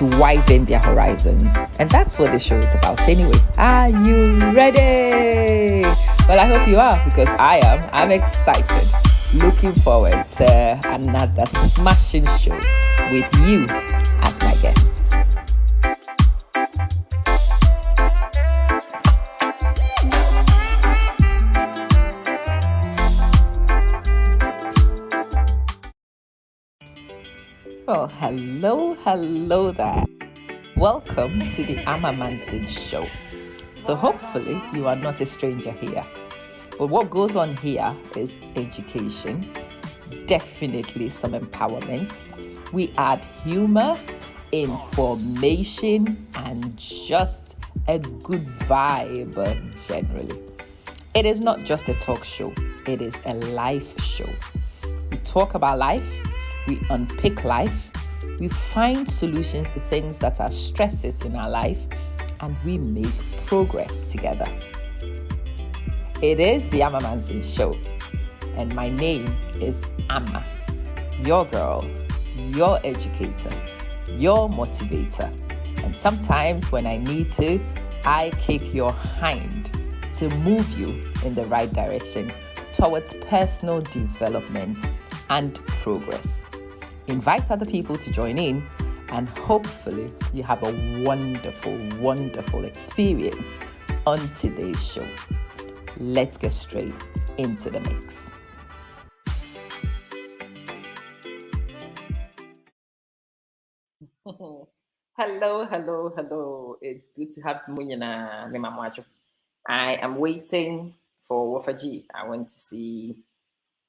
to widen their horizons. And that's what the show is about anyway. Are you ready? Well, I hope you are, because I am. I'm excited. Looking forward to another smashing show with you as my guest. Well, hello there. Welcome to the Amma Manson Show. So hopefully you are not a stranger here. But what goes on here is education, definitely some empowerment. We add humor, information, and just a good vibe generally. It is not just a talk show, it is a life show. We talk about life, we unpick life, we find solutions to things that are stresses in our life, and we make progress together. It is the Amma Manson Show, and my name is Amma, your girl, your educator, your motivator. And sometimes when I need to, I kick your hind to move you in the right direction towards personal development and progress. Invite other people to join in, and hopefully you have a wonderful, wonderful experience on today's show. Let's get straight into the mix. Hello. It's good to have Munyana Mimamwajo. I am waiting for Wofa G. I want to see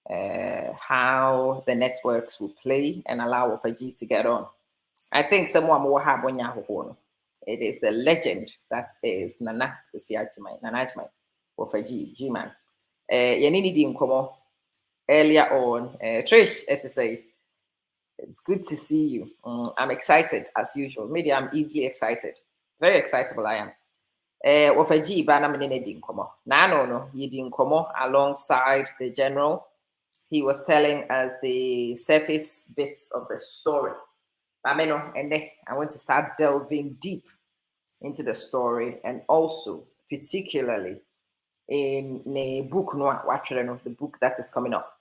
how the networks will play and allow Wofa G to get on. I think someone will have one. It is the legend that is Nana Ajimai. Wofa G-Man. Yanini di nkomo earlier on. Trish, to say, it's good to see you. I'm excited as usual. Maybe I'm easily excited. Very excitable I am. Wofa G, bana menene di nkomo. No, ye di nkomo alongside the general. He was telling us the surface bits of the story. And I want to start delving deep into the story, and also particularly in a book, the book that is coming up.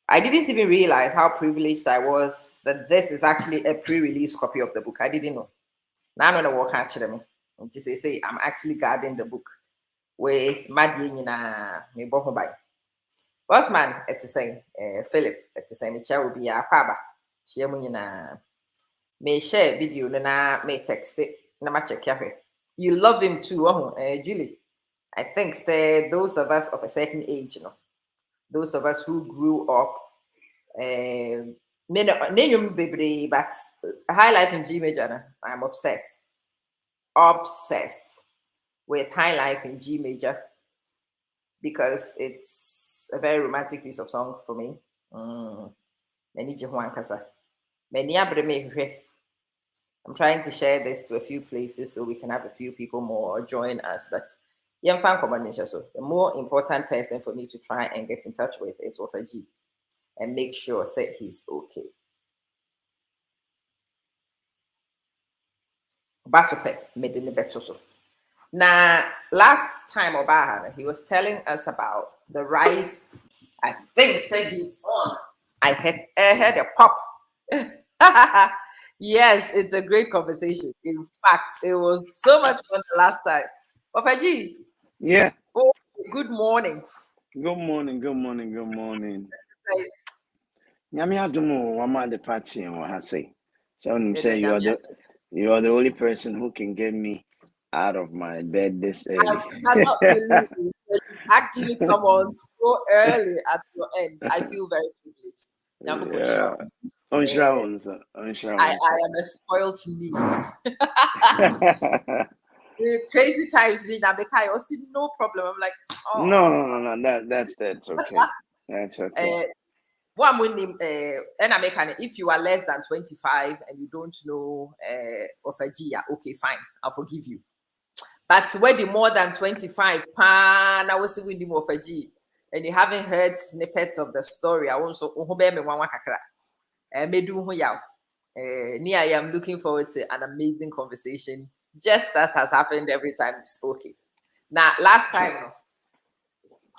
I didn't even realize how privileged I was that this is actually a pre-release copy of the book. I didn't know. Now I know what actually me. To say I'm actually guarding the book with Madina Mebohobai. Bossman, it's the same. Philip, it's the same. Michelle will be a paba. May share video na may text it. Na check you love him too, Julie. I think say those of us of a certain age, those of us who grew up, but High Life in G major, I'm obsessed with High Life in G major because it's a very romantic piece of song for me. I'm trying to share this to a few places so we can have a few people more join us, but so the more important person for me to try and get in touch with is Wofa G and make sure that he's okay. Now, last time Obahana, he was telling us about the rise. I think said he's on. I heard a pop. Yes, it's a great conversation. In fact, it was so much fun the last time. Wofa G. Yeah. Oh, good morning. Good morning. Nyami adumu wama de pachi and what I say. So say you are the only person who can get me out of my bed this early. I cannot believe you actually come on so early at your end. I feel very privileged. Yeah. I am a spoiled niece. Crazy times, I also no problem. I'm like, oh. No. That's okay. That's okay. If you are less than 25 and you don't know Wofa G, okay, fine, I'll forgive you. But when the more than 25, I was with the Wofa G, and you haven't heard snippets of the story, I want so Nia, I am looking forward to an amazing conversation, just as has happened every time we spoke. Now, last time,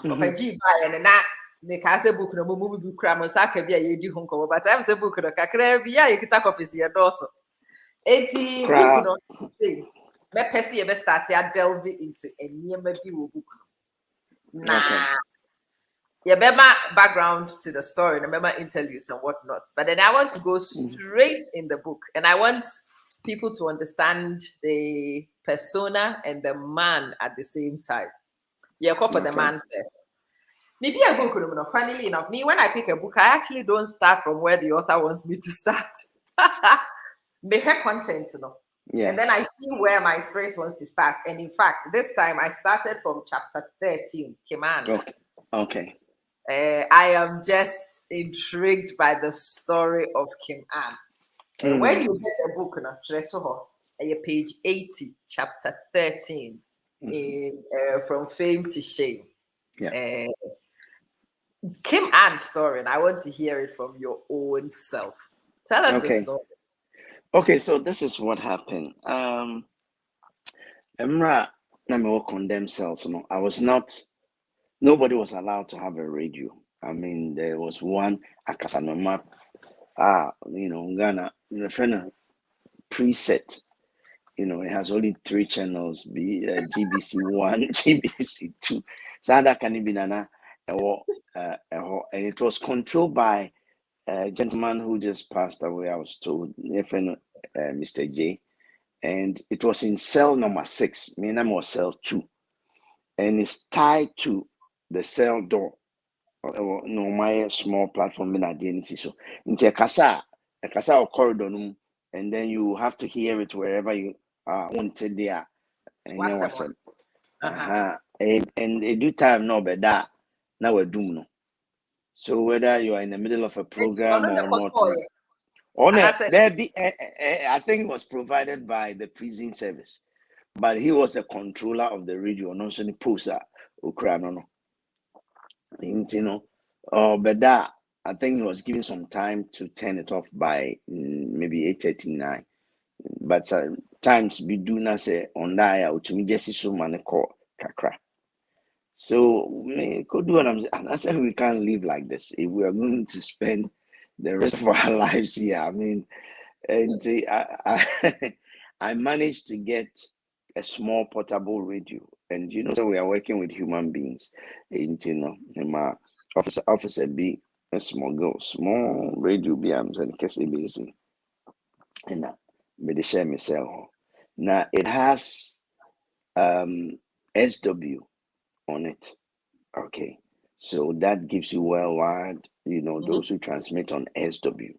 Wofa G and na make us a book no movie cram saka bi a yedi ho nkomo, but I'm say book no kakra bi a yekita copies ye doso. Eti book no me pese ye be start ya delve into eniyema bi wo book no. Na yeah, background to the story, remember interludes and whatnot. But then I want to go straight in the book, and I want people to understand the persona and the man at the same time. Yeah, call for the man first. Maybe a book, funnily enough, me when I pick a book, I actually don't start from where the author wants me to start. Make her content, and then I see where my spirit wants to start. And in fact, this time I started from chapter 13, Kiman. Okay. I am just intrigued by the story of Kim Ann. When you get the book, page 80, chapter 13, From Fame to Shame. Kim Ann's story, and I want to hear it from your own self. Tell us the story. Okay, so this is what happened. Emra Namo condemned cells. Nobody was allowed to have a radio. I mean, there was one Akasanoma, Ghana, the friend preset. It has only 3 channels: GBC1, GBC2. So that can be nana, and it was controlled by a gentleman who just passed away. I was told, friend Mr. J, and it was in cell number 6. My name was cell 2, and it's tied to the cell door. No, my small platform in identity. So into a casa or corridor, and then you have to hear it wherever you wanted there. And then what's it? And a due time no but that now we're doomed. No. So whether you are in the middle of a program or not, I think it was provided by the prison service, but he was the controller of the radio. No, so poster no. But that I think he was given some time to turn it off by maybe 8:39. But times we do not say on that to me just so man call kakra. So me could do what I'm saying. And I said we can't live like this if we are going to spend the rest of our lives here. I mean, and I managed to get a small portable radio, and so we are working with human beings. My officer be a small radio be and busy, and me share myself. Now it has SW on it. Okay, so that gives you worldwide. Those who transmit on SW.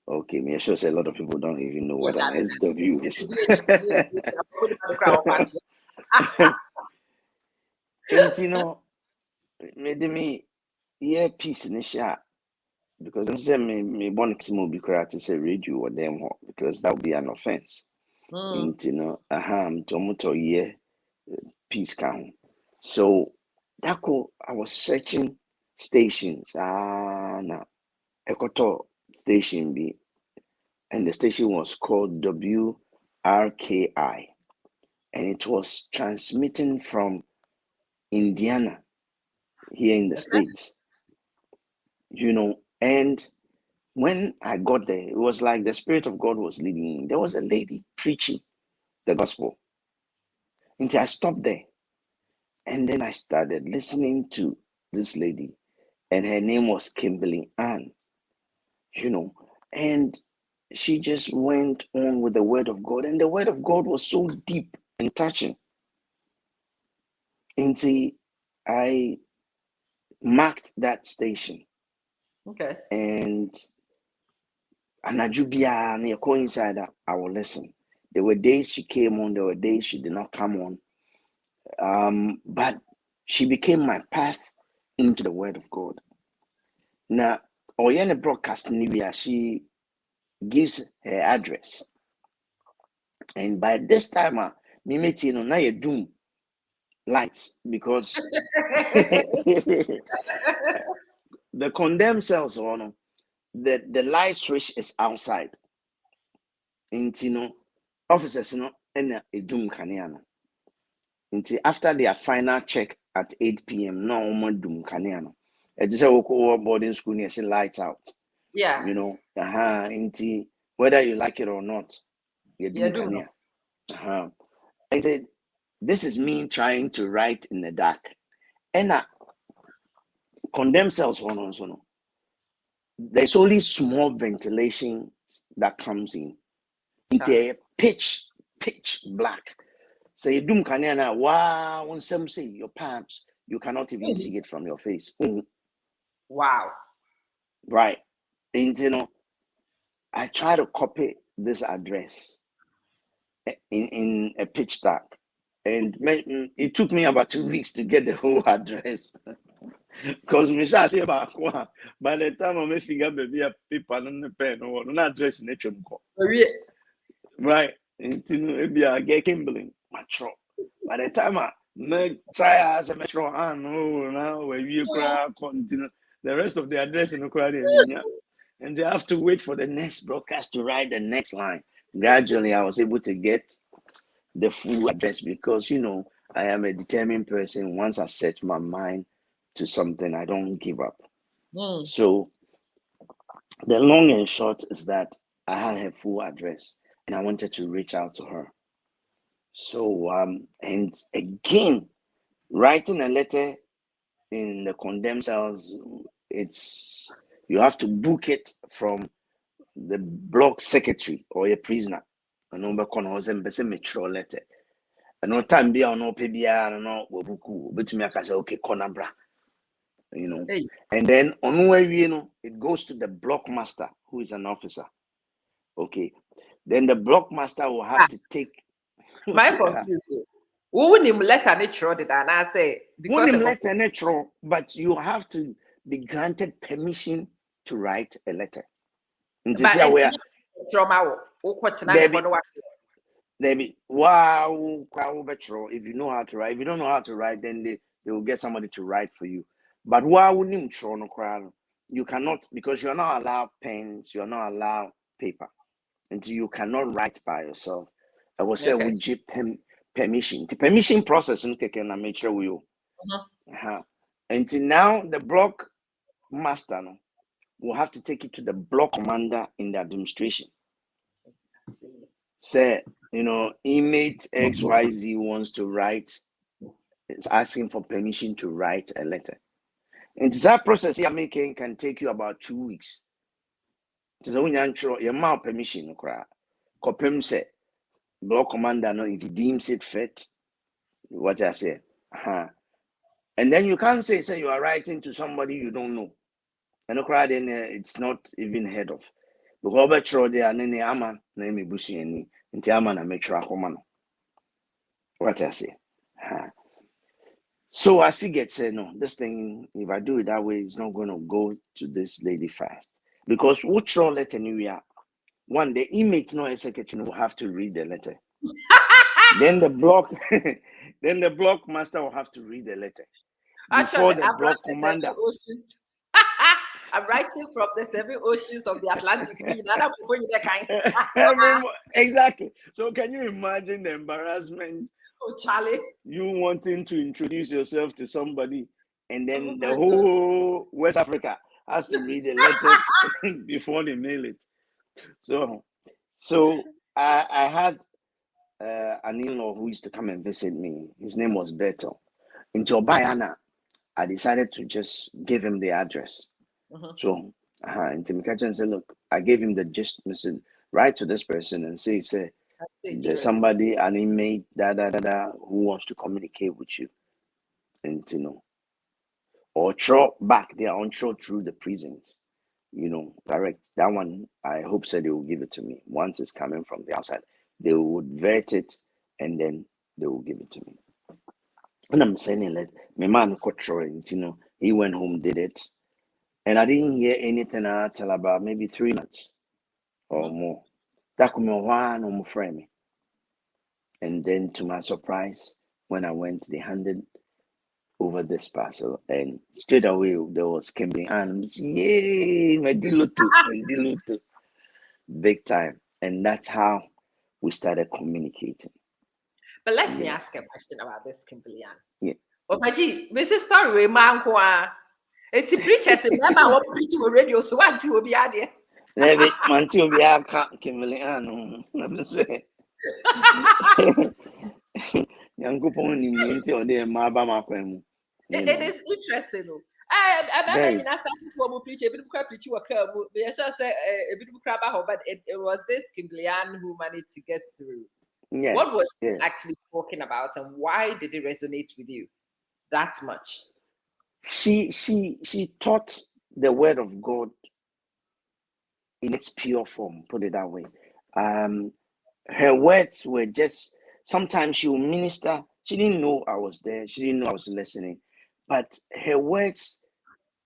Okay, me sure say a lot of people don't even know what an SW is. And me earpiece in the shot because I say me want to be correct to say radio or them because that would be an offense. And tomato piece count. So I was searching stations. Now Ekoto station B, and the station was called WRKI, and it was transmitting from Indiana here in the States. And when I got there, it was like the Spirit of God was leading me. There was a lady preaching the gospel. Until I stopped there. And then I started listening to this lady, and her name was Kimberly Ann, and she just went on with the word of God, and the word of God was so deep and touching. Until I marked that station. Okay. And Anajubia coincide I will listen. There were days she came on, there were days she did not come on. But she became my path into the word of God. Now, Oyene broadcast Nivea, she gives her address. And by this time, Mimeti no na doom lights because the condemned cells the light switch is outside. Into no officers no and a doom caniano. Into after their final check at 8 p.m. no more doom caniano. It is a boarding school near lights out. Yeah. You know, into whether you like it or not, you doom cania. And this is me trying to write in the dark. And condemn cells one also no. There's only small ventilation that comes in. Into pitch black. So you doom caniana, wow, when some say your palms, you cannot even see it from your face. Wow. Right. And you know, I try to copy this address in a pitch dark. And it took me about 2 weeks to get the whole address. Because me say about by the time I figure baby a paper on the pen or no address in nature. Right. And I get Kimberlin, metro. By the time I try as a metro, now where you continue the rest of the address in the crowd, and they have to wait for the next broadcast to write the next line. Gradually, I was able to get the full address because I am a determined person. Once I set my mind to something, I don't give up. So the long and short is that I had her full address and I wanted to reach out to her. So and again, writing a letter in the condemned cells, you have to book it from the block secretary or a prisoner. A number was metro letter. And no time be on no PBR no buku, but me I say okay, Conabra. And then on where it goes to the block master, who is an officer. Okay. Then the block master will have to take my confusion. Who wouldn't letter natural did I say because letter natural, but you have to be granted permission to write a letter. Maybe wow, if you know how to write. If you don't know how to write, then they will get somebody to write for you. But you cannot, because you're not allowed pens, you're not allowed paper, and you cannot write by yourself. I will say would you permission. The permission process in can make sure we until now the block master will have to take it to the block commander in the administration. Say, inmate XYZ wants to write, it's asking for permission to write a letter. And that process you're making can take you about 2 weeks. So when you're your permission, Kopem say, block commander, if he deems it fit, what I say. And then you can't say you are writing to somebody you don't know. And then it's not even heard of. Because there are ama name bushi any ama na metro akoma. What I say. So I figured, no, this thing, if I do it that way, it's not going to go to this lady fast. Because which letter anywhere, one, the inmate, no secretary will have to read the letter. Then the block master will have to read the letter. Before Actually, the block commander. I'm writing from the 7 oceans of the Atlantic. Exactly. So can you imagine the embarrassment? Oh, Charlie. You wanting to introduce yourself to somebody, and then the whole West Africa has to read the letter before they mail it. So I had an in-law who used to come and visit me. His name was Beto. In Tobayana, I decided to just give him the address. So and Timikajan said, look, I gave him the gist, listen, write to this person and say there's somebody, an inmate, who wants to communicate with you. And or throw back their own throw through the prisons. Direct. That one I hope they will give it to me. Once it's coming from the outside, they would vet it and then they will give it to me. And I'm saying my man he went home, did it. And I didn't hear anything until about maybe 3 months or more. That could be one on my frame. And then to my surprise, when I went, they handed over this parcel, and straight away there was camping and yay, my dilutu, big time. And that's how we started communicating. But let me ask a question about this, Kimberly Ann. Yeah. Wofa G, Mrs. Story, man, it's a preacher, remember what preaching on radio, so what will be added. Maybe Manti will be a Kimberly Ann. Let me say. It is interesting, though. I but it was this Kimberly Ann who managed to get through. Yes, what was she yes. actually talking about, and why did it resonate with you that much? She taught the word of God in its pure form, put it that way. Her words were just, sometimes she would minister. She didn't know I was there. She didn't know I was listening. But her words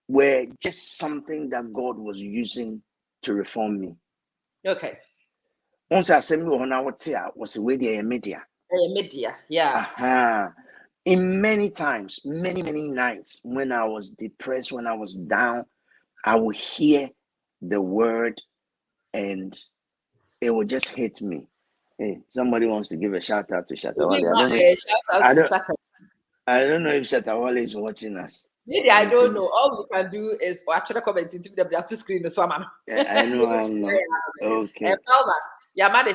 were just something that God was using to reform me. Okay. Once I said, was a media. Media, yeah. In many times, many nights, when I was depressed, when I was down, I would hear the word and it would just hit me. Hey, somebody wants to give a shout out to Shatawale. I don't know if Shatawale is watching us. Maybe I don't know. All we can do is actually comment into the screen. So yeah, I know. Okay. Yeah, the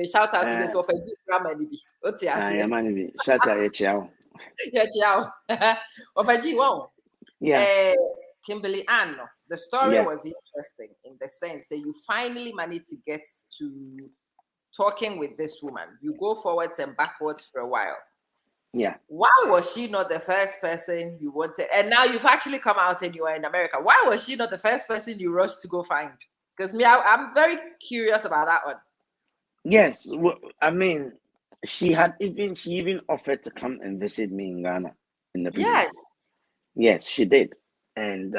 shout out to this Wofa G grammar. What's your name? Shout out, ciao. Yeah, ciao. Wofa G, wow. Yeah. Kimberly Ann, the story was interesting in the sense that you finally managed to get to talking with this woman. You go forwards and backwards for a while. Yeah. Why was she not the first person you wanted? And now you've actually come out and you are in America. Why was she not the first person you rushed to go find? Because I'm very curious about that one. Yes, well, I mean, she even offered to come and visit me in Ghana in the beginning. Yes, she did. And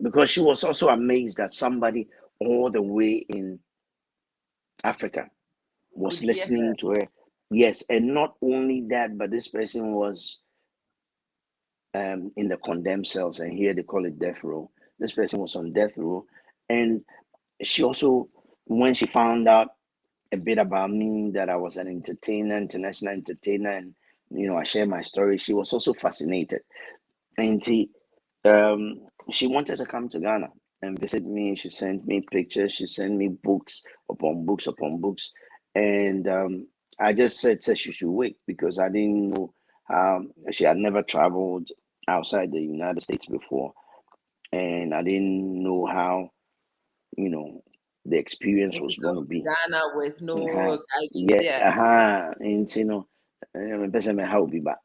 because she was also amazed that somebody all the way in Africa was listening to her. Yes, and not only that, but this person was in the condemned cells, and here they call it death row. This person was on death row, and she also, when she found out a bit about me, that I was an entertainer, international entertainer, and I share my story, she was also fascinated, and she wanted to come to Ghana and visit me. She sent me pictures, she sent me books upon books upon books, and I just said she should wait because I didn't know she had never traveled outside the United States before, and I didn't know how the experience was going to be. Ghana with no and person how be back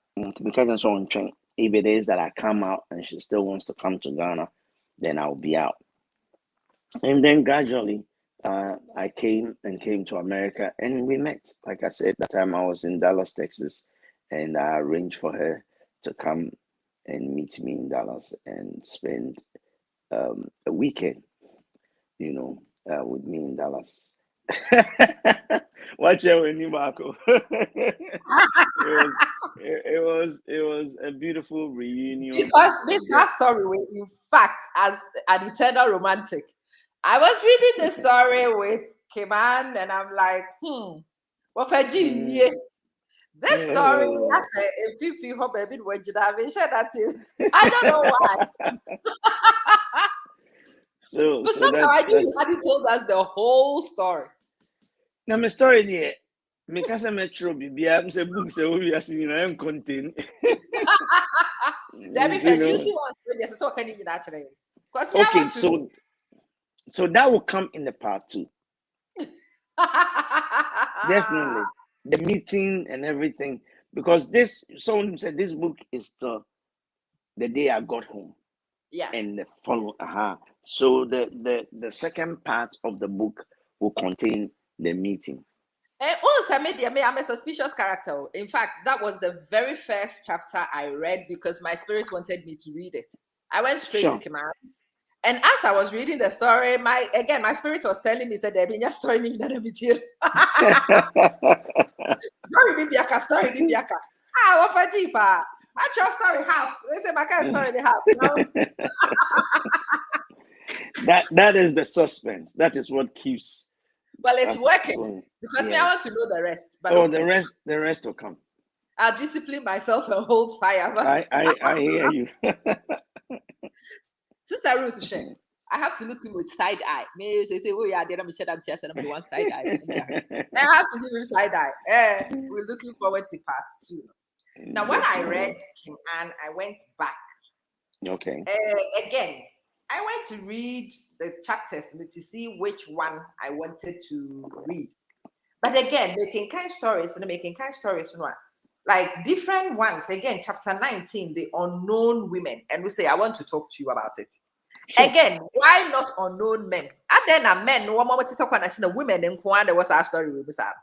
because on train. If it is that I come out and she still wants to come to Ghana, then I'll be out. And then gradually, I came to America, and we met. Like I said, that time I was in Dallas, Texas, and I arranged for her to come and meet me in Dallas and spend a weekend, with me in Dallas. Watch out when you Marco. It was a beautiful reunion. Because this last story, in fact, as an eternal romantic, I was reading the story with Kiman, and I'm like, Wofa G, this story, I said, if you hope a bit what you have that is, I don't know why. So I knew you hadn't told us the whole story. Now, my story there, me kasa metro bibia, I'm say books we are seeing I am contain. Let me tell you, so can you actually? Okay, so that will come in the part 2. Definitely, the meeting and everything, because someone said this book is the day I got home. Yeah. And the follow. So the second part of the book will contain the meeting. Also, maybe I'm a suspicious character. In fact, that was the very first chapter I read because my spirit wanted me to read it. I went straight to Kiman. And as I was reading the story, my spirit was telling me, said, "Debbie, your story me that material." Story Bibiaka. Wofa G pa. What's your story half? They say my kind story half. that is the suspense. That is what keeps. Well, it's us working going. because me, I Yes. want to know the rest. But Oh, okay, the rest will come. I'll discipline myself and hold fire. I hear you. Sister Ruth, share. I have to look him with side eye. Me say, oh yeah, then I'm shut up chest and I'm the one side eye. I have to give him side eye. We're looking forward to part 2. Now, when I read Kim Ann, I went back. Okay. Again, I went to read the chapters to see which one I wanted to read. But again, making kind stories and making kind stories, like different ones. Again, chapter 19, the unknown women, and we say, I want to talk to you about it. Sure. Again, why not unknown men? And then a men, one more to talk on the women and there was our story with us.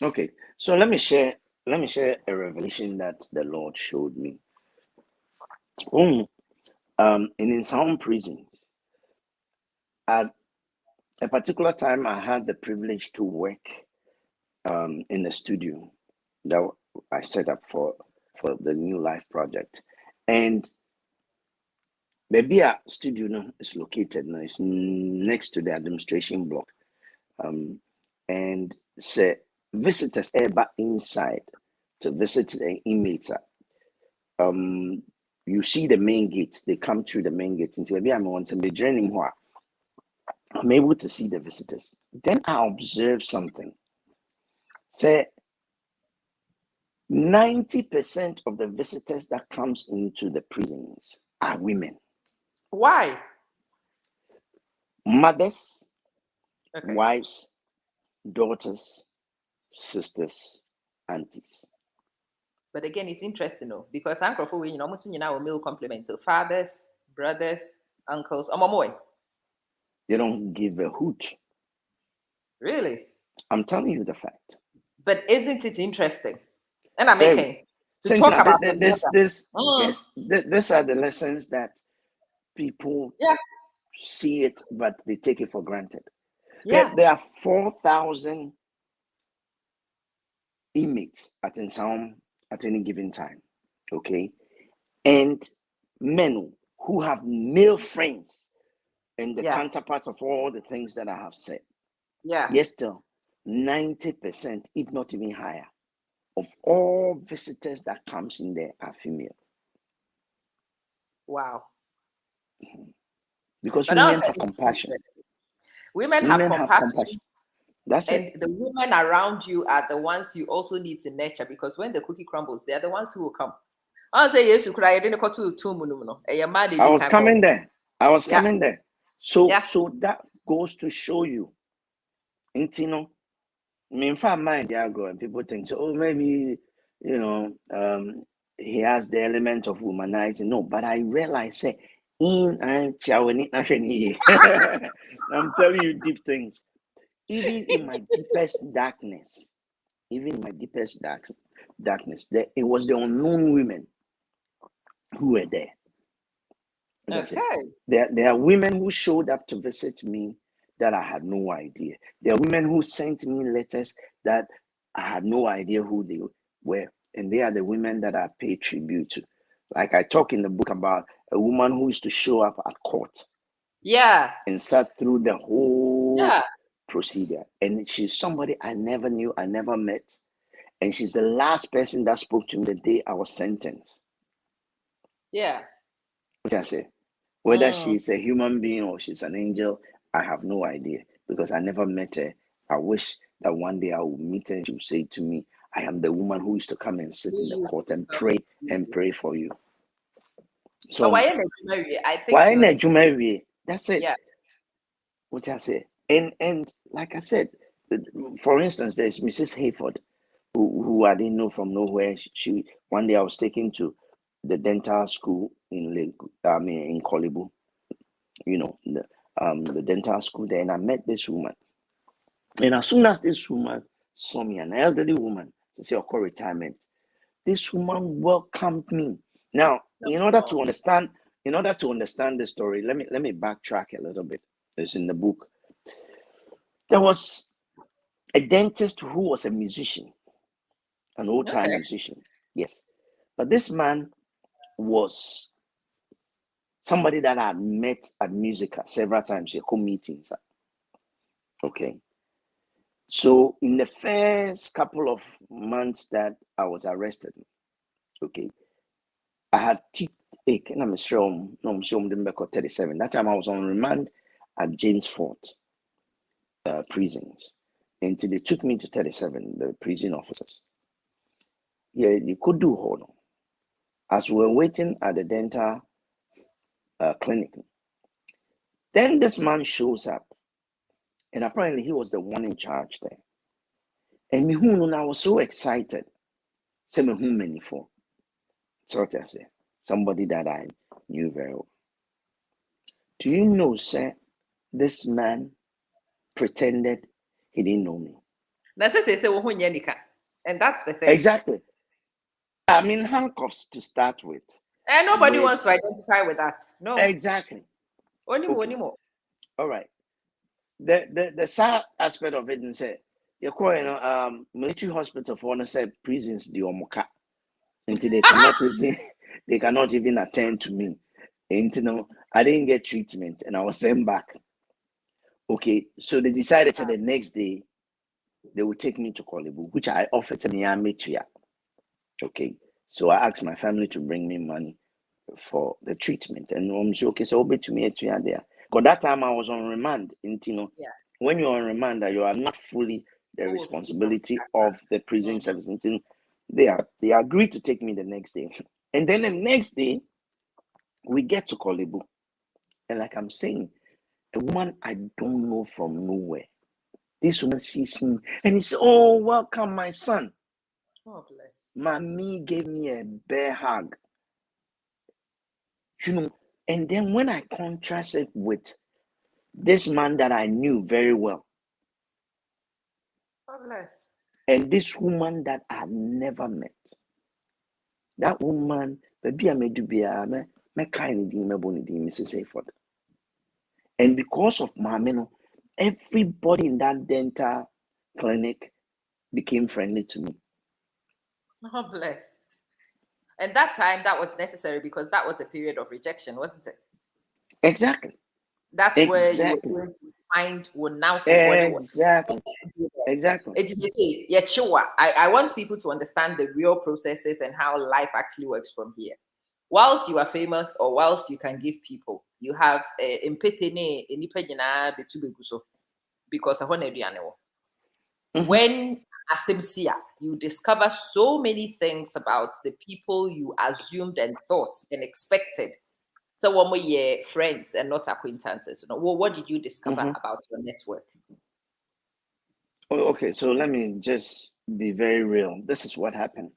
Okay, so let me share a revelation that the Lord showed me. In some prisons, at a particular time, I had the privilege to work in the studio that I set up for the New Life project, and the BIA studio is located now. It's next to the administration block, and say visitors ever inside to visit the inmates. You see the main gate. They come through the main gate. Until maybe I'm on to be journeying where I'm able to see the visitors. Then I observe something. Say 90% of the visitors that comes into the prisons are women. Why? Mothers, wives, daughters, sisters, aunties. But again, it's interesting though, because Uncle for almost male complement to fathers, brothers, uncles, They don't give a hoot. Really? I'm telling you the fact. But isn't it interesting? And I'm making to talk about this. Yes, these are the lessons that people see it, but they take it for granted. Yeah. There are 4,000 inmates at Insaum at any given time. Okay. And men who have male friends and the counterparts of all the things that I have said. Yeah. Yes, still 90%, if not even higher, of all visitors that comes in there are female. Wow. Because women have compassion. Women have compassion. That's and it. The women around you are the ones you also need to nurture, because when the cookie crumbles, they are the ones who will come. I say yes, you cry. I was coming there. Coming there. So that goes to show you. And in fact, mind go and people think so. Oh, maybe he has the element of womanizing. No, but I realize say I'm telling you deep things. Even in my deepest darkness, it was the unknown women who were there. Okay. There are women who showed up to visit me that I had no idea. There are women who sent me letters that I had no idea who they were. And they are the women that I pay tribute to. Like I talk in the book about a woman who used to show up at court. Yeah. And sat through the whole procedure. And she's somebody I never knew, I never met. And she's the last person that spoke to me the day I was sentenced. Yeah. What I say? Whether she's a human being or she's an angel, I have no idea, because I never met her. I wish that one day I would meet her and she would say to me, I am the woman who used to come and sit in the court and pray for you. So why that's it. Yeah. What I say. And like I said, for instance, there's Mrs. Hayford, who I didn't know from nowhere. She one day I was taken to the dental school in Kolibu, the dental school there, and I met this woman. And as soon as this woman saw me, an elderly woman, to say, "Of retirement," this woman welcomed me. Now, in order to understand the story, let me backtrack a little bit. It's in the book. There was a dentist who was a musician, an old-time musician. Yes, but this man was somebody that I had met at Musica several times, meetings. Okay. So in the first couple of months that I was arrested, okay, I had toothache, and I'm sure 37. That time I was on remand at James Fort prisons until they took me to 37, the prison officers. Yeah, they could do hold. As we were waiting at the dental clinic, then this man shows up, and apparently he was the one in charge there. And I was so excited. Say me who many for. So I say somebody that I knew very well. Do you know, sir, this man pretended he didn't know me. And that's the thing. Exactly. I'm in handcuffs to start with. And nobody wants to identify with that. No. Exactly. Only more. All right. The sad aspect of it and say, you're calling military hospital for say prisons the omoka until they cannot even attend to me. And I didn't get treatment and I was sent back. Okay, so they decided the next day they would take me to Kolebu, which I offered to me. Okay, so I asked my family to bring me money for the treatment, and I'm sure okay, so be to me there. Because that time I was on remand. When you're on remand, you are not fully the responsibility of the prison service. They agreed to take me the next day, and then the next day we get to Kolebu, and like I'm saying, a woman I don't know from nowhere. This woman sees him and he says, "Oh, welcome, my son." Oh, bless. Mommy gave me a bear hug. And then when I contrast it with this man that I knew very well, oh, bless. And this woman that I had never met, that woman, baby, I may do be a kind of Mrs. Hayford. And because of Mameno, everybody in that dental clinic became friendly to me. Oh, bless. And that time, that was necessary because that was a period of rejection, wasn't it? Exactly. That's where you were going to find one now for exactly. Exactly. It's I want people to understand the real processes and how life actually works from here. Whilst you are famous or whilst you can give people, you have because when asimsia, you discover so many things about the people you assumed and thought and expected. So when we friends and not acquaintances, what did you discover about your network? Okay, so let me just be very real. This is what happened.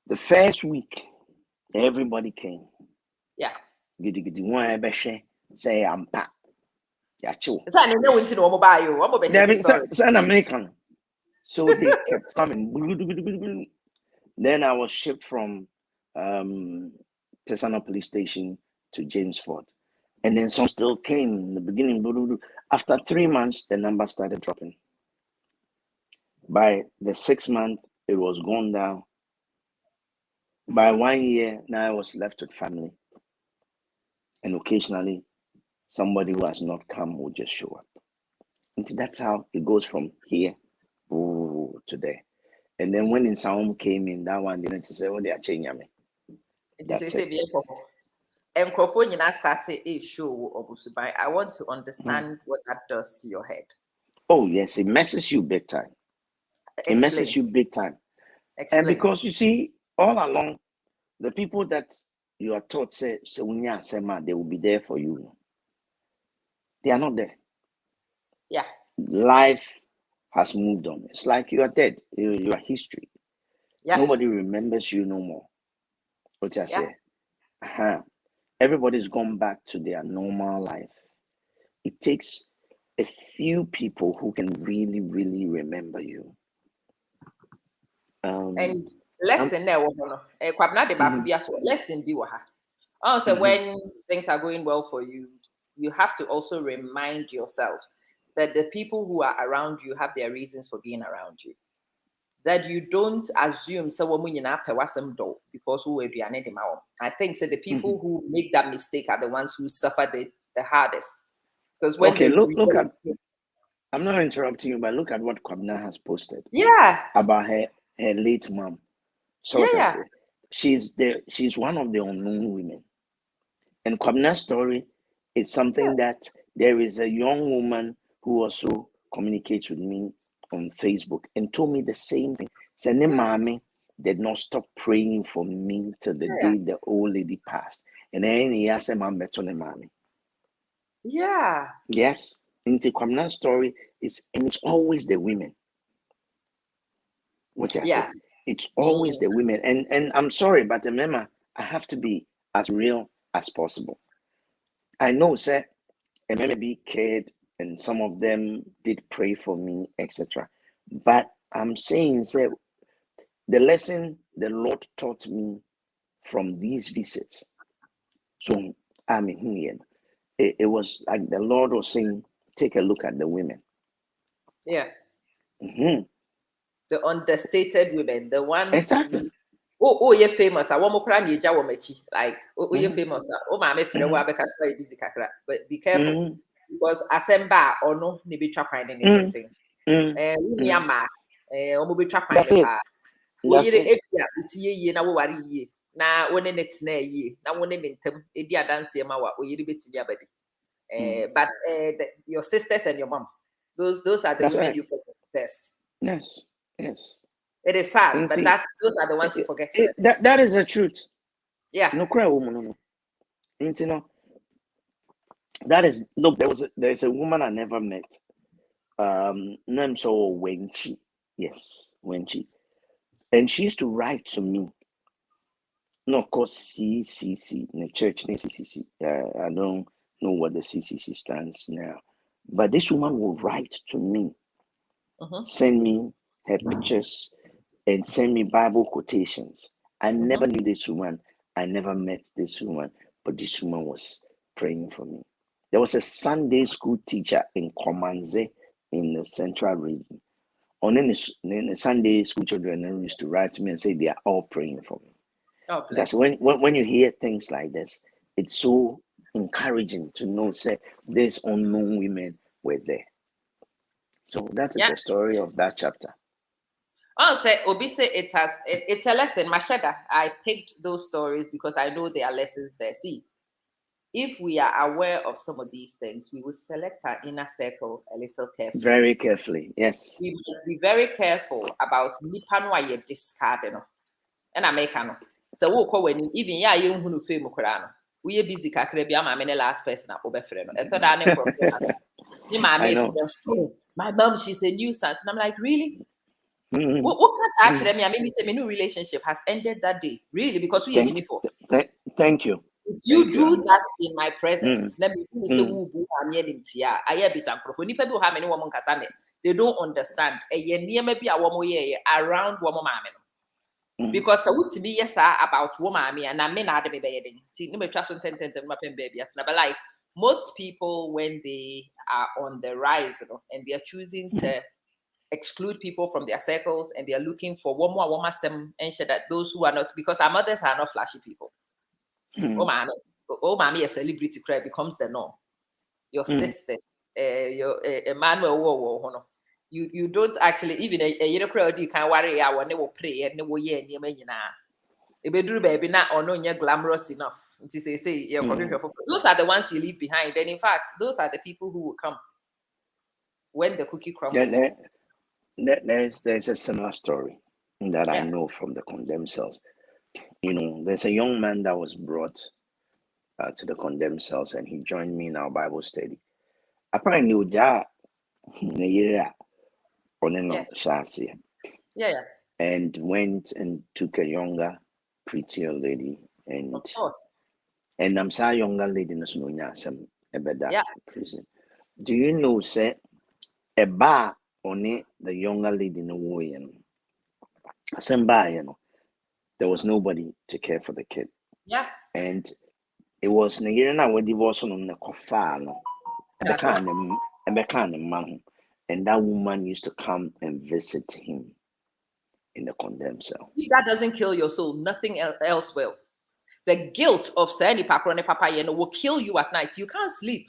The first week, everybody came. Yeah. Say I'm back. Yeah, chill. It's an American. So they kept coming. Then I was shipped from Tesano police station to James Fort. And then some still came in the beginning. After 3 months, the number started dropping. By the 6th month, it was gone down. By 1 year, now I was left with family. And occasionally, somebody who has not come will just show up. And that's how it goes from here to there. And then when Insaum came in, that one didn't say, "Oh, they are changing me." That's it. And Crawford started a show of Usubai. I want to understand what that does to your head. Oh, yes, it messes you big time. Explain. It messes you big time. Explain. And because you see, all along, the people that you are taught say they will be there for you. They are not there. Yeah. Life has moved on. It's like you are dead. You are history. Yeah. Nobody remembers you no more. What I say? Everybody's gone back to their normal life. It takes a few people who can really, really remember you. And lesson there, lesson be also when things are going well for you, you have to also remind yourself that the people who are around you have their reasons for being around you. that you don't assume someone in wasam do because who I think so the people who make that mistake are the ones who suffer the hardest. Because when Okay, they look at, I'm not interrupting you, but look at what Kwabena has posted. Yeah. About her late mom. So what I say, she's one of the unknown women. And Kwabna's story is something that there is a young woman who also communicates with me on Facebook and told me the same thing. Said, Mommy did not stop praying for me till the day the old lady passed. And then he asked him, I'm better than mommy. Yeah. Yes. Into Kwabna's story is, and it's always the women. What I say, it's always the women. And I'm sorry, but remember, I have to be as real as possible. I know, sir, and maybe cared, and some of them did pray for me, etc. But I'm saying, sir, the lesson the Lord taught me from these visits. So I mean, it was like the Lord was saying, take a look at the women. Yeah. The understated women, the ones. Exactly. You're famous. I want more like you're famous. Oh, my busy but be careful because asemba or no, ni be trapine anything. Yama, be trapine. That's it. It's ye na worry ye. Na one in it's na ye. Na one in them. Edia dance ye mawa. Or you bit ya baby. But your sisters and your mom, those are the women you forget first. Yes. Yes. It is sad, but those are the ones you forget first. That is the truth. Yeah. No cry, woman. You know, that is, look, there's a woman I never met. Name so Wenchi. Yes, Wenchi. And she used to write to me. No, of course, CCC, the church, CCC. I don't know what the CCC stands now. But this woman will write to me, send me her pictures, and send me Bible quotations. I never knew this woman. I never met this woman, but this woman was praying for me. There was a Sunday school teacher in Komanze in the central region. On the Sunday school children used to write to me and say they are all praying for me. Oh, because when you hear things like this, it's so encouraging to know, say, these unknown women were there. So that is the story of that chapter. I'll say, Obi say it's a lesson. Mashada, I picked those stories because I know there are lessons there. See, if we are aware of some of these things, we will select our inner circle a little carefully. Very carefully, yes. We must be very careful about nipa you're discarding. And I make no. So we'll call when even you who fame kurano. We are busy kakre bi ama me the last person over friend. I thought I know. My mom, she's a nuisance. And I'm like, really? What can I actually mean? I mean, say my new relationship has ended that day. Really? Because we are me for. Thank you. If you do that in my presence, let me say who I hear this people who have many woman kasane. They don't understand. Maybe a woman around woman. Because to be yes about woman and I mean I but like most people when they are on the rise and they are choosing to exclude people from their circles and they are looking for one more woman and share that those who are not, because our mothers are not flashy people. Oh mommy a celebrity crowd becomes the norm. Your sisters, your Emmanuel you don't actually even a crowd you can worry when they will pray and they will hear baby not or no glamorous enough. Say those are the ones you leave behind. And in fact, those are the people who will come when the cookie crumbles. There's a similar story that I know from the condemned cells. You know, there's a young man that was brought to the condemned cells and he joined me in our Bible study. Apparently, and went and took a younger, prettier lady, and of course, and I'm sorry, younger lady no some prison. Do you know, say a bar on it, the younger lady no way, there was nobody to care for the kid. Yeah. And it was Nigeria where divorce on the Kofano. And that woman used to come and visit him. in the condemned cell. If that doesn't kill your soul, nothing else will. The guilt of saying papa will kill you at night. You can't sleep.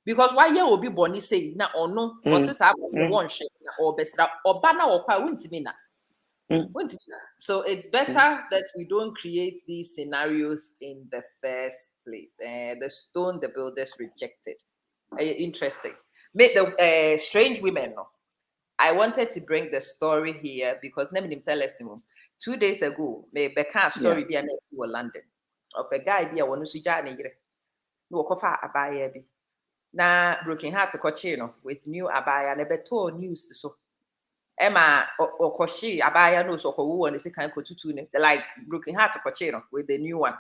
Because why you will be born say na or no or sis I one shit or besra or banner or kwa won't me na. So it's better that we don't create these scenarios in the first place. The stone the builders rejected. Interesting. Make the strange women. No, I wanted to bring the story here because name himself 2 days ago. Me beka story be an London of a guy be a one suja ne yire. No kofa abaya bi. Na broken heart kochi no with new abaya ne beto news so. Emma Okoshi, Abaya no so and the second kotutu like broken heart to with the new one.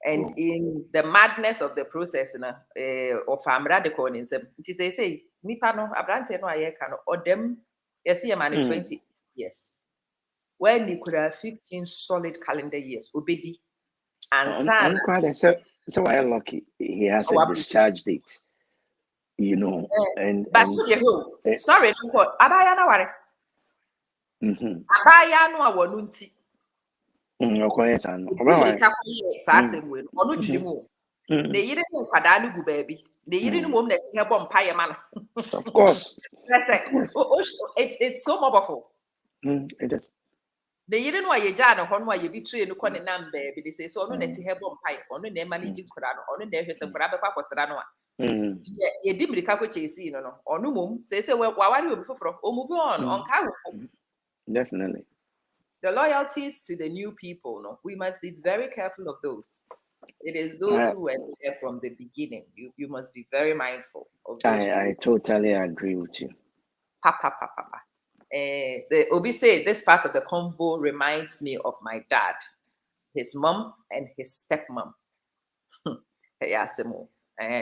And in the madness of the process of radical in some say Nipa no Abrante no aye can or them yes a man 20 years. When you could have 15 solid calendar years, obedi and son. So I lucky he has a discharge date. You know, but sorry, Abaya no worry. Abaya no awonunti. Okay, son. Onu twiri mu. Na yire no kwada no gu baabi. Na yire no mom na ti he bom paye ma no. Of course. It's so powerful. It is. Na yire no aye ja no ho no aye bi tue no ko ne nam baabi. They say so onu na ti he bom paye. Onu na manage kwada no. Onu na hwese kwada be kwakosra no a. Ye di mirika ko chesi no. Onu mom say wawari obi foforo. O move on ka wo. Definitely. The loyalties to the new people, no, we must be very careful of those. It is those who were there from the beginning. You must be very mindful of those. I totally agree with you. Papa. The Obi said this part of the convo reminds me of my dad, his mom, and his stepmom.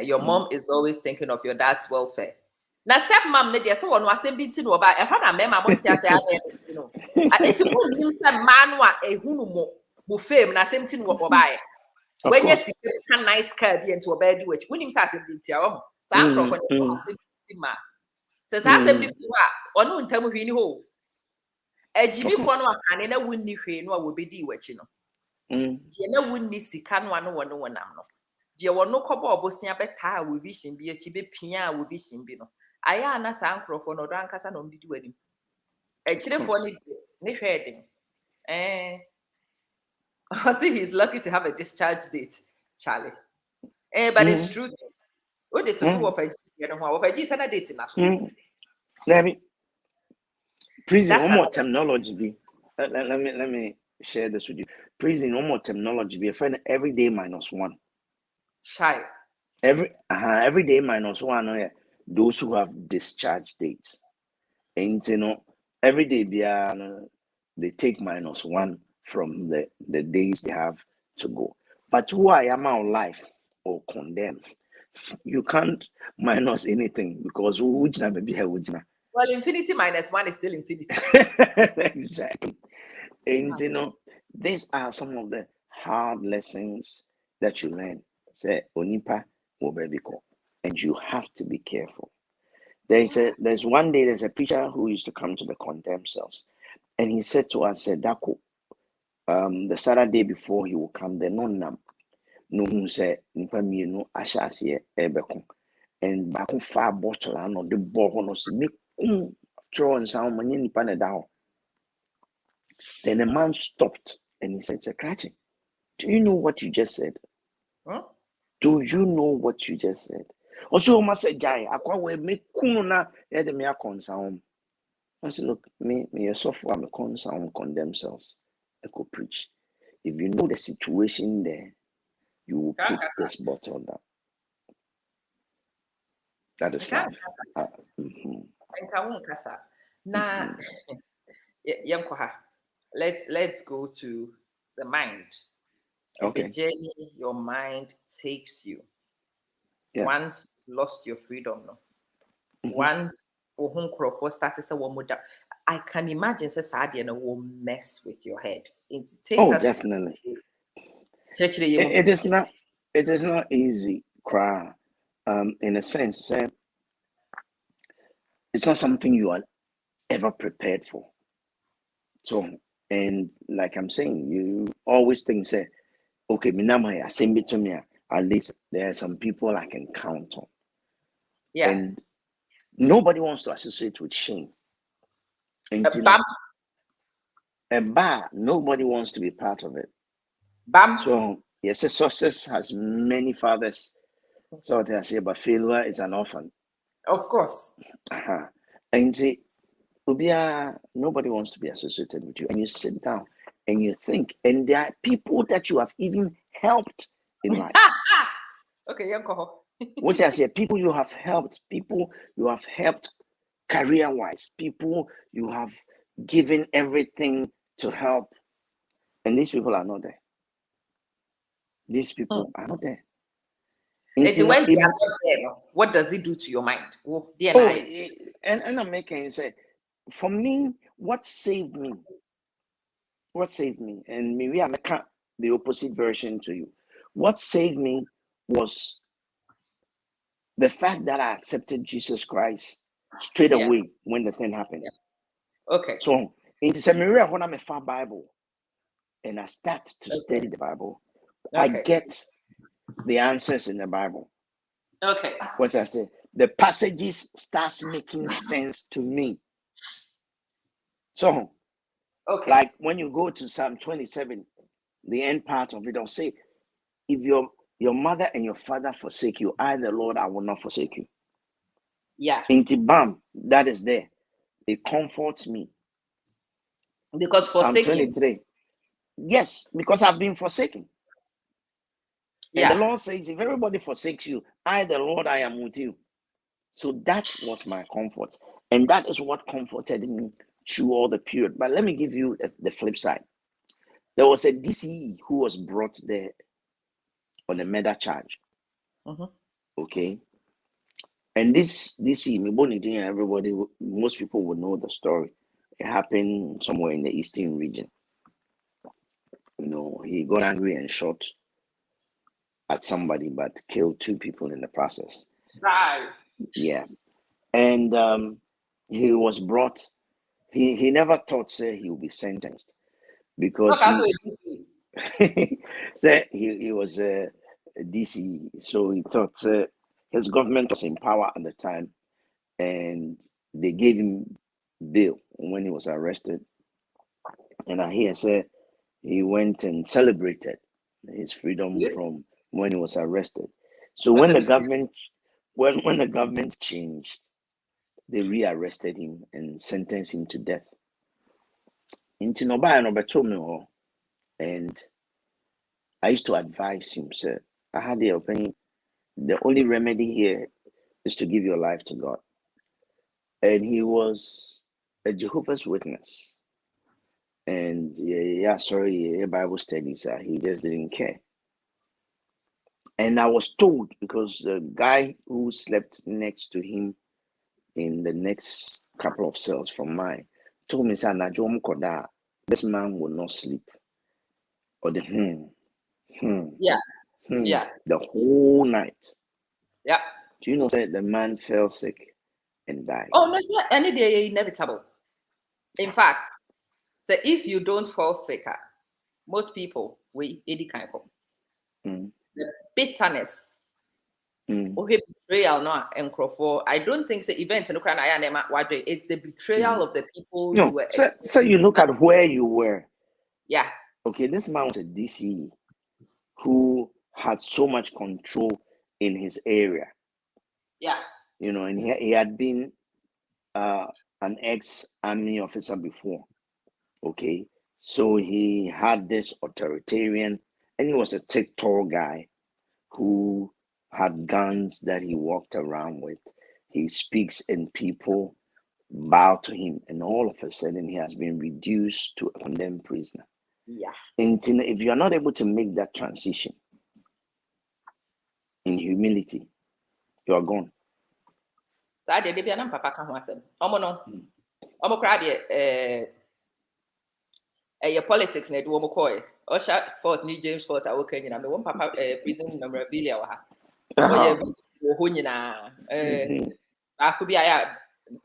Your mom is always thinking of your dad's welfare. Na stepmom ne de so won asem bi nti no ba e ho na mema monti ase ade no eti mo nim se manu a ehunu mo fame na asem ti no ba e when you see a nice car bi into oba di which wonim se asem bi ti a wo sa ankrofo ne asem ti ma se sa asem bi fu a ono ntam hwi ni ho ejimi fo no akane na wunni hwe no a wo bedi wachi no je na wunni sika no ano wo no wonam no je wo no kobo obosia beta a wo vision bi achi be pia a wo vision bi no aya na sa ankrofo no do ankasa no mbidi wani echirefo ne hwede I see he's lucky to have a discharge date, Charlie. But it's true. What did to do Wofa G? You know, Wofa G is a date in Let me prison one more terminology. Let me share this with you. Prison one more terminology. Be a friend every day -1. Child. Every day -1. Those who have discharge dates, and you know, every day they take -1 from the days they have to go. But who I am out life or condemned, you can't minus anything because which number be here? Well, infinity -1 is still infinity. Exactly. And you know, these are some of the hard lessons that you learn. Say Onipa Mobebiko. And you have to be careful. There's one day there's a preacher who used to come to the condemned cells, and he said to us, Dako, the Saturday before he will come, the non-nam no say nipa mienu ashase ebeko and back far bottle and the ball no see me throw and sound many nipa na down. Then the man stopped and he said, Sakrachi, do you know what you just said? Huh? Do you know what you just said? Also, I must say, guy, I can't make kuna had me a concern. I said, look, me yourself, I'm a concern condemn cells. I could preach. If you know the situation there, you will put this bottle down. That is life. Now, let's go to the mind. Okay. The journey your mind takes you. Yeah. Once you lost your freedom, no. Once started I can imagine Sadia will mess with your head. Definitely. It is not easy, cry. In a sense, it's not something you are ever prepared for. So, and like I'm saying, you always think, say, okay, minamaya, send it to me. At least there are some people I can count on. Yeah. And nobody wants to associate with shame. Until Bam. a bar, nobody wants to be part of it. Bam. So, yes, success has many fathers. So what I say, but failure is an orphan. Of course. And see, nobody wants to be associated with you. And you sit down and you think, and there are people that you have even helped in life. Okay, Yanko. What I say, people you have helped career-wise, people you have given everything to help, and these people are not there. These people are not there. When they are not there, what does it do to your mind? And I'm making say, for me, what saved me, and maybe I make the opposite version to you. What saved me was the fact that I accepted Jesus Christ straight away when the thing happened. Okay. So it's a miracle when I'm a Bible and I start to study the Bible. I get the answers in the Bible. Okay. What I say, the passages starts making sense to me. So, like when you go to Psalm 27, the end part of it, I'll say, if your mother and your father forsake you, I, the Lord, I will not forsake you. Yeah. In Tibam, that is there. It comforts me. Because Psalm 23. Yes, because I've been forsaken. And the Lord says, if everybody forsakes you, I, the Lord, I am with you. So that was my comfort. And that is what comforted me through all the period. But let me give you the flip side. There was a DCE who was brought there on a murder charge. Okay. And this DCE, everybody, most people would know the story. It happened somewhere in the eastern region. You know, he got angry and shot at somebody, but killed 2 people in the process. Right. Yeah. And he was brought. He never thought, say, he would be sentenced because he was a DC, so he thought his government was in power at the time, and they gave him bail when he was arrested. And I hear say he went and celebrated his freedom from when he was arrested. So when the government changed, they rearrested him and sentenced him to death. Into no and I used to advise him, sir. I had the opinion. The only remedy here is to give your life to God. And he was a Jehovah's Witness. And Bible studies. He just didn't care. And I was told, because the guy who slept next to him in the next couple of cells from mine told me, this man will not sleep. Or the the whole night. Yeah. Do you know that the man fell sick and died? Oh, no, sir. Any day inevitable. In fact, so if you don't fall sick, most people will any kind of the bitterness or betrayal no and for. I don't think the events in Ukraine it's the betrayal of the people you were. So you look at where you were. Yeah. Okay, this man was a DC who had so much control in his area. Yeah. You know, and he had been an ex-army officer before. Okay, so he had this authoritarian, and he was a thick, tall guy who had guns that he walked around with. He speaks and people bow to him, and all of a sudden he has been reduced to a condemned prisoner. Yeah. And if you are not able to make that transition in humility, you are gone. So I did be an papa can wasem. Omo crowd your politics na do omo koy. Osha Fort New James Fort I work in. I one papa prison memorabilia wa ha. Oh yeah, ho nyina I could be aya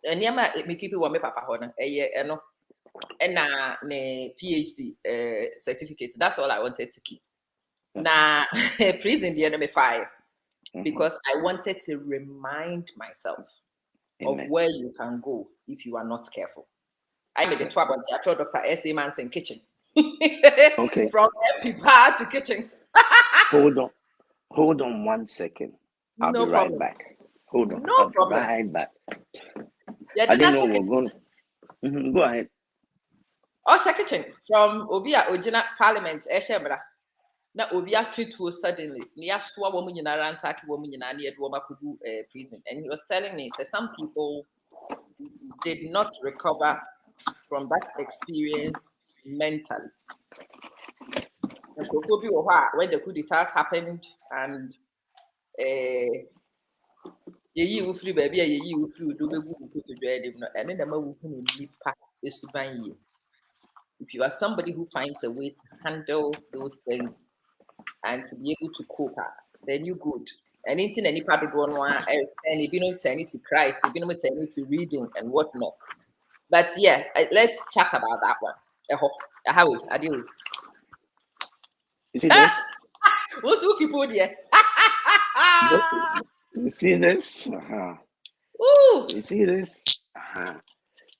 nneema me keep wo me papa ho no eye eno and a PhD certificate. That's all I wanted to keep. Now, prison the enemy fire because I wanted to remind myself of where you can go if you are not careful. I made the trouble. I told Dr. S.A. Manson kitchen. Okay. From MP bar to kitchen. Hold on 1 second. I'll No be problem. right back. Hold on. No I'll problem. be right back. Yeah, I didn't know we were going. Go ahead. Osha kitchen from Obia Ojina Parliament, Eshebra. Na Obia treat suddenly. Near Swa woman in a ransack woman in a near Womakudu prison. And he was telling me, so some people did not recover from that experience mentally. And when the coup d'etat happened and you free baby, you free do be good to dread him, and then the man who nipa is to. If you are somebody who finds a way to handle those things and to be able to cope, then you good. Anything any part of one and if you don't turn it to Christ, if you don't turn it to reading and whatnot. But yeah, let's chat about that one. How are you? You see this? What's looking for there? You see this? You see this?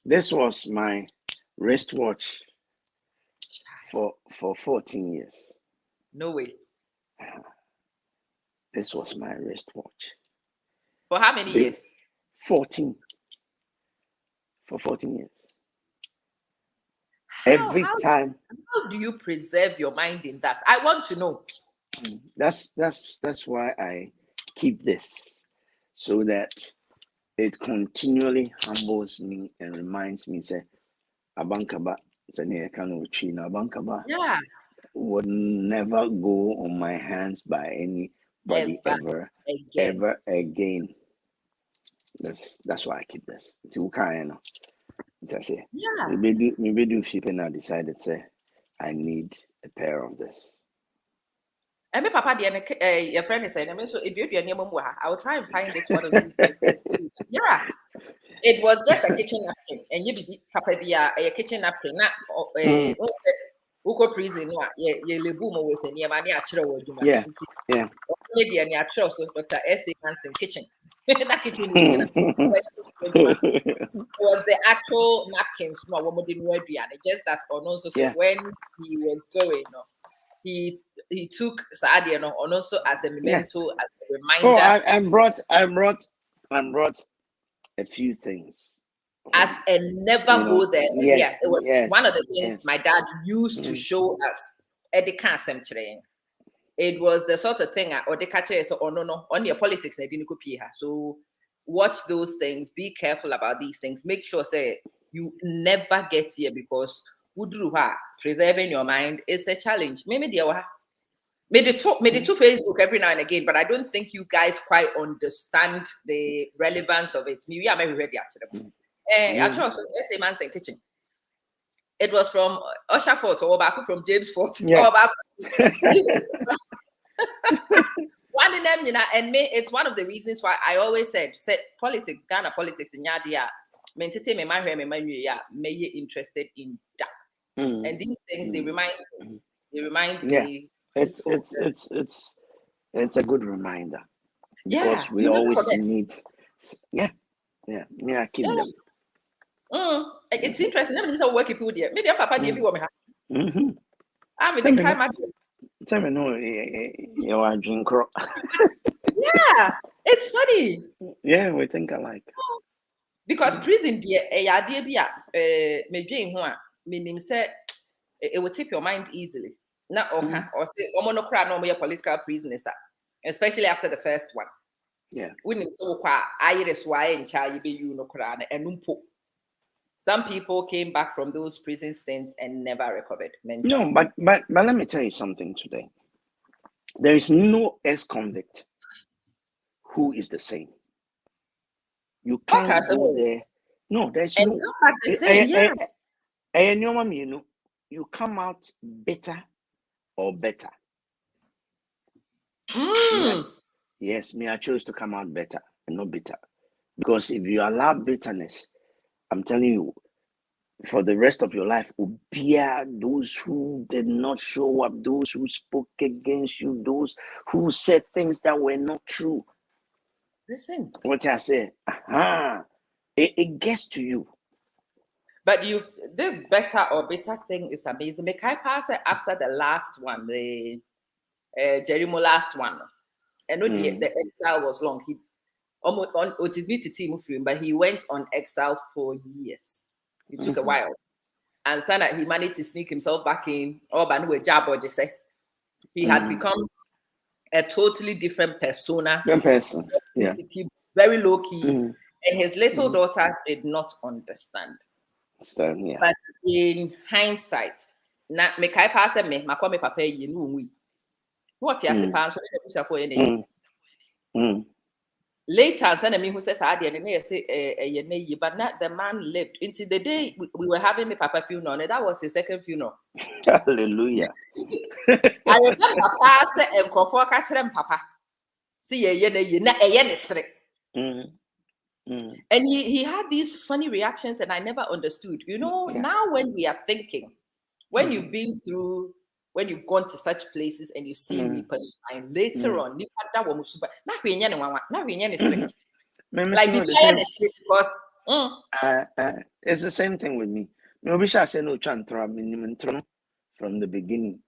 This was my wristwatch for 14 years. No way. This was my wristwatch. For how many years? 14. For 14 years. Every time. How do you preserve your mind in that? I want to know. That's why I keep this, so that it continually humbles me and reminds me, say, Abankaba, Abankaba would never go on my hands by anybody ever again. That's why I keep this. Maybe do shipping. I decided, say, I need a pair of this. And my papa, your friend is saying, so if you're near Mumwa, I will try and find it one of these days. Yeah. It was just a kitchen napkin, and you be papa be a kitchen napkin, not Uko prison, ye lebumo with the near mania chiro. Yeah. Maybe a near so Dr. S.A. Manson kitchen. That kitchen was the actual napkins, no woman didn't wear just that or no. So when he was going, he took Sadia and also as a memento, as a reminder. I brought a few things. As a never go there. It was one of the things my dad used to show us. It was the sort of thing or the catcher so on your politics they didn't copy her. So watch those things, be careful about these things, make sure say you never get here because preserving your mind is a challenge. Maybe the two Facebook every now and again, but I don't think you guys quite understand the relevance of it. Maybe I'm ready actually. I trust S.A. Manson kitchen. It was from Usher Fort or Baku from James Fort. Yeah. One in them, and me, it's one of the reasons why I always said politics, Ghana politics in Yadia, may interested in that. And these things they remind me. It's a good reminder because we always need. Yeah. I keep them. It's interesting. Let me work people there. Maybe Papa dear woman. I'm in the time. Tell me no, you are drink. Yeah, it's funny. Yeah, we think alike. Because prison dear me dream meaning say it will tip your mind easily. Not okay, or say no political prisoners, especially after the first one. Yeah. When so I why in child you no and some people came back from those prison stints and never recovered mentally. No, but let me tell you something today. There is no ex-convict who is the same. You can't go there. No, there's no. You come out bitter or better. Yes, I chose to come out better and not bitter. Because if you allow bitterness, I'm telling you, for the rest of your life. Those who did not show up, those who spoke against you, those who said things that were not true. Listen. What I say, it gets to you. But this better or better thing is amazing. Mekai pass after the last one, the Jerimo last one. And the exile was long. He almost on team film, but he went on exile for years. It took a while. And so that he managed to sneak himself back in. He had become a totally different persona. Different person. Yeah. Very low key. And his little daughter did not understand. Yeah. But in hindsight, na Mekai pass me, Makome Papa, you know, what you say, Pan, so for any. Later, send me who says, I didn't say, but not the man lived until the day we were having my Papa funeral. And that was his second funeral. Hallelujah. I remember Papa said, and Crawford catch them, Papa. See, and he had these funny reactions, and I never understood. You know, now when we are thinking, when you've been through, when you've gone to such places and you see reapers shine later on, like because it's the same thing with me. Nobody shall say no chantra from the beginning.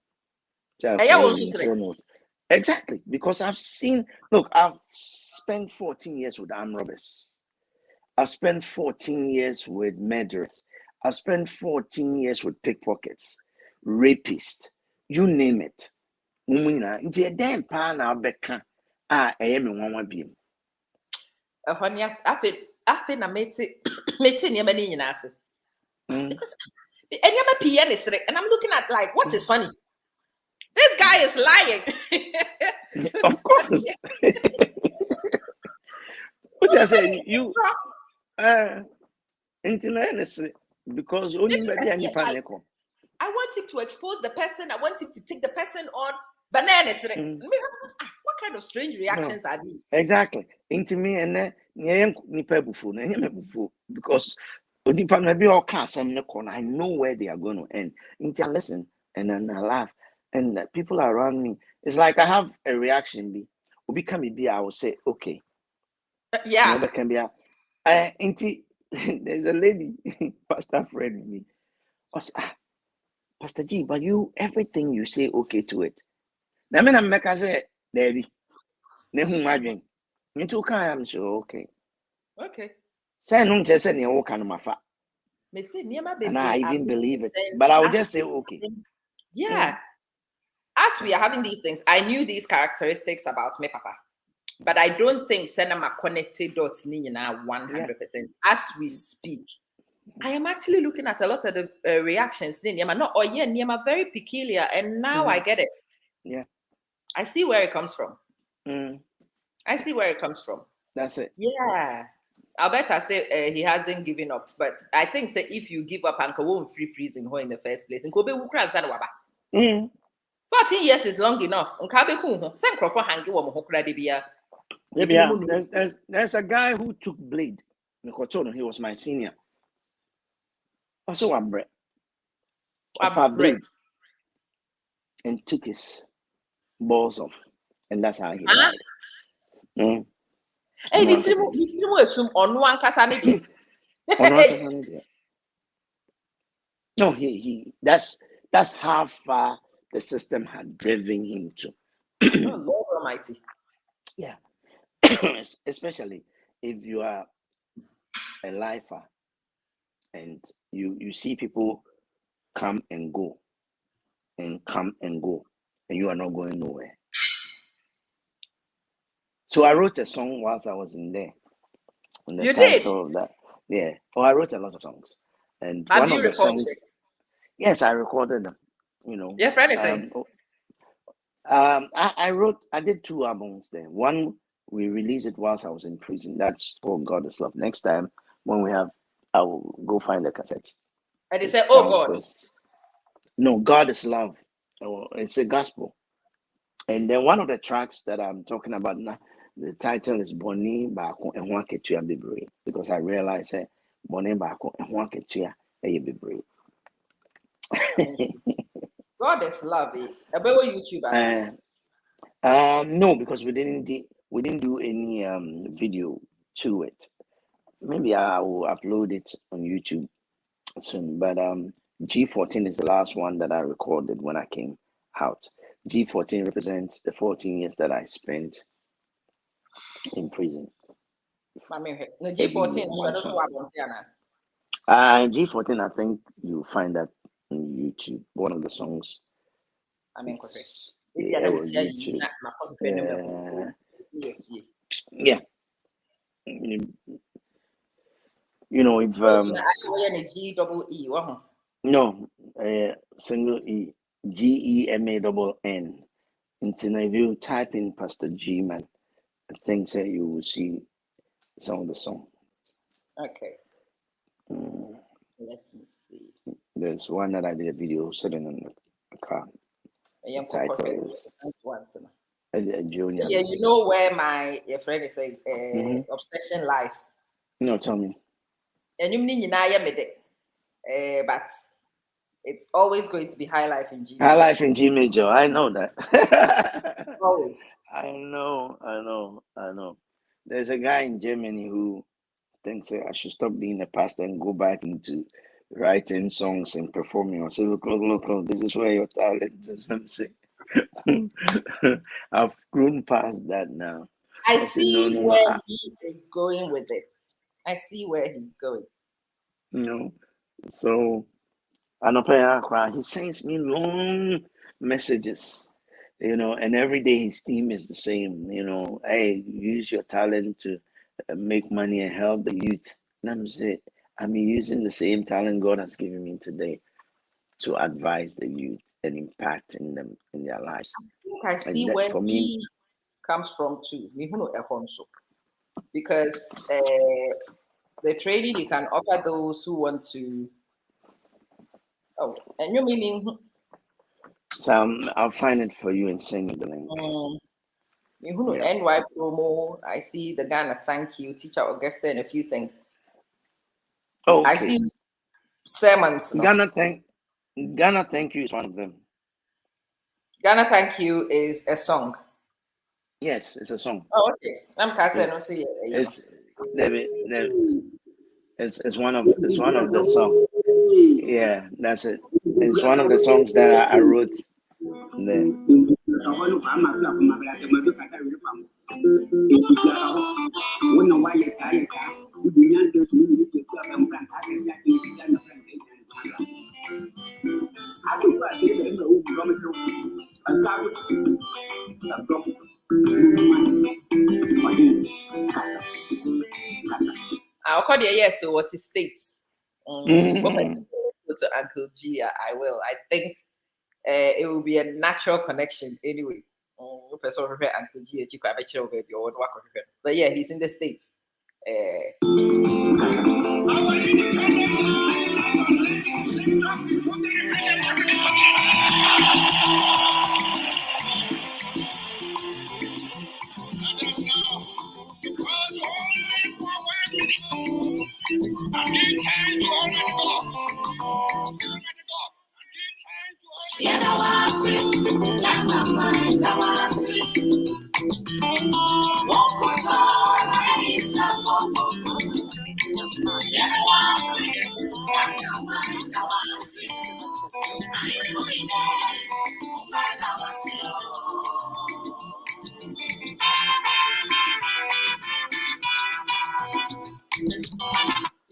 Exactly, because I've spent 14 years with armed robbers. I've spent 14 years with murderers. I've spent 14 years with pickpockets, rapists, you name it. And I'm looking at like, what is funny? This guy is lying. Of course. What I say, you because only I want him to expose the person. I want him to take the person on bananas. What kind of strange reactions are these? Exactly. Into me and because maybe all class I know where they are going to end. Into listen and then I laugh. And people around me, it's like I have a reaction. I will say, okay. Yeah. Can be there's a lady, pastor friend with me. I say, Pastor G, but everything you say okay to it. Now I'm make I say, Debbie, nehu madwen. Me too I'm so okay. Okay. Say no just say you can mafa. Me say and I even believe it. But I will just say okay. Yeah. As we are having these things, I knew these characteristics about me, Papa. But I don't think Senama connected dots 100%. As we speak, I am actually looking at a lot of the reactions. Not very peculiar, and now I get it. Yeah, I see where it comes from. I see where it comes from. That's it. Yeah, Alberta say he hasn't given up, but I think that if you give up, Uncle won't free prison in the first place. In Kobe, 14 years is long enough. There's a guy who took blade. He was my senior. Also, a bread. Blade. And took his balls off. And that's how he died. No, that's how far the system had driven him to. Oh, Lord Almighty. Yeah. Especially if you are a lifer and you see people come and go, and you are not going nowhere. So I wrote a song whilst I was in there. You did? Of that. Yeah. Oh, I wrote a lot of songs. And have one you of the recorded songs, yes, I recorded them. Yeah, for anything. I did 2 albums there. One, we released it whilst I was in prison. That's called God is Love. Next time when we have, I will go find the cassette. And they say, oh God. No, God is Love. Oh, it's a gospel. And then one of the tracks that I'm talking about now, the title is Boni Bako and Ketua Bibri, because I realized Boni Bako and Ketua be brave. God is love. About YouTuber. No, because we didn't do any video to it. Maybe I will upload it on YouTube soon. But G14 is the last one that I recorded when I came out. G14 represents the 14 years that I spent in prison. I mean, no, G14. G14, I think you'll find that on YouTube. One of the songs. I mean, YouTube. Yeah. You know, if no, single E, GEMANN. Until if you type in Pastor G man, I think that you will see some of the song. Okay. Let me see. There's one that I did a video sitting in the car. The title is Junior. Yeah, you know where my friend is saying obsession lies. No, tell me. And but it's always going to be High Life in G. High Life in G major. I know that. Always. I know. There's a guy in Germany who thinks I should stop being a pastor and go back into writing songs and performing. I say, look, this is where your talent is. Let me say. I've grown past that now. I see where he is going with it. I see where he's going. So he sends me long messages, and every day his theme is the same. Hey, use your talent to make money and help the youth. Let me say, I'm using the same talent God has given me today to advise the youth and impact in their lives. I see where he comes from too. Because the training you can offer those who want to. Oh, and you meaning? So I'll find it for you and send you the link. NY promo. I see the Ghana thank you, teacher Augusta, and a few things. Oh, okay. I see sermons. No? Ghana thank you is one of them. Ghana thank you is a song. Yes, it's a song. Oh, okay. I'm Cassie. It's one of the songs. Yeah, that's it. It's one of the songs that I wrote there. I'll call you yes. So what it states? Go to Uncle G. I will. I think it will be a natural connection anyway. Uncle G. But yeah, he's in the States.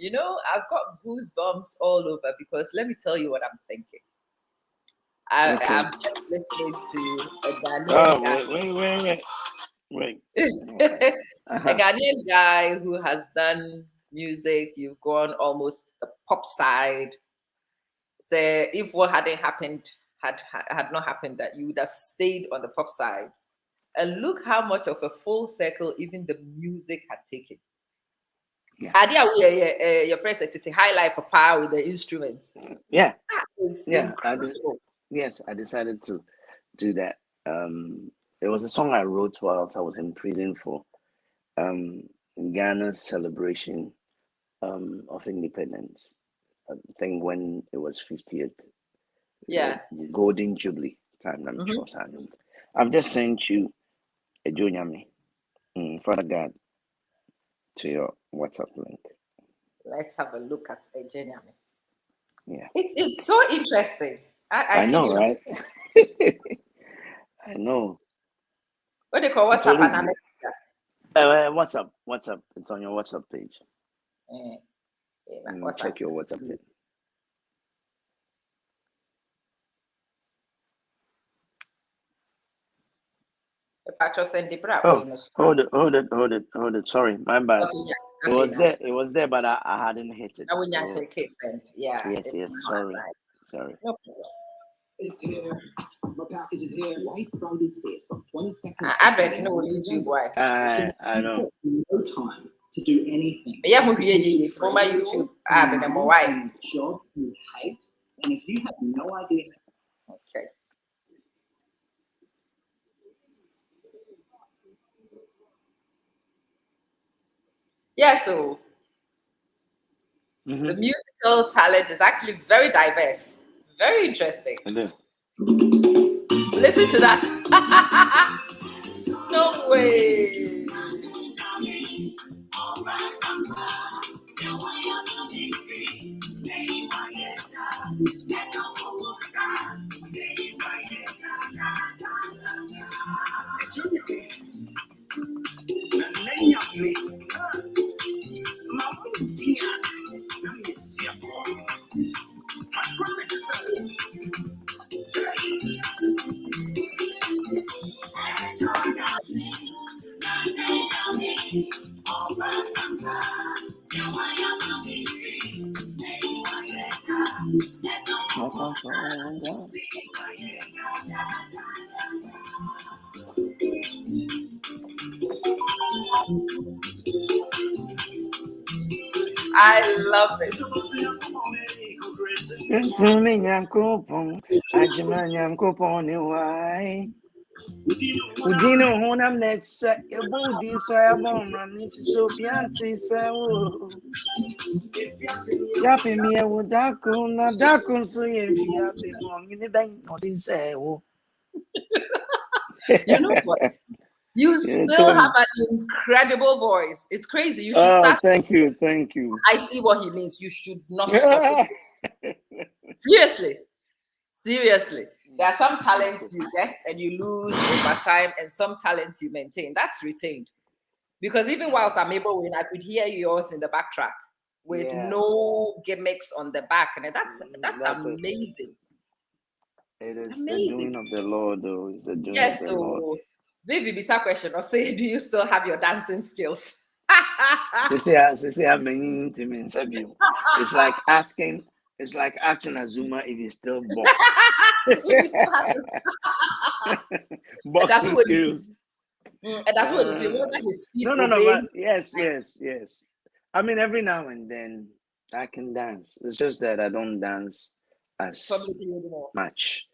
You know, I've got goosebumps all over because let me tell you what I'm thinking. I'm just listening to a Ghanaian guy. Wait. A Ghanaian guy who has done music. You've gone almost the pop side. So if what hadn't happened had not happened, that you would have stayed on the pop side. And look how much of a full circle even the music had taken. Yeah. Your friend said it's a highlight for power with the instruments. Yeah. Incredible. I decided to do that. It was a song I wrote whilst I was in prison for Ghana's celebration of independence. think when it was 50th, Yeah. Golden Jubilee time. I've just sent you a Jonyami, Father God, to your WhatsApp link. Let's have a look at Benjamin. Yeah. It's so interesting. I know, right? I know. What do you call WhatsApp? WhatsApp. It's on your WhatsApp page. Check your WhatsApp page. Hold it. Sorry, my bad. Okay, it was there, but I hadn't hit it. Yeah. Yes. Sorry. No problem. It's here. My package is here. White Friday sale from 22nd. I bet no YouTube. Why? I know. No time to do anything. Yeah, it's for my YouTube ad and more why. Job you hate, and if you have no idea. Okay. Yeah, so the musical talent is actually very diverse, very interesting. It is. Listen to that. No way. I love it. Udino honam nessa ebudi so ebon rani so pianti so yape mi e wodako na dako so ye fi yape mo ngini ben notin say wo. You know what? You still have an incredible voice. It's crazy. You should start. Thank you. I see what he means. You should not stop it. Seriously. There are some talents you get and you lose over time, and some talents you maintain. That's retained. Because even whilst I'm able, when I could hear yours in the backtrack with no gimmicks on the back, and that's amazing. It is amazing. The doing of the Lord, though. It's the doing of the Lord. Maybe bisa question or say, do you still have your dancing skills? It's like asking. It's like asking Azuma if he's still boxing. Boxing skills. And that's what it's his feet. No. Yes. I mean, every now and then I can dance. It's just that I don't dance as much.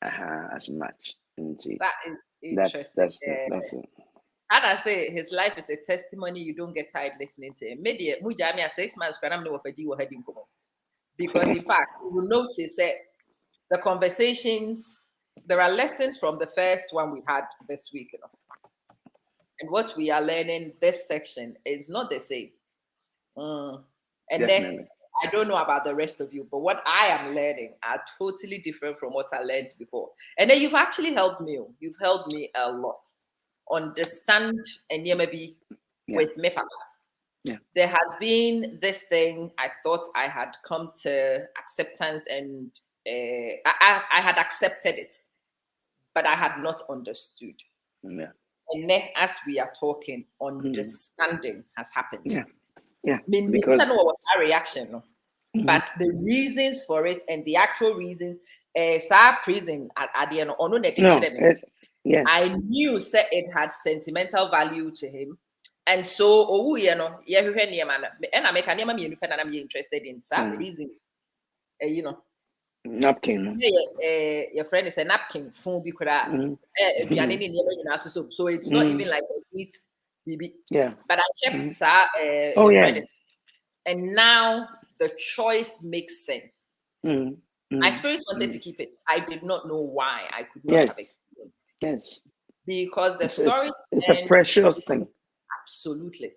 As much. That is interesting. That's it. As I say, his life is a testimony. You don't get tired listening to him. Maybe 6 months, because in fact, you will notice that the conversations, there are lessons from the first one we had this week, and what we are learning this section is not the same. And Definitely. then I don't know about the rest of you, but what I am learning are totally different from what I learned before. And then you've actually helped me. You've helped me a lot understand and maybe with me, Papa. Yeah. There has been this thing I thought I had come to acceptance, and I had accepted it, but I had not understood. Yeah. And then as we are talking, understanding has happened. Yeah. Because I know what was our reaction, but the reasons for it and the actual reasons, prison at the end, I knew it had sentimental value to him. And so, and I make an I'm interested in some reason. Napkin. Your friend is a napkin. So it's not even like a meat. Yeah. But I kept friend. And now the choice makes sense. My spirit wanted to keep it. I did not know why. I could not have explained. Yes. Because the story it's a precious thing. Absolutely.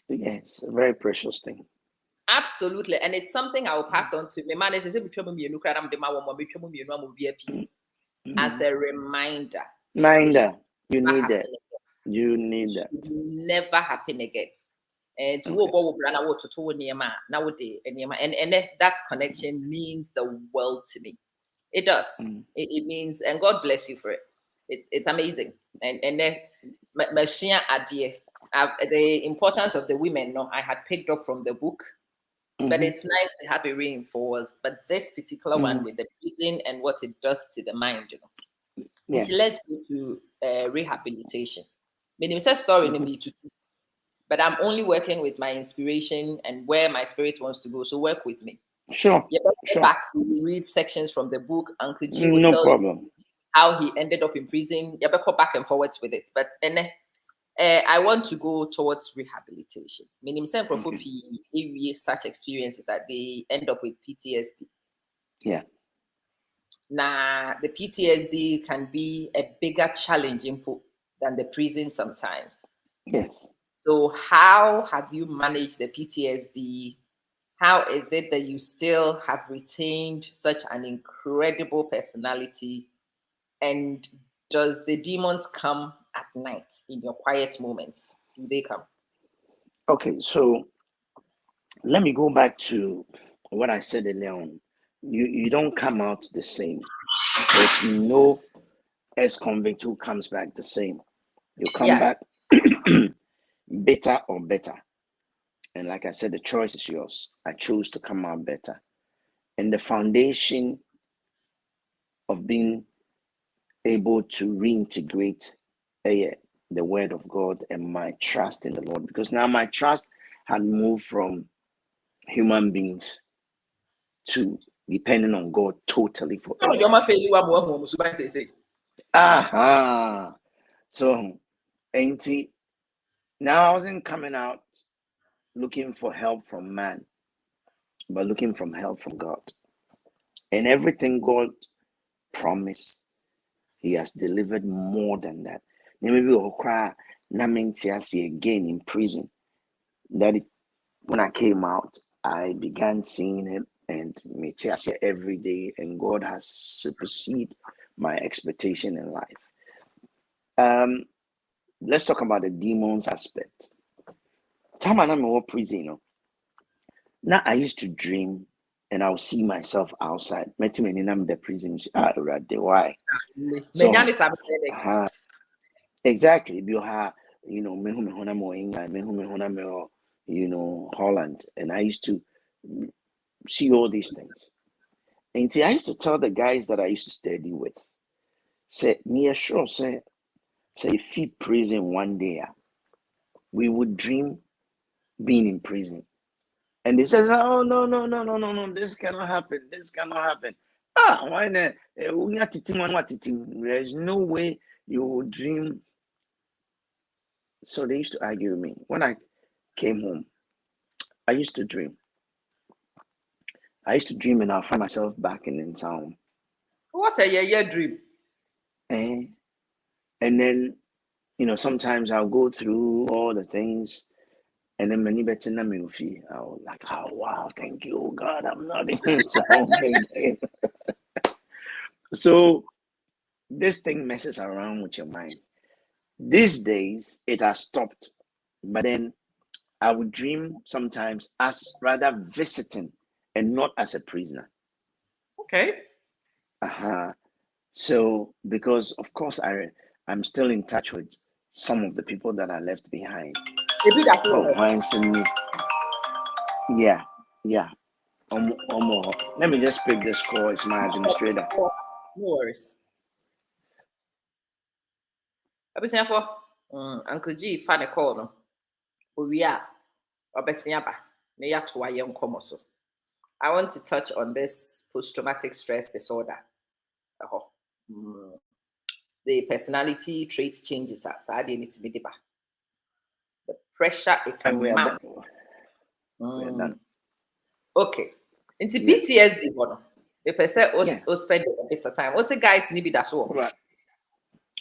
Yes, a very precious thing. Absolutely. And it's something I will pass on to my man. As a reminder. You need that. You need that. Never happen again. And that connection means the world to me. It does. It means, and God bless you for it. It's amazing. And then the importance of the women, no, I had picked up from the book, but it's nice to have it reinforced. But this particular one with the prison and what it does to the mind, Yes. Let's go to rehabilitation. Meaning, it's a story in me too. But I'm only working with my inspiration and where my spirit wants to go. So work with me. Sure. Back, we read sections from the book. Uncle G will no tell problem. you how he ended up in prison. You go back and forwards with it. But I want to go towards rehabilitation. Meaning, some such experiences that they end up with PTSD. Yeah. Now, the PTSD can be a bigger challenge input than the prison sometimes. Yes. So how have you managed the PTSD? How is it that you still have retained such an incredible personality? And does the demons come at night in your quiet moments? Do they come? Okay, so let me go back to what I said earlier on. You don't come out the same. There's no ex-convict who comes back the same. You come back better or better. And like I said, the choice is yours. I chose to come out better. And the foundation of being able to reintegrate the word of God and my trust in the Lord, because now my trust had moved from human beings to depending on God totally for everything. So, ain't now I wasn't coming out looking for help from man, but looking from help from God. And everything God promised, He has delivered more than that. Maybe we'll cry, again in prison. When I came out, I began seeing it and Metiasia every day, and God has superseded my expectation in life. Let's talk about the demons aspect. Time I'm in prison, now I used to dream and I'll see myself outside. Met me in the prison. Why? So, exactly. Holland. And I used to see all these things. And I used to tell the guys that I used to study with, say, near sure, say if you prison one day, we would dream being in prison. And they said, oh, no, this cannot happen. This cannot happen. Why not? There's no way you would dream. So they used to argue with me. When I came home, I used to dream. And I'll find myself back in town. What a year dream. And then, sometimes I'll go through all the things. And then many better than me feel. I was like, oh wow, thank you, God, I'm not in sound. So this thing messes around with your mind. These days it has stopped, but then I would dream sometimes as rather visiting and not as a prisoner. Okay. So because of course I'm still in touch with some of the people that I left behind. For me. Yeah. Let me just pick this call. It's my administrator. No worries. Uncle G fan a call no. I want to touch on this post-traumatic stress disorder. The personality trait changes. The pressure it can mount. Okay. Into Yeah. PTSD, one. If I say, Yeah. spend a bit of time. What's the guys need that's all? Right.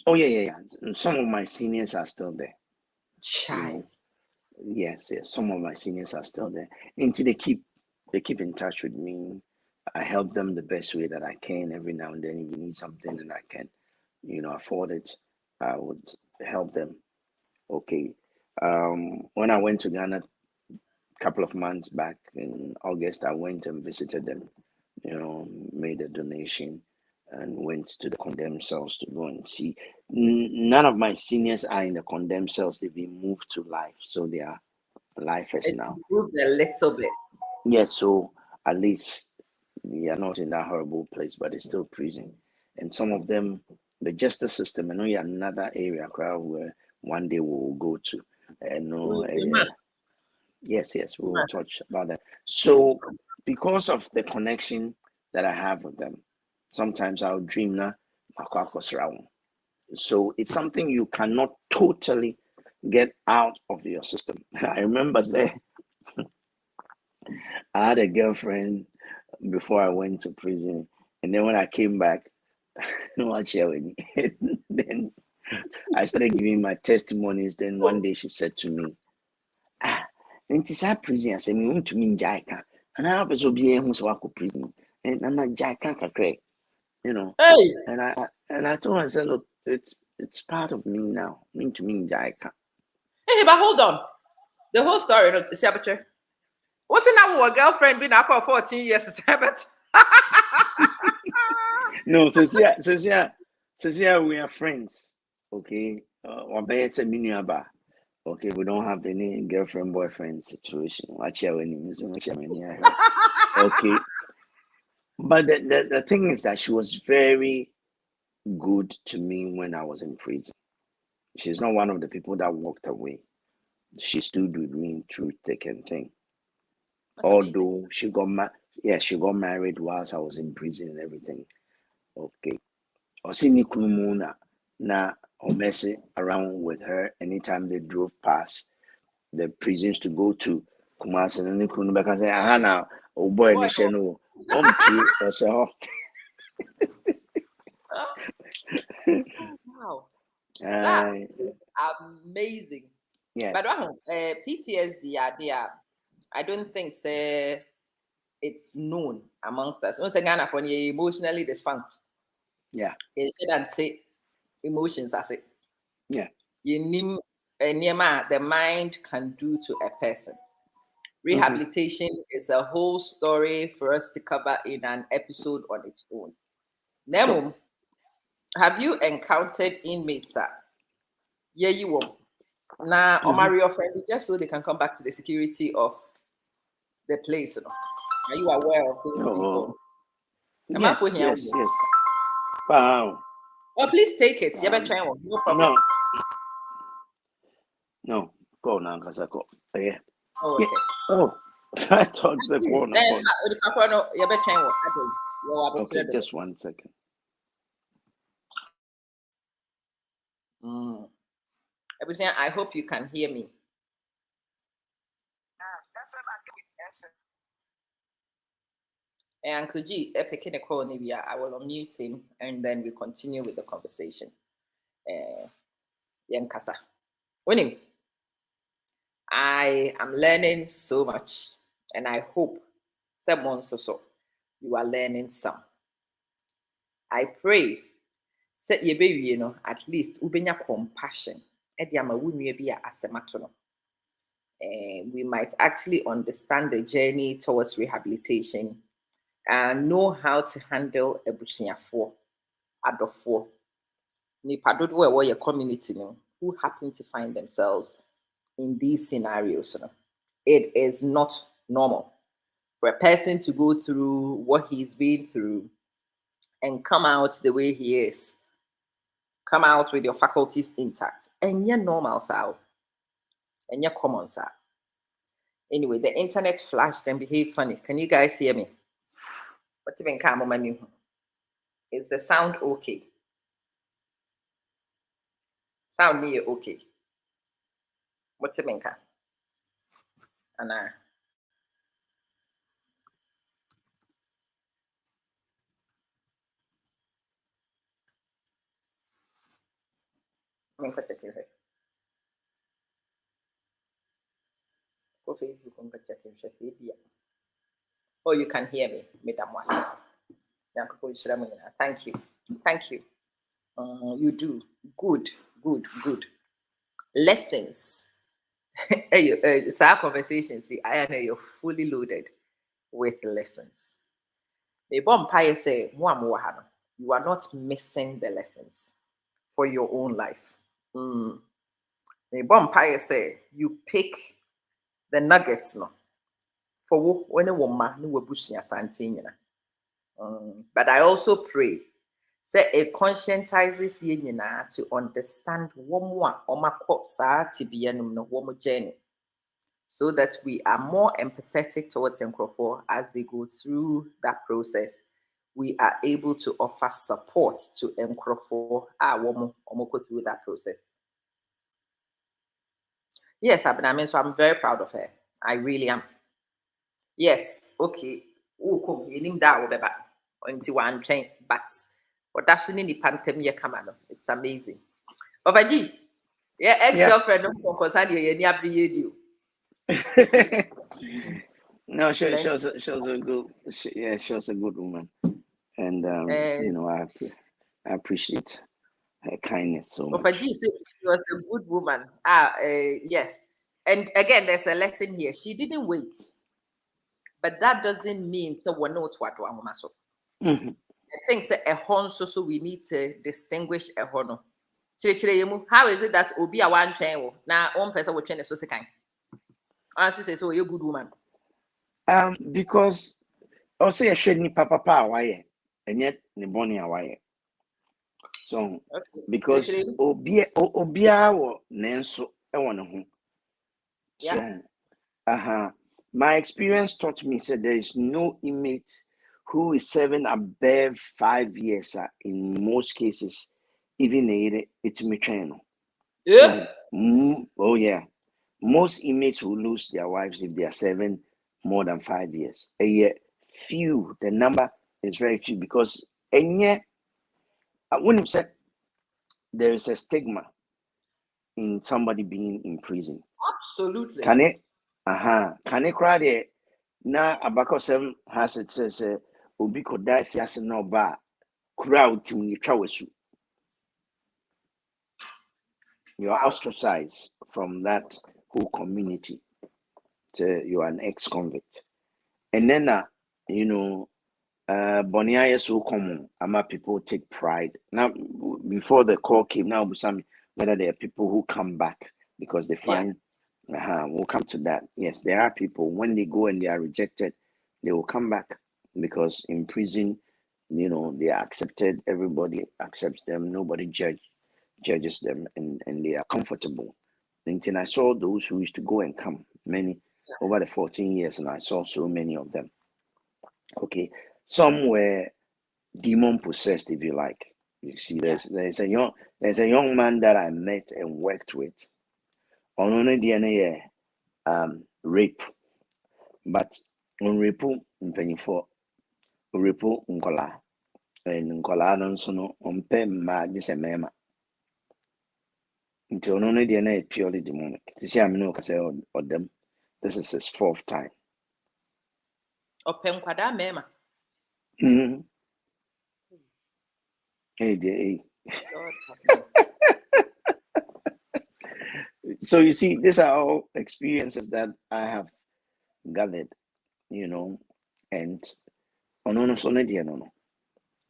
Oh yeah. Some of my seniors are still there. Child. Yes. Some of my seniors are still there. Until they keep in touch with me. I help them the best way that I can every now and then. If you need something and I can, afford it, I would help them. Okay. When I went to Ghana a couple of months back in August, I went and visited them, made a donation and went to the condemned cells to go and see. None of my seniors are in the condemned cells. They've been moved to life. So they are lifers It now. improved a little bit. Yes, so at least they are not in that horrible place, but it's still prison. And some of them, the justice system, I know you another area crowd where one day we will go to. And yes, we will touch about that. So because of the connection that I have with them, sometimes I'll dream na so it's something you cannot totally get out of your system. I remember saying I had a girlfriend before I went to prison, and then when I came back, no one share with me. Then I started giving my testimonies. Then one day she said to me, and it's a prison. I said, "Me want to mean Jaika, and I was be who's work prison, and I'm not Jaika kakre, Hey. And I told her, I said, look, it's part of me now. Mean to mean Jaika. Hey, but hold on. The whole story, see, what's it now with a girlfriend been up for 14 years? No, Cecilia, we are friends. Okay. Okay, we don't have any girlfriend boyfriend situation. Okay. But the thing is that she was very good to me when I was in prison. She's not one of the people that walked away. She stood with me through thick and thin. Although she got married whilst I was in prison and everything. Okay. Osini Kunumuna na or messing around with her anytime they drove past the prisons to go to Kumasi and then Kunumba can say, aha now, oh boy, Nisheno, or so. Wow. That is amazing. Yes. But PTSD idea, I don't think it's known amongst us. Once again, for you emotionally dysfunct. Yeah. You shouldn't say emotions as it. Yeah. You need the mind can do to a person. Rehabilitation is a whole story for us to cover in an episode on its own. Nemo, Sure. have you encountered inmates? Yeah, you will. Now, Omari, your friend, just so they can come back to the security of the place. Are you aware of those people? Yes. Wow. Oh, please take it. You better try one. No problem. No. Go now, because I go. Yeah. Oh, okay. Oh, I thought the corner. Okay, just 1 second. I hope you can hear me. And Kuji, picking a call, I will unmute him and then we continue with the conversation. Yankasa. Winning. I am learning so much, and I hope someone so you are learning some. I pray set your baby, at least ubenya compassion. And we might actually understand the journey towards rehabilitation and know how to handle a busunyafo, adofo, nipa dodo where your community who happen to find themselves in these scenarios. It is not normal for a person to go through what he's been through and come out the way he is. Come out with your faculties intact. And you're normal, sir. And you're common, sir. Anyway, the internet flashed and behaved funny. Can you guys hear me? What's even calm on my new? Is the sound okay? Sound me okay? What's even calm? And check it. Go Facebook, check it. Oh, you can hear me, Madam Wasa. Thank you. Thank you. You do. Good. Lessons. Our conversation, see, I know you're fully loaded with lessons. The Bompire say, you are not missing the lessons for your own life. The Bompire say, you pick the nuggets no for when a woman no wabushia santina. But I also pray say it conscientizes you to understand one more journey, so that we are more empathetic towards Nkrofo as they go through that process. We are able to offer support to Nkrofo go through that process. Yes, Abinamin, so I'm very proud of her. I really am. Yes, okay. Oh, come, you need that over until one train, but what that's in the pantem ye come on. It's amazing. Wofa G, yeah, ex-girlfriend don't concern you, you. No, she was a good, she was a good woman, and you know, I appreciate her kindness so much. Wofa G said she was a good woman. Yes, and again, there's a lesson here. She didn't wait, but that doesn't mean so we know what to so. Mm-hmm. I think a hon so we need to distinguish a hono. How is it that Obi a one train now one person will train a so kind? Honestly, say so you're a good woman. Because I'll say a shady papa why, and yet the bonny away. So because Obia Nenso Ewan. So my experience taught me said there is no inmate who is serving above 5 years in most cases, even it's me train. Yeah. Oh yeah. Most inmates will lose their wives if they are serving more than 5 years. A year, few. The number is very few because I wouldn't say there is a stigma in somebody being in prison. Absolutely. Can it? Can it cry there? Now, Abako 7 has it says, Obi could die if you no bar crowd to you trawesu. You are ostracized from that whole community. You are an ex-convict. And then, you know, Bonia is so common. Ama people take pride. Now, before the call came, now whether there are people who come back because they find, we'll come to that. Yes, there are people, when they go and they are rejected, they will come back because in prison, you know, they are accepted. Everybody accepts them. Nobody judges them, and they are comfortable. And I saw those who used to go and come, many over the 14 years, and I saw so many of them. Okay, some were demon possessed, if you like. You see, there's a young man that I met and worked with. On only DNA rape, but on rape for rape unkola and unkola no so no ma this a mema. Until only DNA purely demonic. To see, I mean, say or them. This is his 4th time. Mema. Hey. So you see, these are all experiences that I have gathered, you know, and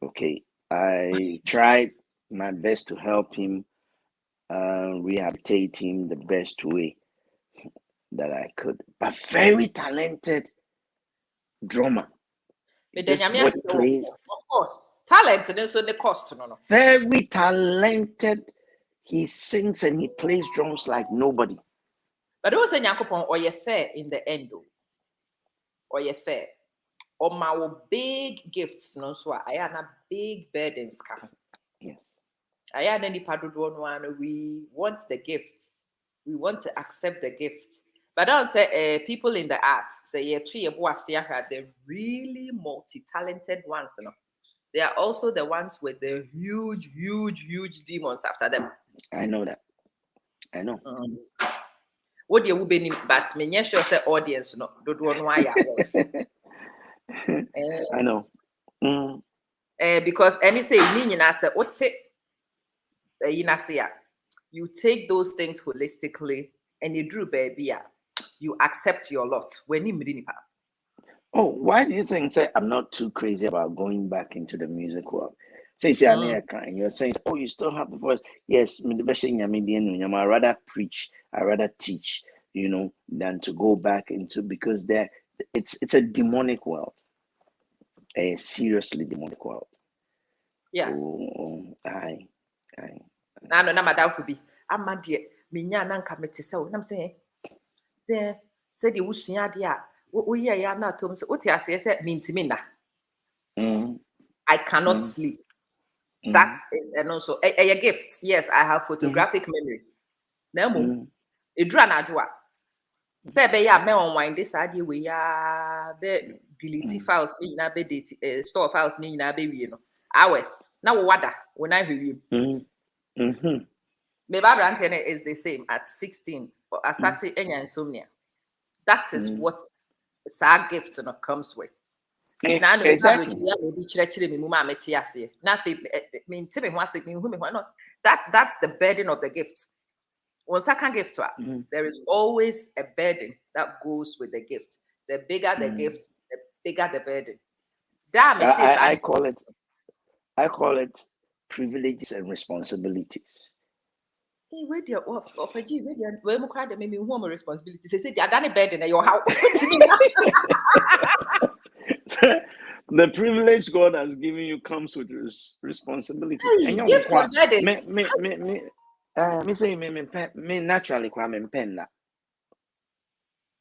okay, I tried my best to help him, rehabilitate him the best way that I could. But very talented drummer. This boy played, of course, talent and also the cost. No. Very talented. He sings and he plays drums like nobody. But it was a Yakupon or you fair in the end, or you fair. Or my big gifts, no, so I had a big burdens. Yes. I had any one. We want the gift. We want to accept the gift. But don't say people in the arts say the really multi-talented ones. You know, they are also the ones with the huge demons after them. I know that. I know. What do you be but me sure say audience no do no I know. Because any say ni say what's it you take those things holistically and you drew baby you accept your lot when you Oh, why do you think say I'm not too crazy about going back into the music world? Say and you're saying, oh, you still have the voice. Yes, I rather preach, I rather teach, than to go back into, because it's a demonic world. A seriously demonic world. Yeah. Aye. Na no na madam for be amade me nya na nka mete se wo nam se de wusua de a wo ye ya na atom se wote ase se mintimi na I cannot sleep. That is and also a gift. Yes, I have photographic memory. Na mo edura na adwo a se be ya me online this ade we ya be delete files ni na be date store files ni na be wie no hours na wo wada wo na hwewie my brand is the same at 16. I started insomnia. That is what our gift comes with. Exactly. That's the burden of the gift. On second gift, there is always a burden that goes with the gift. The bigger the gift, the bigger the burden. I call it privileges and responsibilities. Where the Wofa G, where you cry, maybe home responsibilities. They say they are done a burden at your house. The privilege God has given you comes with responsibility. Hey, and give them me naturally I'm pen that.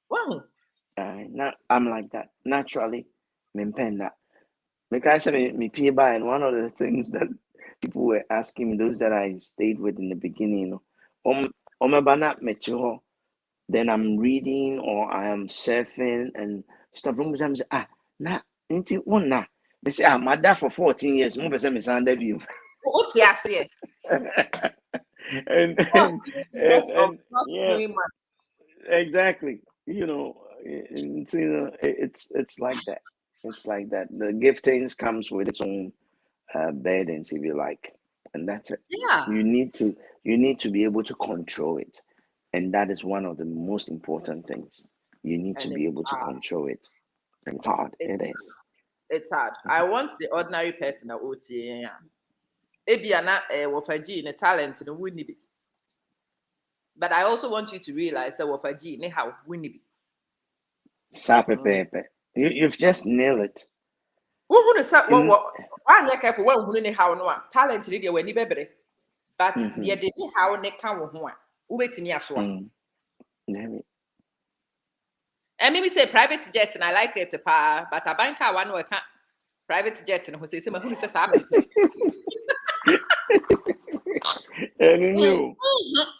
Wow. I'm like that. Naturally, me pen that. Because I me pay by, and one of the things that people were asking me, those that I stayed with in the beginning, then I'm reading or I am surfing and stuff. I'm say, they say, my dad for 14 years, more person is under you. What's your say? And yeah, exactly. It's like that. It's like that. The giftings comes with its own burdens, if you like, and that's it. Yeah. You need to be able to control it, and that is one of the most important things. You need to be able to control it. It's hard. It is. It's hard. I want the ordinary person that would say, Ebiana Wofa G in a talent in a wouldn't be. But I also want you to realize that Wofa G ne how wouldn't be. Pepe. You've just nailed it. Who is that? I'm not careful when who how no talent really when you baby. But you didn't how ne can one. Who wait in your swan. And maybe say private jet and I like it but a banker one who can't private jet and who says who says I'm and you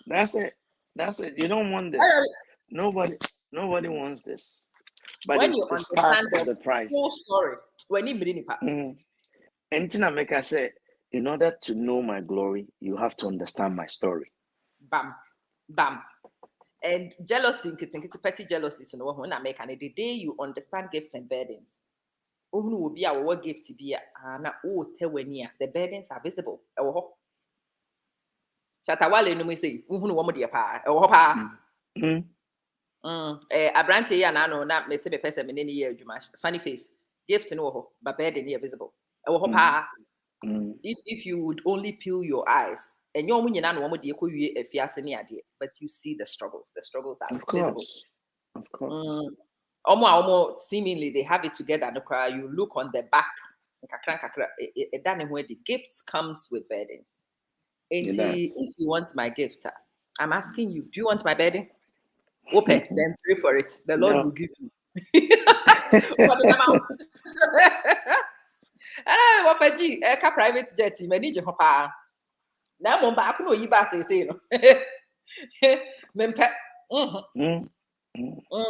that's it. You don't want this. Nobody wants this. But when it's part of the price. Whole story. When you bring it and Tina say, in order to know my glory, you have to understand my story. Bam. And jealousy, petty jealousy, when I make the day you understand gifts and burdens. Who will be our gift to be the burdens are visible. Shatawale no me say, who know what Abrante ya na no na me se be person me ne ye adwuma funny face gift no but burden here visible. If you would only peel your eyes and your munya na no de ekowie afiase ne ade but you see the struggles are visible. Of course. Almost seemingly they have it together. You look on the back. The gifts comes with burdens. If you want my gift, I'm asking you, do you want my burden? Open, then pray for it. The Lord will give you. Wofa G, private jet, manage your papa. Now, Mumba, I know you say,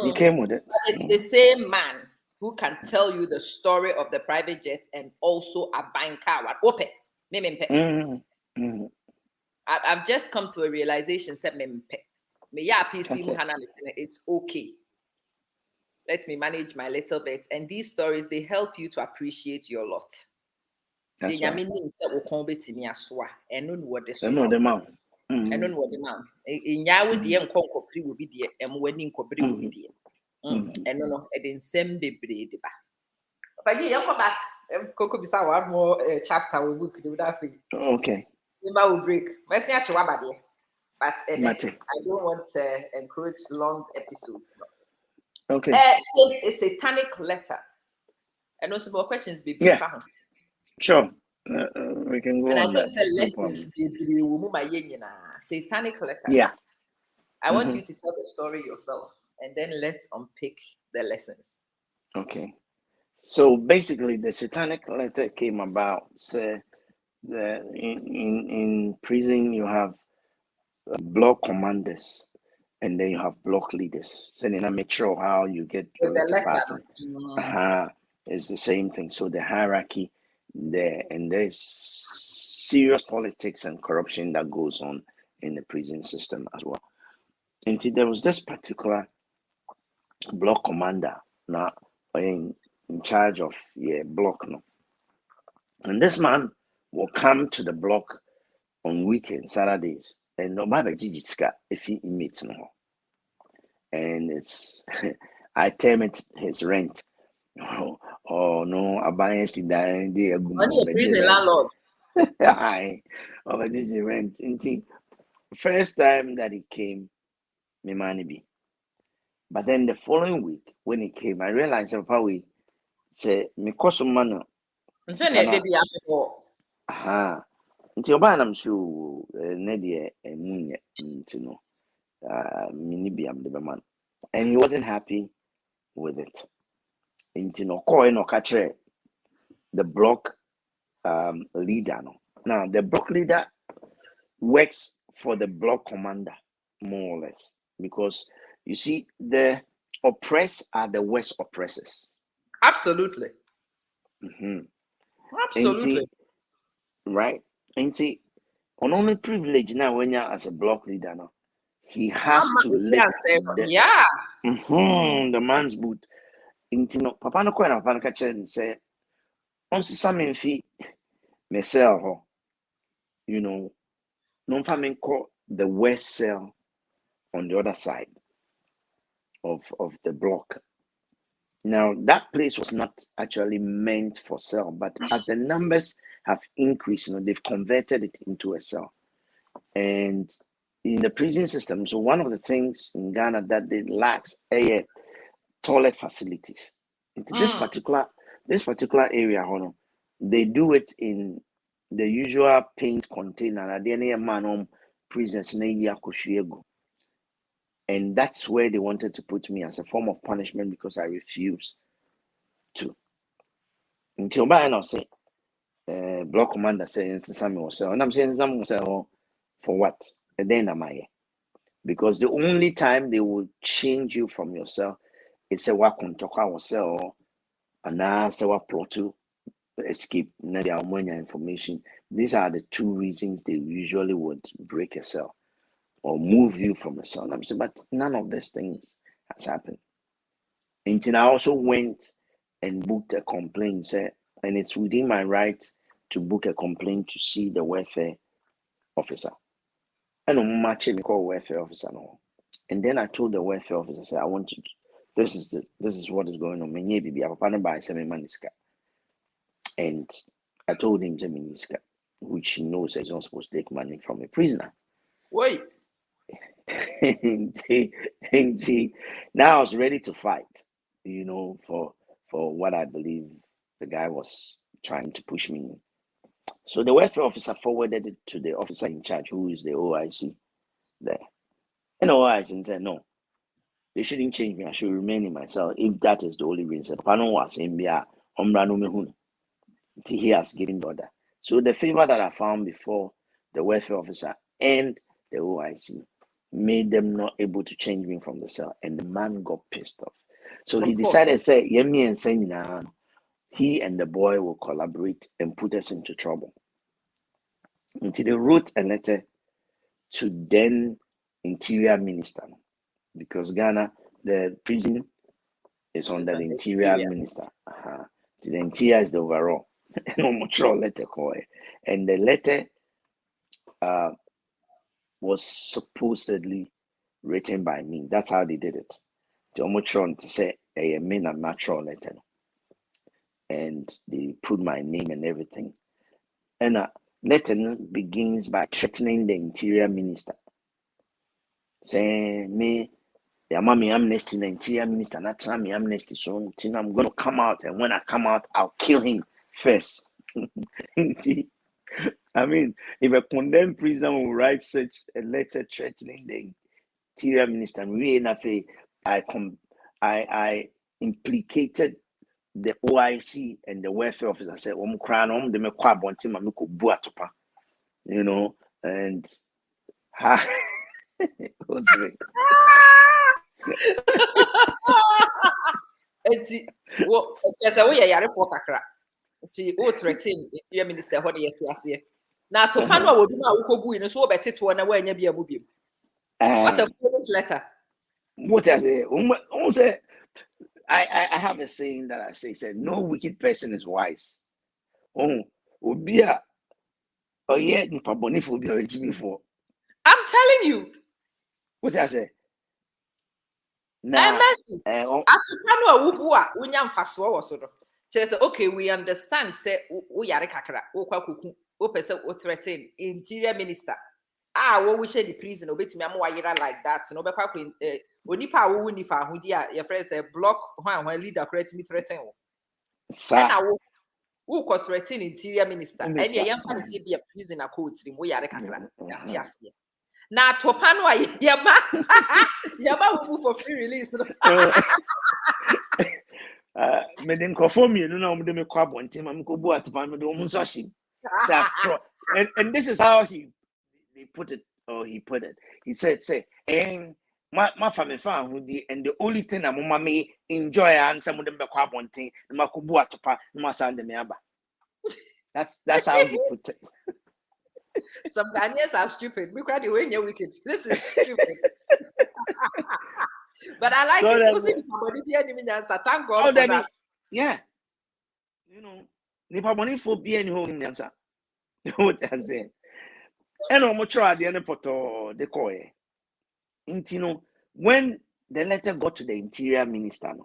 You came with it. But it's the same man who can tell you the story of the private jet and also a banker. What open? I've just come to a realization. Said me yeah, PC That's it. it's okay. Let me manage my little bit. And these stories, they help you to appreciate your lot. That's The right. meaning say we come bit in yaswa and no what the I know the man. and no what the man. In yawo the enko will be the wedding cobri will be the and no in same bebre de ba. But you come back Coco bisa one more chapter we book do that for you. Okay. Remember will break. Mercy at you but I Mate. don't want to encourage long episodes. Okay. A satanic letter. And also more questions be brief. Yeah. Sure. We can go And on I that. think the No problem. lessons satanic letters. Yeah. I want you to tell the story yourself and then let's unpick the lessons. Okay. So basically, the satanic letter came about. Say, in prison you have block commanders, and then you have block leaders. So then I make sure how you get So the elected letter. party. It's the same thing. So the hierarchy there, and there's serious politics and corruption that goes on in the prison system as well. Until there was this particular block commander now in charge of block no. And this man will come to the block on weekends, Saturdays, and no matter if he meets no. And it's I term it his rent. Oh no, abaya si dan di Only a prison landlord. Hi, over the rent. First time that he came, me money be. But then the following week when he came, I realized that we say me cost some money. Aha. Until by I'm sure Nedia and Munya no minibiam the man. And he wasn't happy with it. No call no catch the block leader. No. Now the block leader works for the block commander, more or less. Because you see, the oppressed are the worst oppressors. Absolutely. Absolutely. Right? And see, on only privilege now when you're as a block leader now, he has to lift the man's boot. No, Papa no quite Papa catch and say, on some fee, me sell, you know, non famine call the west cell on the other side of the block. Now that place was not actually meant for cell, but as the numbers have increased, they've converted it into a cell. And in the prison system, so one of the things in Ghana that they lack toilet facilities. Into this particular area, they do it in the usual paint container. At the end of man prisons, and that's where they wanted to put me as a form of punishment because I refused to. Until by now, say, block commander saying something was and I'm saying something was for what? And then am I? Because the only time they will change you from your cell is a work on talk our cell and now say what plot to escape their information. These are the two reasons they usually would break a cell or move you from a cell. I'm saying, but none of these things has happened. Until I also went and booked a complaint, and it's within my right to book a complaint to see the welfare officer. And on match me call welfare officer no. And then I told the welfare officer, say, I want to this is what is going on. And I told him which he knows he's not supposed to take money from a prisoner. Wait. Now I was ready to fight, for what I believe the guy was trying to push me in. So the welfare officer forwarded it to the officer in charge, who is the OIC there. And OIC said, no, they shouldn't change me. I should remain in myself if that is the only reason. He has given the order. So the favor that I found before the welfare officer and the OIC made them not able to change me from the cell, and the man got pissed off. So he decided, say, Yemi and Senina, he and the boy will collaborate and put us into trouble. Until they wrote a letter to then Interior Minister, because Ghana, the prison is under the Interior Minister. The Interior is the overall. No much letter call it. And the letter was supposedly written by me. That's how they did it. The Omotron to say a main and natural letter. And they put my name and everything. And letter begins by threatening the Interior Minister. Saying me, the mommy amnesty, the Interior Minister, not tell me amnesty. So I'm going to come out, and when I come out, I'll kill him first. I mean, if a condemned prisoner will write such a letter threatening the Interior Minister, I implicated the OIC and the welfare officer. I said, you know, and threaten Interior Minister what yet now to panel would do so better to one away and be a movie. What a foolish letter. What I say, I have a saying that I say no wicked person is wise. Oh, Obia, oh yeah, for. I'm telling you. What I say? Now, okay, we understand. Say, yare kakra, kuku, threaten Interior Minister. What we share the prison, obey me, like that. No, but Onipa who nifa who your friends say block when leader create me threaten. And I who could threaten Interior Minister. And your young man be a prisoner code, we are kakra. Now, Topanwa, Yama move for free release. Medin conform you know, me crab one team, I'm go at the and this is how he put it, or he put it. He said, and my family found who the and the only thing I'm me enjoy and some of them be crab one thing, my kubu at my son me aba. That's how he put it. Some Ghanaians are stupid. We cry the way you're wicked. This is stupid. But I like it. Thank God for that. Yeah. You know, nipa money for be any home answer. What I say. And I'm try the end poto the koye. Intino, when the letter got to the Interior Minister,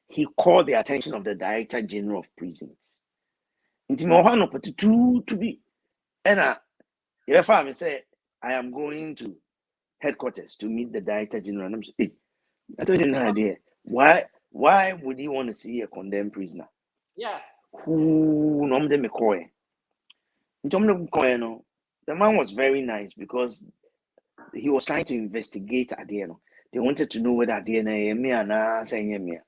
he called the attention of the Director General of Prisons. Intimo one to be. And if I say I am going to headquarters to meet the Director General, and I'm saying, hey, I told you no idea. Why would he want to see a condemned prisoner? Yeah. Who normally me call? The man was very nice because he was trying to investigate at the end. They wanted to know whether DNA me and saying me.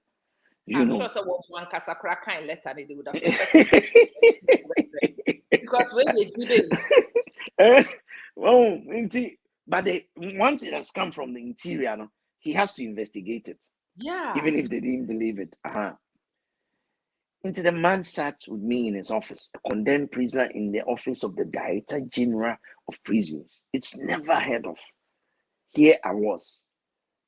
I'm sure someone Kasakra kind letter they would have suspected. Because when they well, but once it has come from the Interior, he has to investigate it. Yeah. Even if they didn't believe it. Into the man sat with me in his office, a condemned prisoner in the office of the Director General of Prisons. It's never heard of. Here I was.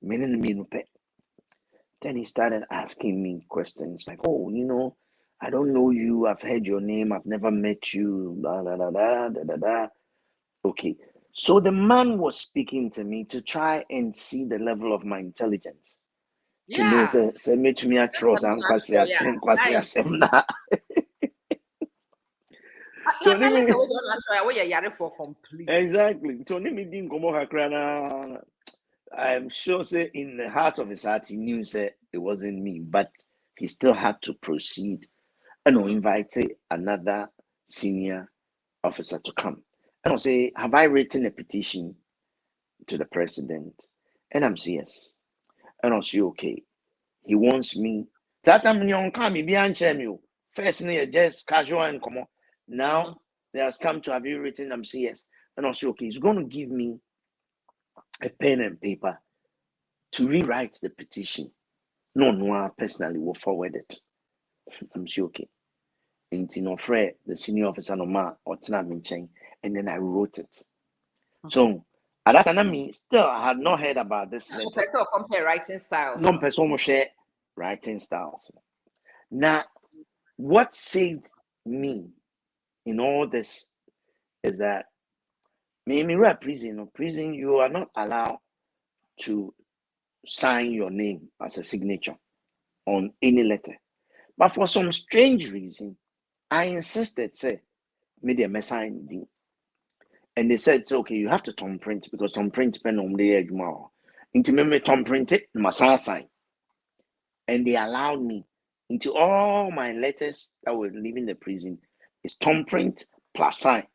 Then he started asking me questions like, oh, you know, I don't know you. I've heard your name. I've never met you. Blah, blah, blah, blah, blah, blah. Okay. So the man was speaking to me to try and see the level of my intelligence. To know, say me to me, I trust and exactly. I'm sure, say in the heart of his heart, he knew, say it wasn't me, but he still had to proceed and invite another senior officer to come. And I'll say, have I written a petition to the president? And I'm saying yes. And I'll say, okay. He wants me. That time you come, be you. First, just casual and come on. Now, they has come to have you written. I'm saying yes. And I'll say, okay, he's going to give me a pen and paper to rewrite the petition. No, I personally will forward it. I'm saying okay. And the senior officer no ma or chain, and then I wrote it. So at that time, me still I had not heard about this letter. Okay, compare writing styles. No person share writing styles. Now, what saved me in all this is that me prison, you are not allowed to sign your name as a signature on any letter. But for some strange reason, I insisted, say, me the sign the. And they said, so, okay, you have to thumb print because thumb print pen on the edge more. Into me thumb print it, must sign. And they allowed me into all my letters that were leaving the prison is thumb print plus sign.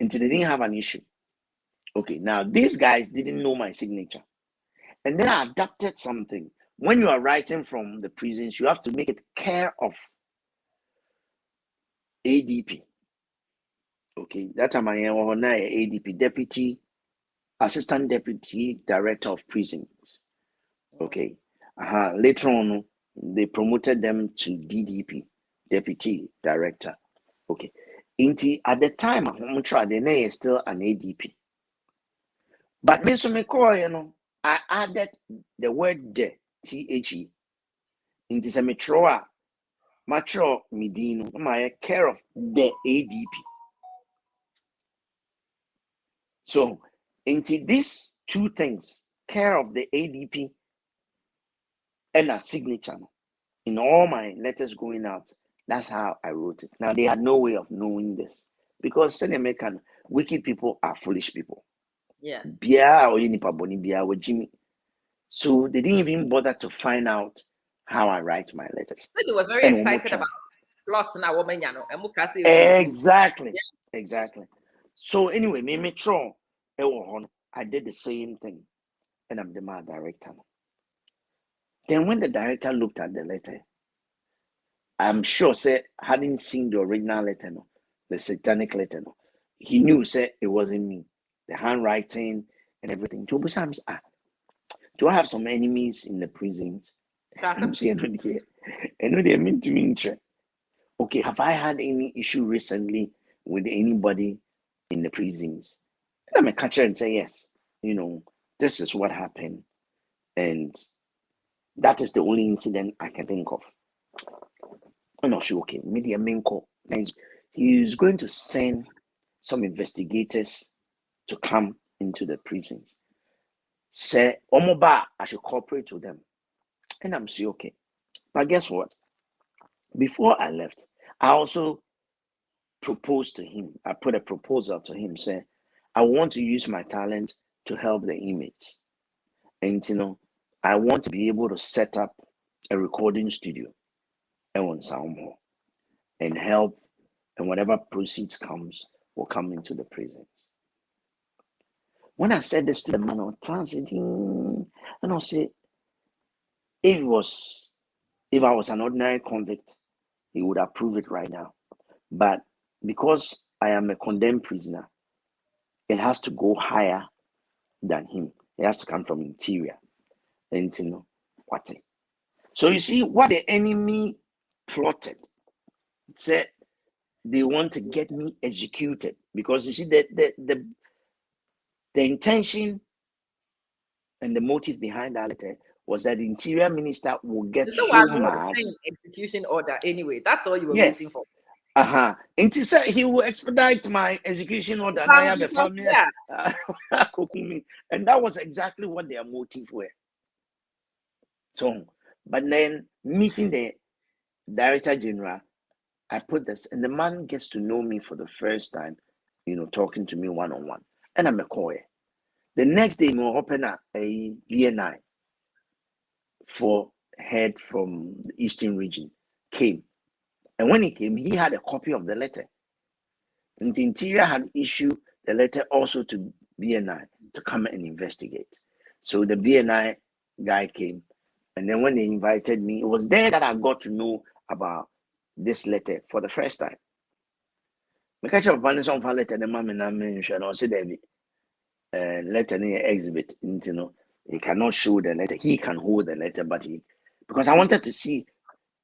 Until they didn't have an issue. Okay, now these guys didn't know my signature. And then I adapted something. When you are writing from the prisons, you have to make it care of ADP. Okay, that time I am on ADP, Deputy Assistant Deputy Director of Prisons. Okay, later on, they promoted them to DDP, Deputy Director. Okay, at the time, I'm trying, they still an ADP. But me so me call, I added the word the, THE. Into some metro, matro medino, my care of the ADP. So, into these two things, care of the ADP and a signature in all my letters going out, that's how I wrote it. Now, they had no way of knowing this because American wicked people are foolish people. Yeah. Bia or Unipaboni, Bia or Jimmy. So they didn't even bother to find out how I write my letters. They were very excited about plots now, woman, exactly. Yeah. Exactly. So anyway, me metro, I did the same thing, and I'm the man director. Then when the director looked at the letter, I'm sure say hadn't seen the original letter, the satanic letter, he knew say it wasn't me, the handwriting and everything. Do I have some enemies in the prisons? I'm saying, and they mean to me. Okay, have I had any issue recently with anybody in the prisons? And I'm a catcher and say, yes, this is what happened. And that is the only incident I can think of. I'm not sure, okay, maybe a main call. He's going to send some investigators to come into the prisons. Say, Omoba, I should cooperate with them. And I'm saying, okay. But guess what? Before I left, I also proposed to him. I put a proposal to him, say, I want to use my talent to help the inmates. And, I want to be able to set up a recording studio and help, and whatever proceeds comes will come into the prisons. When I said this to the man, I was transiting, and I said, if I was an ordinary convict, he would approve it right now. But because I am a condemned prisoner, it has to go higher than him. It has to come from interior. And what? So you see what the enemy plotted. Said they want to get me executed because you see the intention and the motive behind that letter was that the interior minister will get so mad. Execution order anyway. That's all you were waiting for. And he said he will expedite my execution order. And I have a family. And that was exactly what their motive were. So, but then meeting the director general, I put this, and the man gets to know me for the first time, talking to me one-on-one. And I'm a call. The next day, we open a BNI for head from the Eastern region came. And when he came, he had a copy of the letter. And the interior had issued the letter also to BNI to come and investigate. So the BNI guy came. And then when they invited me, it was there that I got to know about this letter for the first time. I catch up on some letter, the man and mentioned, or said, letter exhibit, he cannot show the letter. He can hold the letter, but because I wanted to see,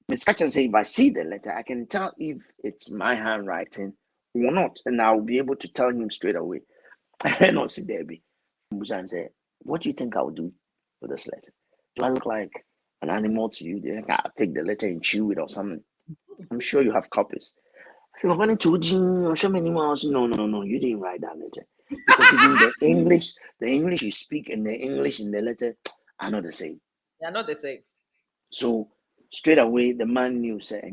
Miss Catcher say, if I see the letter, I can tell if it's my handwriting or not, and I'll be able to tell him straight away. I don't see Debbie. Busan said, what do you think I would do with this letter? Do I look like an animal to you? Do you think I'll take the letter and chew it or something? I'm sure you have copies. If you're going to or show me no, you didn't write that letter. Because even the English you speak and the English in the letter are not the same. They're not the same. So straight away, the man knew, said,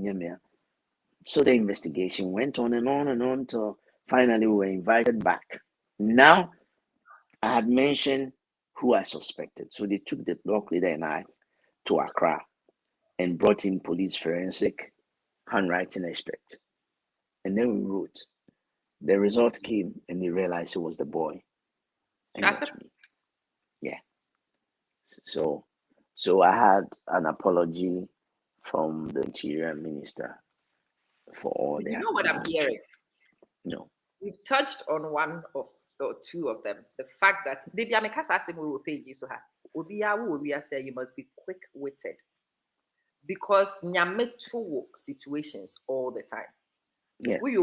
so the investigation went on and on and on till finally we were invited back. Now, I had mentioned who I suspected. So they took the block leader and I to Accra and brought in police forensic handwriting expert. And then we wrote. The result came and they realized it was the boy. And That's not it. me. Yeah. So I had an apology from the Interior Minister for all the You know what I'm hearing? No. We've touched on one of or two of them. The fact that the Biamika Sasim will pay you so high. Say you must be quick-witted. Because nyame situations all the time. Yes. We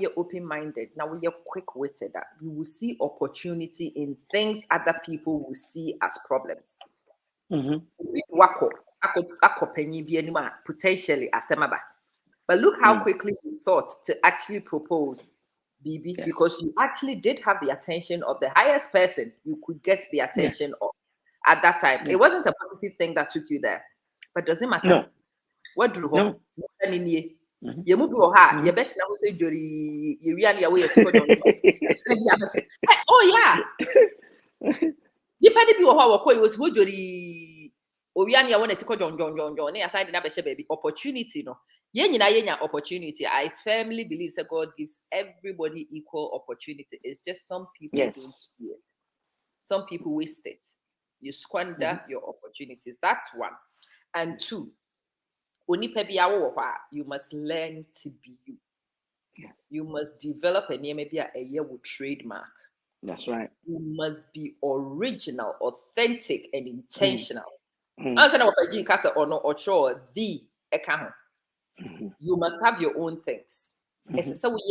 are open-minded. Now we are quick-witted. We will see opportunity in things other people will see as problems. Potentially asemaba. But look how quickly you thought to actually propose BB, Yes. because you actually did have the attention of the highest person you could get the attention of at that time. Yes. It wasn't a positive thing that took you there. But does it matter? No. What do No. you move your heart, you bet now say jury, you really away oh yeah. You penny be how it was who jury Owiani wanted to call John aside the baby opportunity no. Yenya opportunity. I firmly believe that God gives everybody equal opportunity. It's just some people don't see it. Some people waste it. You squander your opportunities. That's one. And two, you must learn to be you. Yes. You must develop a name, maybe a year with trademark. That's right. You must be original, authentic, and intentional. I said Wofa G kasa or no or sure the account. You must have your own things. It's so we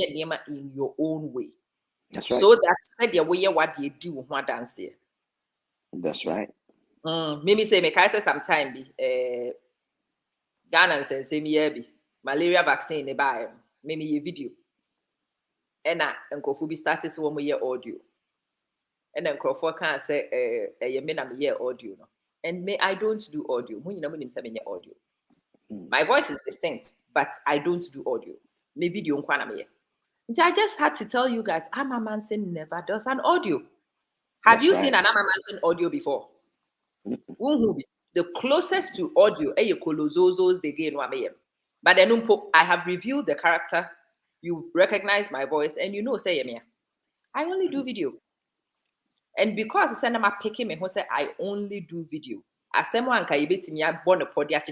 in your own way. That's right. So that's said your way what you do what dance here. That's right. Maybe say make I say sometime be Ghana says same year be malaria vaccine nearby. Maybe a video. And Nkofu be started so 1 year audio. And then Crawford can say a year audio. No. And I don't do audio. Audio. My voice is distinct, but I don't do audio. Maybe video me. I just had to tell you guys, Ama Manson never does an audio. Have you seen an Ama Manson audio before? The closest to audio, but then I have reviewed the character. You've recognized my voice, and you know, say me. I only do video. And because I'm picking me who say I only do video. As someone can born a podium.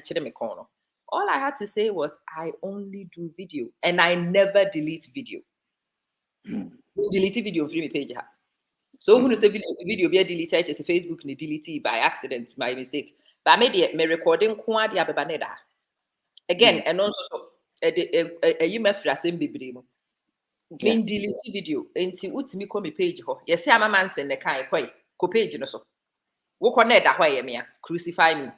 All I had to say was I only do video, and I never delete video. Delete video free page. So who say video be deleted to Facebook ni delete by accident, by mistake. But I made my recording again, and also you may frame be mean delete video until utimi come page ho. Yes, I'm a man send the kind ko page no so. Wo connect that way me crucify me.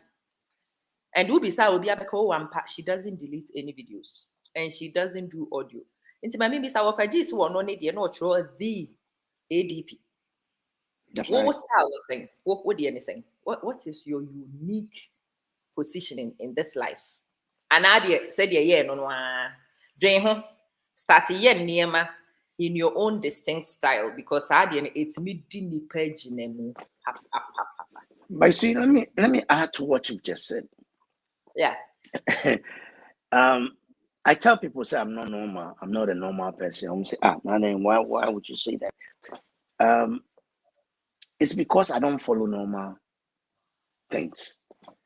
And Ubi sa obi abeko one part, she doesn't delete any videos and she doesn't do audio. Into my maybe sa Wofa G so no need no throw the ADP. What style is saying? What do anything? What is your unique positioning in this life? And I said no doing start niema in your own distinct style, because it's me dini page name. But see, let me add to what you just said. Yeah. I tell people, say I'm not normal. I'm not a normal person. I'm say, why would you say that? It's because I don't follow normal things.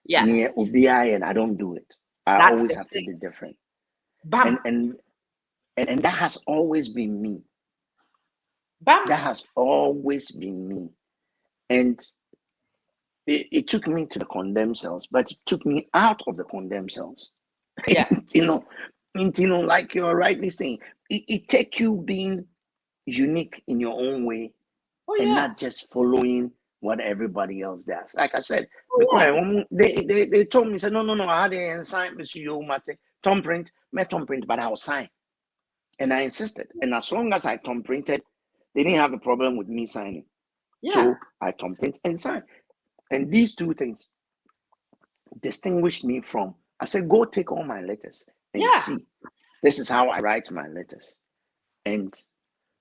Yeah. Near UBI, and I don't do it. I always have to be different. Bam. And that has always been me. Bam. That has always been me. And it took me to the condemned cells, but it took me out of the condemned cells. Yeah. Like you're rightly saying, it take you being unique in your own way and yeah. not just following what everybody else does. Like I said, Oh, they told me, said, no, I had to sign Mr. Yo Mate, Tom print, but I will sign. And I insisted. And as long as I Tom printed, they didn't have a problem with me signing. Yeah. So I Tom print and sign. And these two things distinguished me from, I said, go take all my letters and Yeah. see. This is how I write my letters. And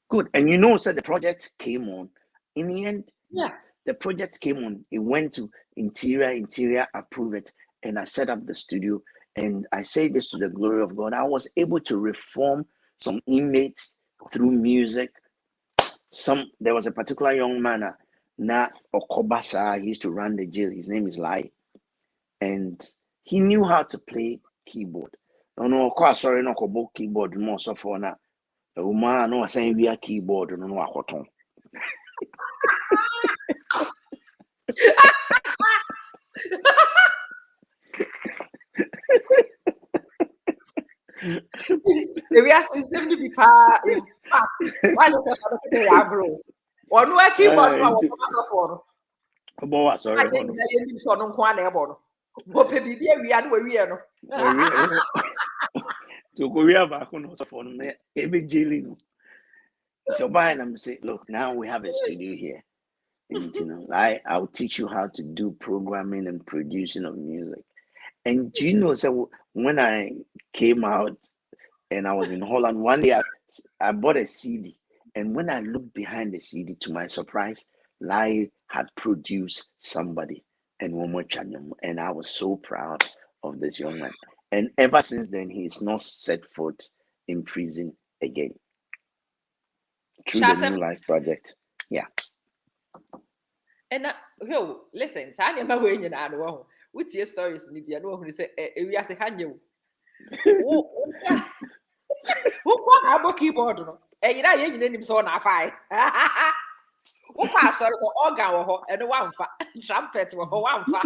good. And you know, so the project came on. In the end, Yeah. the project came on. It went to interior approved it. And I set up the studio. And I say this to the glory of God. I was able to reform some inmates through music. There was a particular young man, Na Okobasa, he used to run the jail. His name is Lai. And he knew how to play keyboard. No, sorry, no keyboard more so for na. The woman no saying we are keyboard no akoton. We are simply be in fact. Why don't you have bro? Or no keyboard for What sorry? So no kwan e bo no. Mo pe bibia wi ade we no. To Korea back on so for no every jailing. To buy and say, look, now we have a studio here. And you know, I'll teach you how to do programming and producing of music. And do you know, so when I came out and I was in Holland, one day I bought a CD. And when I looked behind the CD, to my surprise, Lai had produced somebody and one more channel. And I was so proud of this young man. And ever since then, he is not set foot in prison again. Through the New Life Project. Yeah. And listen, Sanya ma we nyina no ho. With your stories ni bia no hu say we ase hanye wo. Wo kwa abo keyboard no. Yira ye nyina nim so na afa. Wo kwa sorry ko organ wo ho eno wa mfa. Trumpet wo ho wa mfa.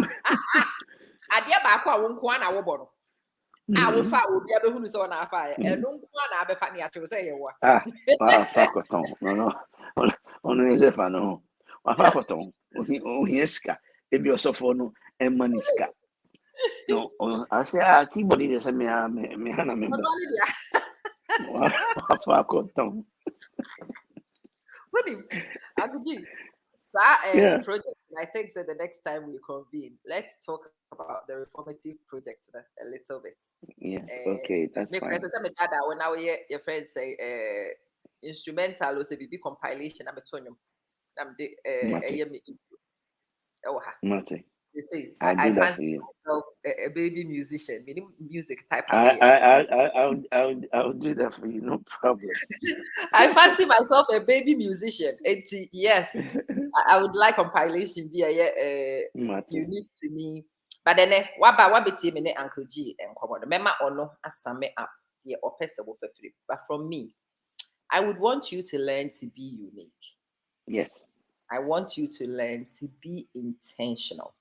Ade ba kwa wo nko na wo bo no. Wo fa wo bia be hu so na afa. Eno nko na abefa ne acho say ye wo. Fa koton. No. Ono eze fa no. Wa fa koton. Ohiesika. Ebi osofo no emaniska. No, I say keyboard is me hana me. Wa fa koton. What do you that project? I think that the next time we convene, let's talk about the reformative project a little bit. Yes, okay, that's fine. When now your friends say instrumental or say BB compilation, I'm a tonium. I'm the I fancy myself a baby musician, meaning music type. I'll do that for you, no problem. I fancy myself a baby musician. Yes, I would like compilation be unique to me. But then what be me Uncle G and come on. Remember or no asame up yeah or person free. But from me, I would want you to learn to be unique. Yes. I want you to learn to be intentional.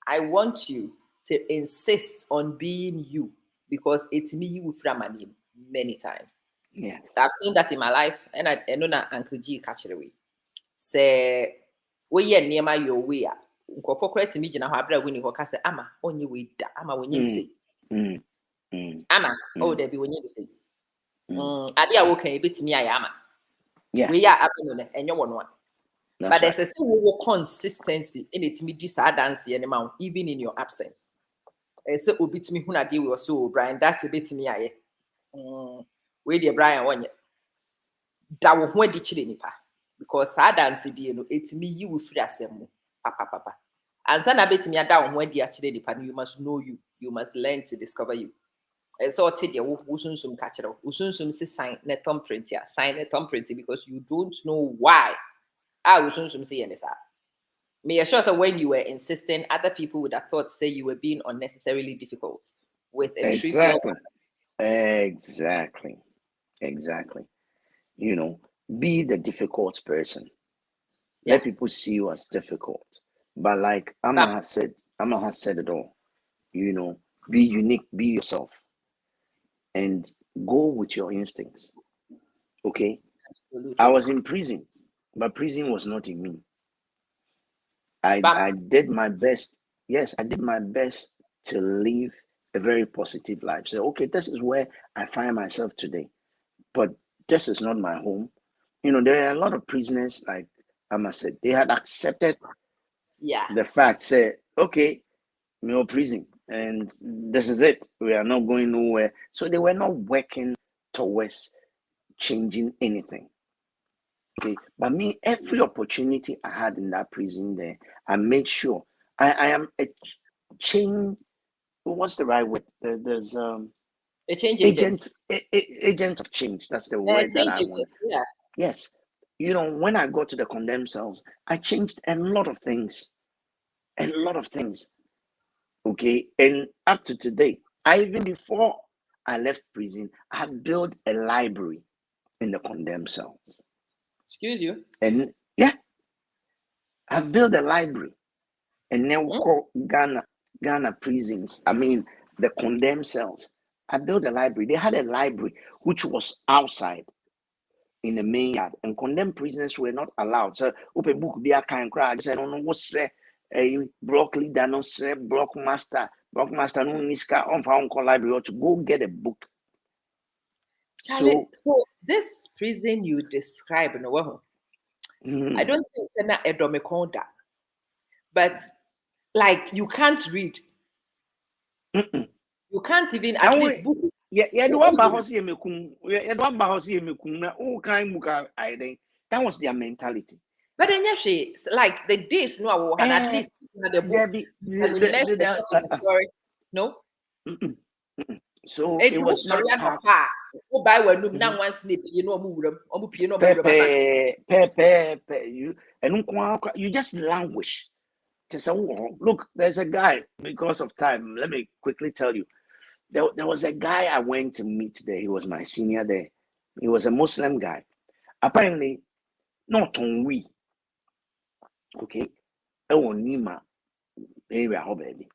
I want you to insist on being you because it's me you from my name many times. Yes. I've seen that in my life, and I know that Uncle G catch it away. Say, we are near my your way. For correct me, now I when you say, Ama, only way, Ama, when you say, Ama, oh, there be when you say, Adia, okay, bit me, I am. We are up and you one. But there's a still consistency in it. Me this dance anymore, even in your absence. So obit me who na deal with so Brian. That's a bit me. Where the Brian one that will when the nipa because I dance no it's me you will free asem papa. And then I bet me down when the actually nipa you must know you must learn to discover you. And so it's the usunsum catch it. Usunsum say sign a thumbprint here, sign a thumbprint because you don't know why. I was soon saying this. Me assure so when you were insisting, other people would have thought say you were being unnecessarily difficult with a trivial. Exactly. You know, be the difficult person. Let people see you as difficult. But like Amma has said it all. You know, be unique, be yourself, and go with your instincts. Okay. Absolutely. I was in prison. But prison was not in me. I did my best. Yes, I did my best to live a very positive life. So, okay, this is where I find myself today. But this is not my home. You know, there are a lot of prisoners, like Amma said, they had accepted the fact, say, okay, no prison, and this is it. We are not going nowhere. So they were not working towards changing anything. Okay, but me, every opportunity I had in that prison there, I made sure I am a change. What's the right word? There's a change agent. Agent of change. That's the word that I want. Yeah. Yes, you know, when I got to the condemned cells, I changed a lot of things, a lot of things. Okay, and up to today, even before I left prison, I had built a library in the condemned cells. Excuse you. And yeah, I've built a library, and now we call Ghana prisons. I mean, the condemned cells. I built a library. They had a library which was outside in the main yard, and condemned prisoners were not allowed. So, open book be a kind crowd. Said, "No, no, what's a block leader, no, say block master, no, niska on for uncle library or to go get a book." Charlie, so this prison you describe, no, I don't think it's not a domiconda, but like you can't read. You can't even at least book. Yeah, do one house here mekum. Yeah, do one house here mekum. Na all kind muka I that was their mentality. But then yes, like the days no and at least the book the story. No. So it was not part. Buy one now one snip, you know, you just languish. Just say, oh, look, there's a guy. Because of time, let me quickly tell you. There was a guy I went to meet there. He was my senior there. He was a Muslim guy. Apparently, not on we. Okay. On Nima area, baby.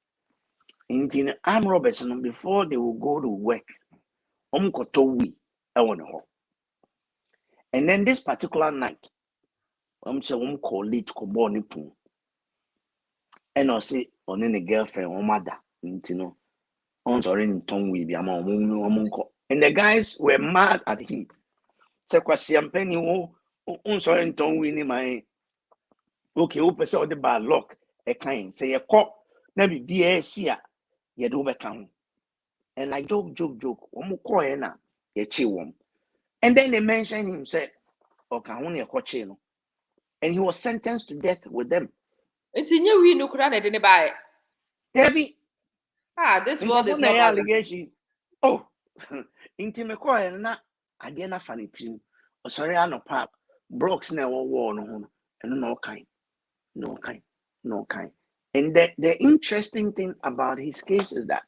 In Am Robertson, before they will go to work, we. And then this particular night, so call it Koboni. And I say, on any girlfriend or mother, on sorry in tongue we be among. And the guys were mad at him. So Kwasiam Penny on sorry in tongue we my okay, open so the bad lock a kind say a cop, never be a seer, you do become. And I joke, na ye chiwom. And then they mentioned him, said, okay, only a cochino. And he was sentenced to death with them. It's in you, we no could didn't buy. Debbie. This world is not allegation. Oh, intimate coin, not again a funny team. Or sorry, I no pap, blocks never worn on, and no kind. And the interesting thing about his case is that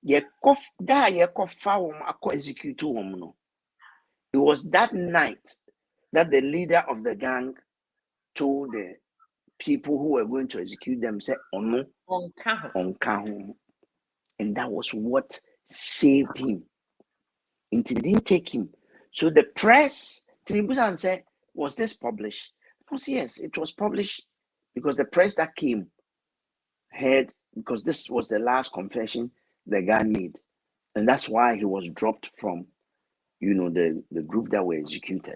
it was that night that the leader of the gang told the people who were going to execute them, say, oh no, on Kahum. And that was what saved him. It didn't take him. So the press, Tinibusan said, was this published? I said, yes, it was published because the press that came heard, because this was the last confession the guy made. And that's why he was dropped from, the group that were executed.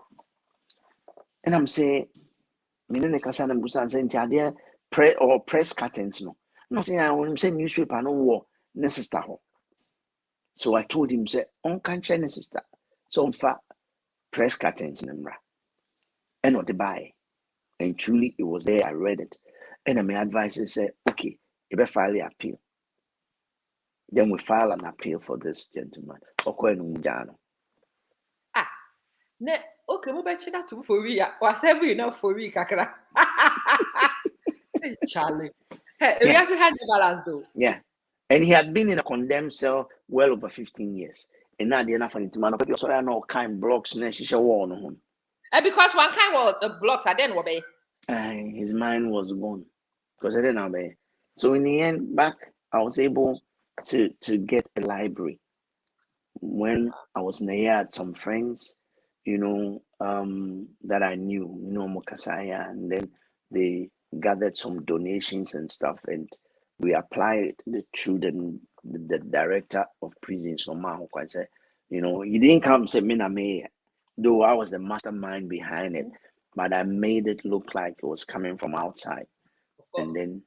And I'm saying, press curtains, no. I'm saying, I want to say newspaper, no war, necessary. So I told him, say, on country necessary. So in fact, press curtains, and not the buy. And truly, it was there. I read it. And my advisor said, okay, you better file the appeal. Then we file an appeal for this gentleman. Okay, we better that to for we was every enough for we, Kakra. Charlie. Hey, we also had the balance though. Yeah. And he had been in a condemned cell well over 15 years. And now the enough for the man of so I know kind blocks and she shall warn him. And because one kind of the blocks I didn't obey. His mind was gone. Because I didn't obey. So in the end, back, I was able to get a library. When I was in the yard, some friends, that I knew, Mokasaya, and then they gathered some donations and stuff, and we applied it through the director of prisons. So, I said, he didn't come say me, though I was the mastermind behind it, but I made it look like it was coming from outside, and then,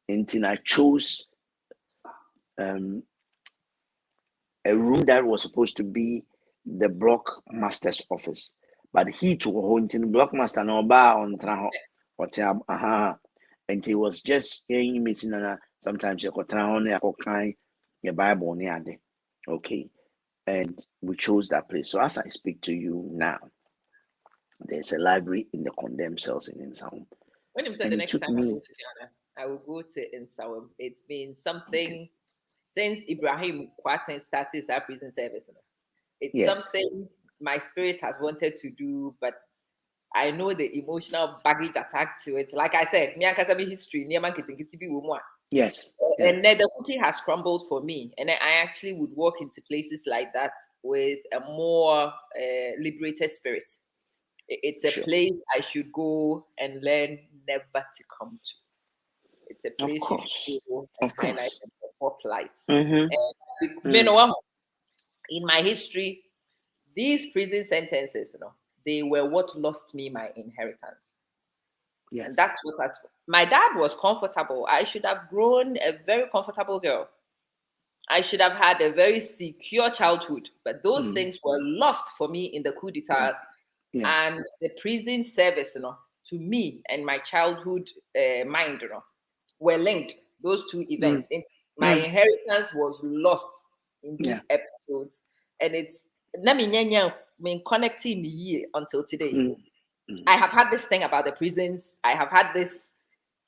until I chose a room that was supposed to be the block master's office, but he to haunting block master no bar on traho, and he was just hearing me sometimes you kind your Bible near there. Okay, and we chose that place. So as I speak to you now, there's a library in the condemned cells in Insawam. When you said the next time I go to Ghana, I will go to Insawam. It's been something since Ibrahim Kwatin started his prison service. It's something my spirit has wanted to do, but I know the emotional baggage attached to it. Like I said, history, yes. And then the cookie has crumbled for me. And I actually would walk into places like that with a more liberated spirit. It's a place I should go and learn never to come to. It's a place you should go and highlight and spotlight. In my history, these prison sentences, they were what lost me my inheritance. Yes. And that's what my dad was comfortable. I should have grown a very comfortable girl. I should have had a very secure childhood. But those things were lost for me in the coup d'etats. And the prison service, to me and my childhood mind, were linked. Those two events. My inheritance was lost in these episodes. And it's been connecting the year until today. I have had this thing about the prisons. I have had this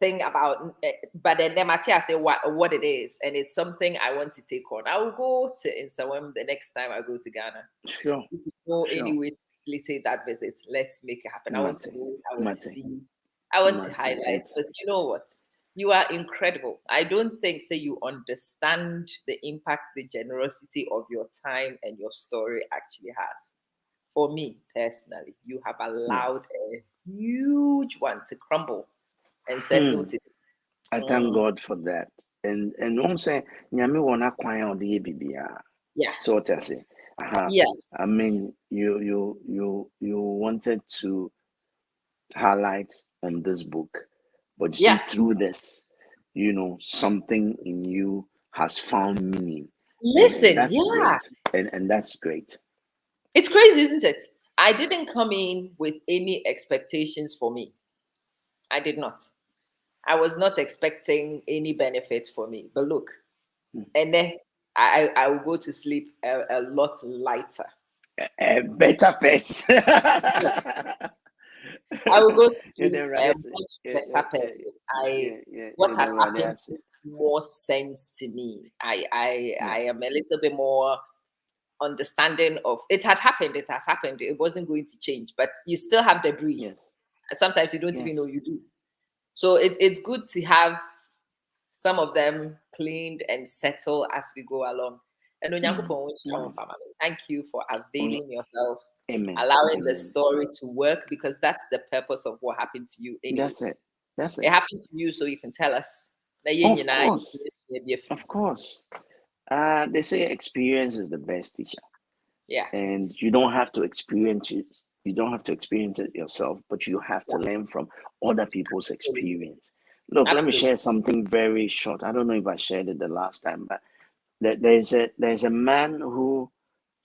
thing about, but then Matia say what it is, and it's something I want to take on. I will go to Insawam the next time I go to Ghana. Sure. If you know any way to facilitate that visit, let's make it happen. I want to go. I want to see. I want to highlight. But you know what? You are incredible. I don't think you understand the impact the generosity of your time and your story actually has. For me personally, you have allowed a huge one to crumble and settle today. I thank God for that. And also, Nyame wanna kwanya odi bibia. Yeah. So what I say. Yeah. I mean, you wanted to highlight on this book, but you see through this, something in you has found meaning. Listen, and that's great. And that's great. It's crazy, isn't it? I didn't come in with any expectations for me. I did not. I was not expecting any benefit for me. But look, and then I will go to sleep a lot lighter. A better person. I will go to sleep a much better person. What has happened makes more sense to me. I am a little bit more understanding of it has happened. It wasn't going to change, but you still have debris. Yes. And sometimes you don't even know you do. So it's good to have some of them cleaned and settled as we go along. And thank you for availing yourself, allowing the story to work, because that's the purpose of what happened to you. Anyway. That's it. It happened to you so you can tell us. Of course. They say experience is the best teacher. Yeah. And you don't have to experience it. You don't have to experience it yourself, but you have to learn from other people's experience. Look, let me share something very short. I don't know if I shared it the last time, but there's a man who,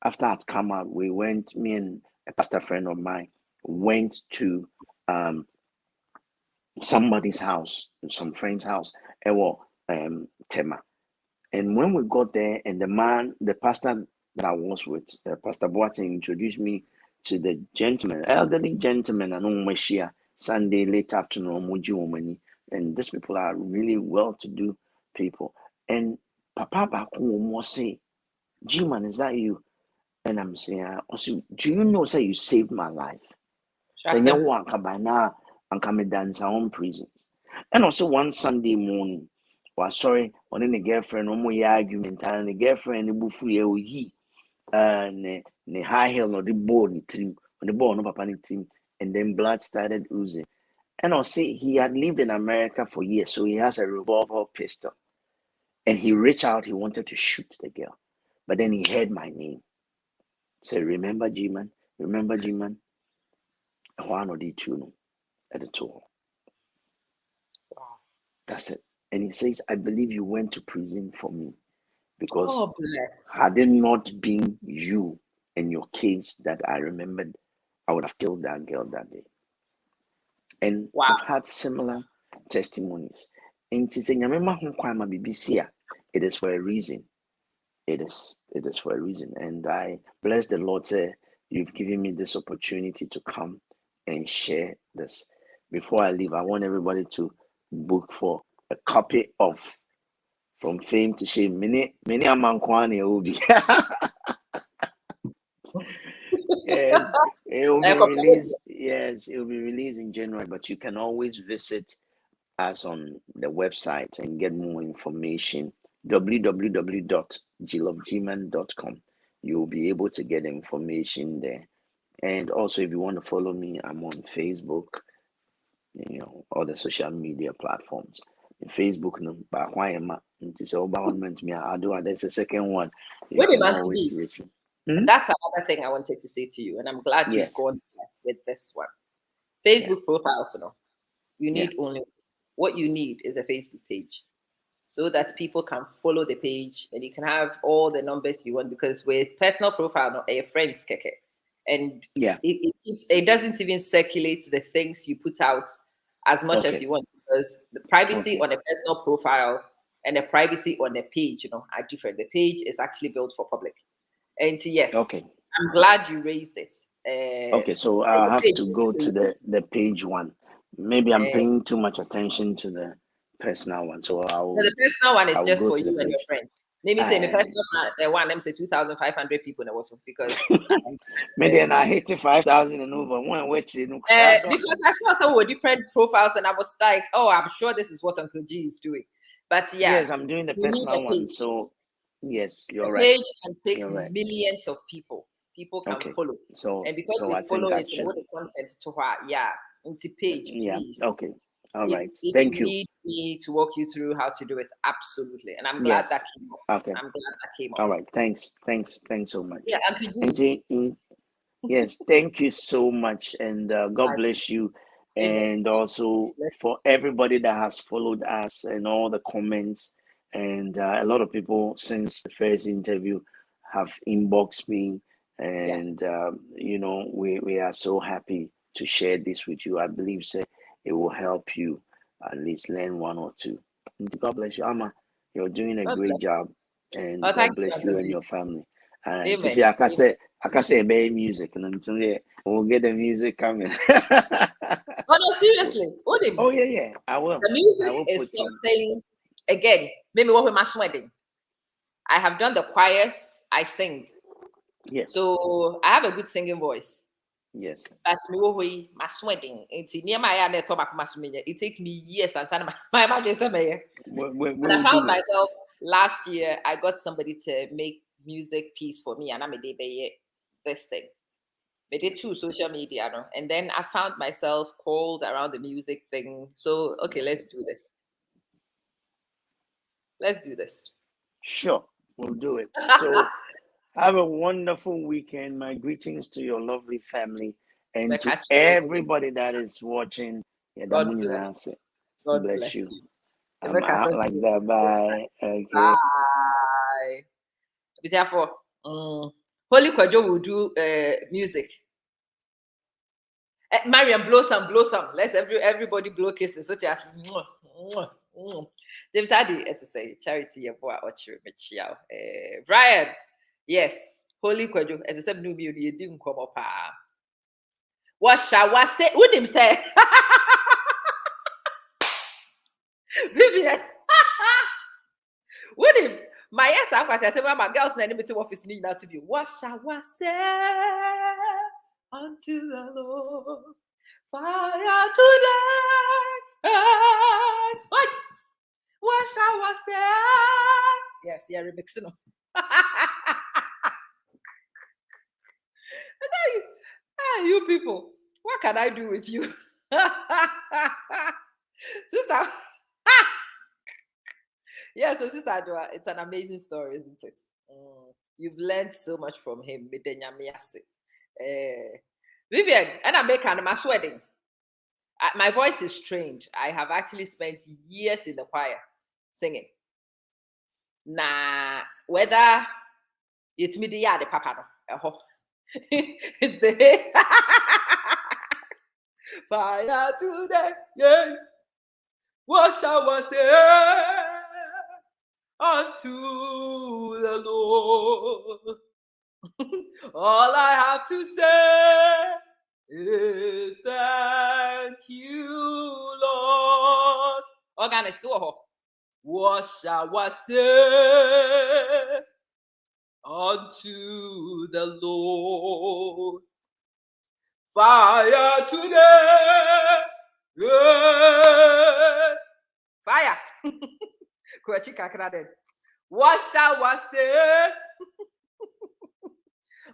after I'd come out, me and a pastor friend of mine went to somebody's house, some friend's house, Tema. And when we got there, and the pastor that I was with, Pastor Boateng, introduced me to the gentleman, elderly gentleman, and Sunday late afternoon, and these people are really well-to-do people. And Papa Baku say, G-man, is that you? And I'm saying, also, do you know, say you saved my life? So you want by now, and come dance on prisons. And also one Sunday morning, sorry, on the girlfriend, no more argument, and the girlfriend, the buffet, ne high heel no the ball ni team, on the ball no papa ni team, and then blood started oozing. And I'll say he had lived in America for years, so he has a revolver pistol. And he reached out, he wanted to shoot the girl, but then he heard my name. Said, remember G-Man? Remember G-Man? One or the two at the tour. That's it. And he says, I believe you went to prison for me. Because had it not been you and your case that I remembered, I would have killed that girl that day. And I've had similar testimonies. And to say, it is for a reason. It is for a reason. And I bless the Lord, say, you've given me this opportunity to come and share this. Before I leave, I want everybody to book for a copy of From Fame to Shame. Many amankwane will be. Yes, it will be released. Yes, it will be released in January. But you can always visit us on the website and get more information. www.glovegman.com. You will be able to get information there. And also, if you want to follow me, I'm on Facebook. All the social media platforms. In Facebook, no, but why am I? It's all about me. I do. There's a second one. You can always reach me. That's another thing I wanted to say to you, and I'm glad you've gone with this one. Facebook profiles, you need only what you need is a Facebook page, so that people can follow the page and you can have all the numbers you want. Because with personal profile, your friends keke, and it doesn't even circulate the things you put out as much as you want, because the privacy on a personal profile and the privacy on a page, are different. The page is actually built for public. And yes, I'm glad you raised it. Okay, so I'll have to go to the page one. Maybe I'm paying too much attention to the personal one, so the personal one is just for you and your friends. Maybe say the personal one, let me say 2,500 people in the WhatsApp, because maybe I hit 5,000 and over. Because I saw some with different profiles, and I was like, oh, I'm sure this is what Uncle G is doing. But yes, I'm doing the personal one. So yes, you're right. The page can take millions of people. People can follow. So and because they follow it, all the content to into page, please. Okay. All right. If Thank you. Need me to walk you through how to do it, absolutely. And I'm glad that came up. Okay. I'm glad that came up. All right. Thanks so much. Yeah, yes, thank you so much, and God bless you. And also for everybody that has followed us and all the comments, and a lot of people since the first interview have inboxed me, and we are so happy to share this with you. I believe it will help you at least learn one or two. God bless you, Amma. You're doing a great job, and God bless you and your family. And to see, I can say baby music, and we'll get the music coming. No, seriously. Oh yeah, I will. The music is something. Again, maybe what with my wedding. I have done the choirs. I sing. Yes. So I have a good singing voice. Yes. But me, my wedding. It takes me years and my imagination. But I found myself last year. I got somebody to make music piece for me, and I'm a day this thing. I did 2 social media, and then I found myself called around the music thing. So okay, let's do this. Let's do this. Sure, we'll do it. So have a wonderful weekend. My greetings to your lovely family and to everybody that is watching. God bless. God bless you. I'm out like that. Bye. Okay. Bye. Be careful. Holy Kwajo will do music. Mariam, blow some. Let's everybody blow kisses. So James Adi to say charity your boy or Brian. Yes, Holy Kwajo, as I said, no you didn't come up. What shall I say? Would him say? Vivian. Would him? My yes, I said, my girls in the office need now to be. What shall I say unto the Lord? Fire today. What shall I say? Yes, remixing. You people, what can I do with you? Sister. Yeah, so Sister Adwa, it's an amazing story, isn't it? You've learned so much from him. Vivian, and I'm making my sweating. My voice is trained. I have actually spent years in the choir singing. Nah, whether it's me, the papa, no. It's the fire today, yeah. What shall I say unto the Lord? All I have to say is thank you, Lord. Organist, what shall I say unto the Lord? Fire today. Yeah. Fire. What shall I say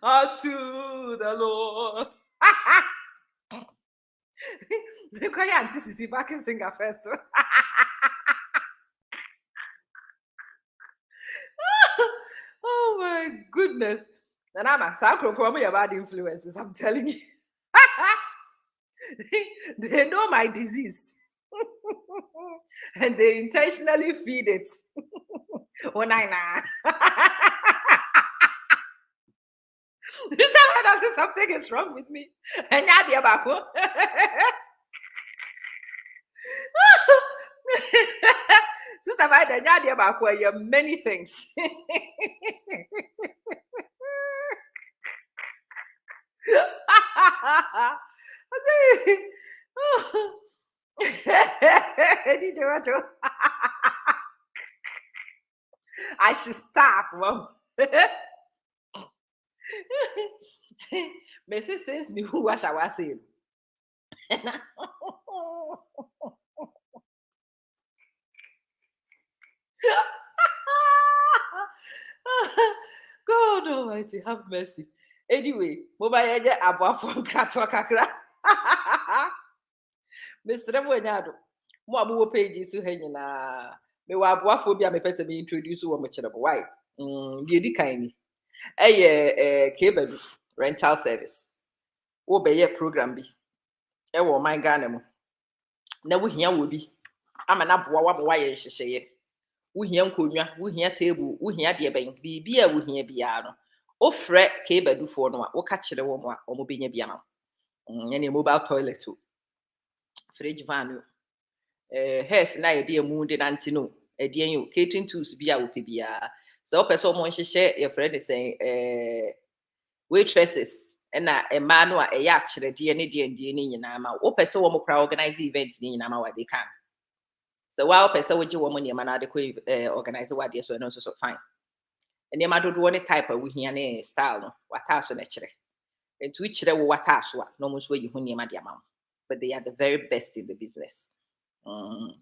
unto the Lord? The choir auntie back and singer first. Oh my goodness. And I'm a sacro for me about influences, I'm telling you. They know my disease. And they intentionally feed it. When I this time I say something is wrong with me. And yeah, back. Sister Vida, yeah, back where you many things. I should stop. Well, my sisters knew what I was saying. God Almighty, have mercy. Anyway, mobile above from Kratwakakra. Mr. Mwanyado, more pages to hang in a me wa boaphobia me pet me introduce one much of why. Did kindly. Cable rental service. Obey program be. My Ghana. Na we here will be. I'm an abwa why she say. We here nkonya, we here table, we here de ben, bibia we here bia no. O frɛ Cable for no a wo ka kyerɛ wo mo a o mo benya bia ma. Any mobile toilet too. Fridge van hairs na ye de mu de nanti no. Edien yo catering tools bia wo pe bia. So person mo nhyehyɛ your friend is saying waitresses na ema no a ɛyɛ akyerɛdeɛ ne de ne nyinaa ma. Wo person wo mo kra organize event ne nyinaa ma wa de kan. So while person would you woman your man organize what yes or no so fine. And your mother do any type of we here style no what else on actually. And to which there what else no most way you honey my dear mom. But they are the very best in the business.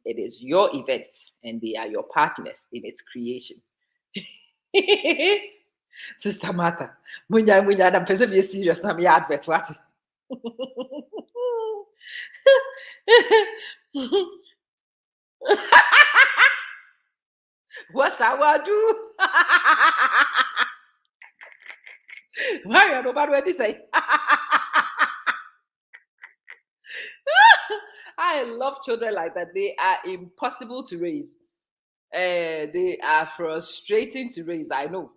It is your event and they are your partners in its creation. Sister Martha, munya I'm person be serious na me advert what. What shall I do? Why are nobody ready to say? I love children like that. They are impossible to raise. They are frustrating to raise, I know.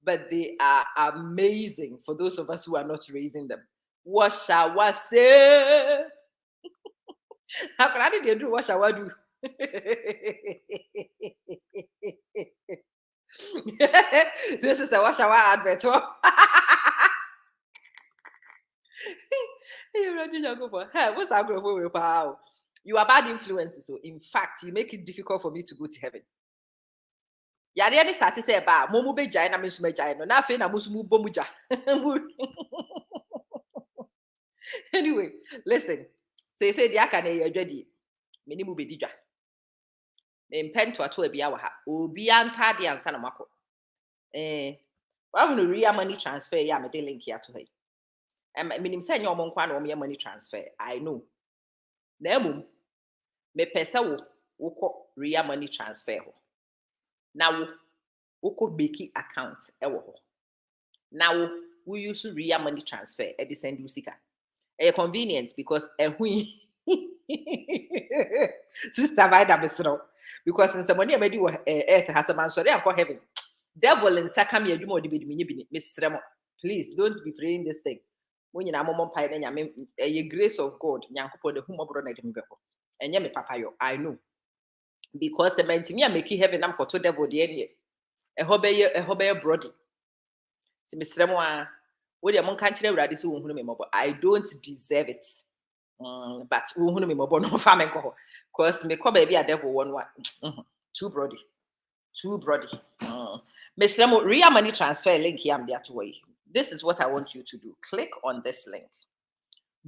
But they are amazing for those of us who are not raising them. What shall I say? How can I do? What shall I do? This is a what shall I advert. What's that going for? You are bad influences. So in fact, you make it difficult for me to go to heaven. Yari any started say ba momu be jai na miss me jai no na fe na musumu bomuja. Anyway, listen. So you say the aka na ye dwadi. Meni mu be didwa. Me pen to ato bia wa ha. Obi anta de ansa na mako. Wa no real money transfer ya me de link ya to her. Minim say your mon kwan or money transfer. I know. Nemo me pesa wo real money transfer ho. Now wo beki account ewo ho. Now we use real money transfer e de send you sika. E convenient because sister by that besro because in somebody already earth has a man so they are heaven. Devil in sakam ya dwuma odi bedimi misremo. Please don't be praying this thing. When you na momon pai na nyame grace of God nyankopon de humobro na de mbeko. Enye me papa yo I know. Because the mentimi make heaven am koto devil de ene. Ehobeye brody. Ti misremo a wo de mon kan kire urade se wo hunu me mobo. I don't deserve it. But wo hunu me mobo no fa me ko. Cause me ko baby a devil one too brody. Mr. Real money transfer link here. I'm there to way. This is what I want you to do. Click on this link.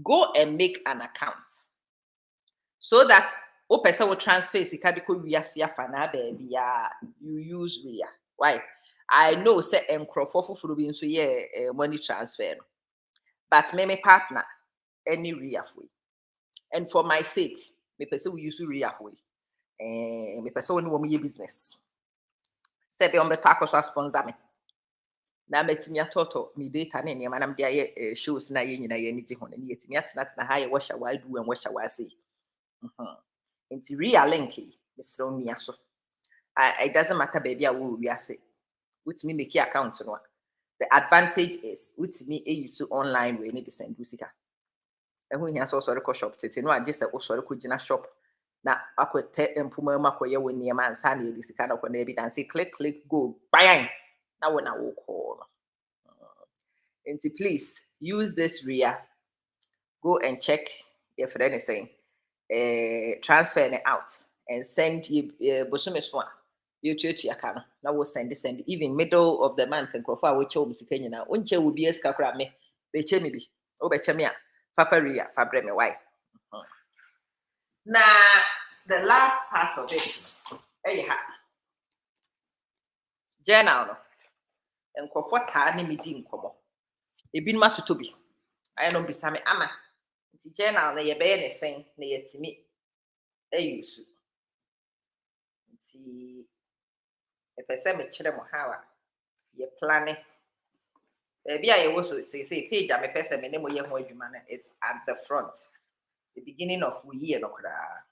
Go and make an account so that person will transfer you use RIA. Why? I know say money transfer, but me partner any RIA way. And for my sake, me person will use RIA way. Me person will business. Say be on the taco sponsor me. Na metimi atoto mi data na nneɛma na mde ayɛ shows na yɛ nyina yɛ ni gye ho na yɛtimi atena ha yɛ washa wa do and washa wa say nti real link misro mia so it doesn't matter baby a wo wiase utimi make account no the advantage is utimi use online we need to send you sika ehun hia so ko shop tete no age se osore ko gina shop na akote empuma ma koye wo nneɛma ansa na yɛ sika na ko na evidence click go bang na wo call. And please use this RIA. Go and check if anything. Transfer it out and send you Bosumeswa. You church account. Now we'll send. Even middle of the month and Crofa which will be Kenya now. Unche will be a scacra me. Beche me be. Oh bechemia. Fafa RIA. Fabre me why. Now the last part of it. Journal. And Crofa ta ni meeting komo. Ebi nma to bi. I don't be same ama. The journal na ye be ne sen na yetimi use. Nti e pese me kire mo how a ye planning. Be a ye wo so say page a me pese me ne mo ye ho adwuma na it's at the front. The beginning of we year no kra.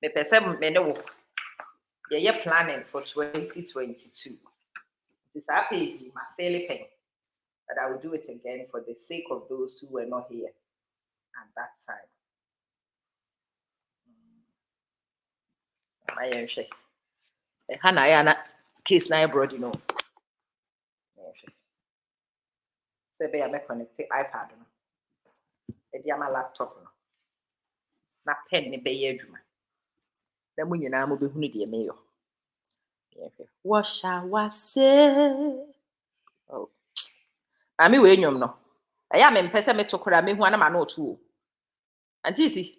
Me pese me ne wo ye planning for 2022. This page my fairly pen. But I will do it again for the sake of those who were not here at that time. My share. Hana yana case na abroad, you know. Say be I connect iPad no. E dia my laptop no. Na pen ni be ye adwuma. Na mu nyina mo be hunu de me yo. What shall I say? Oh. Ami we nwom no. Aya me mpese me tokora me hu ana ma no otu o. Anti si.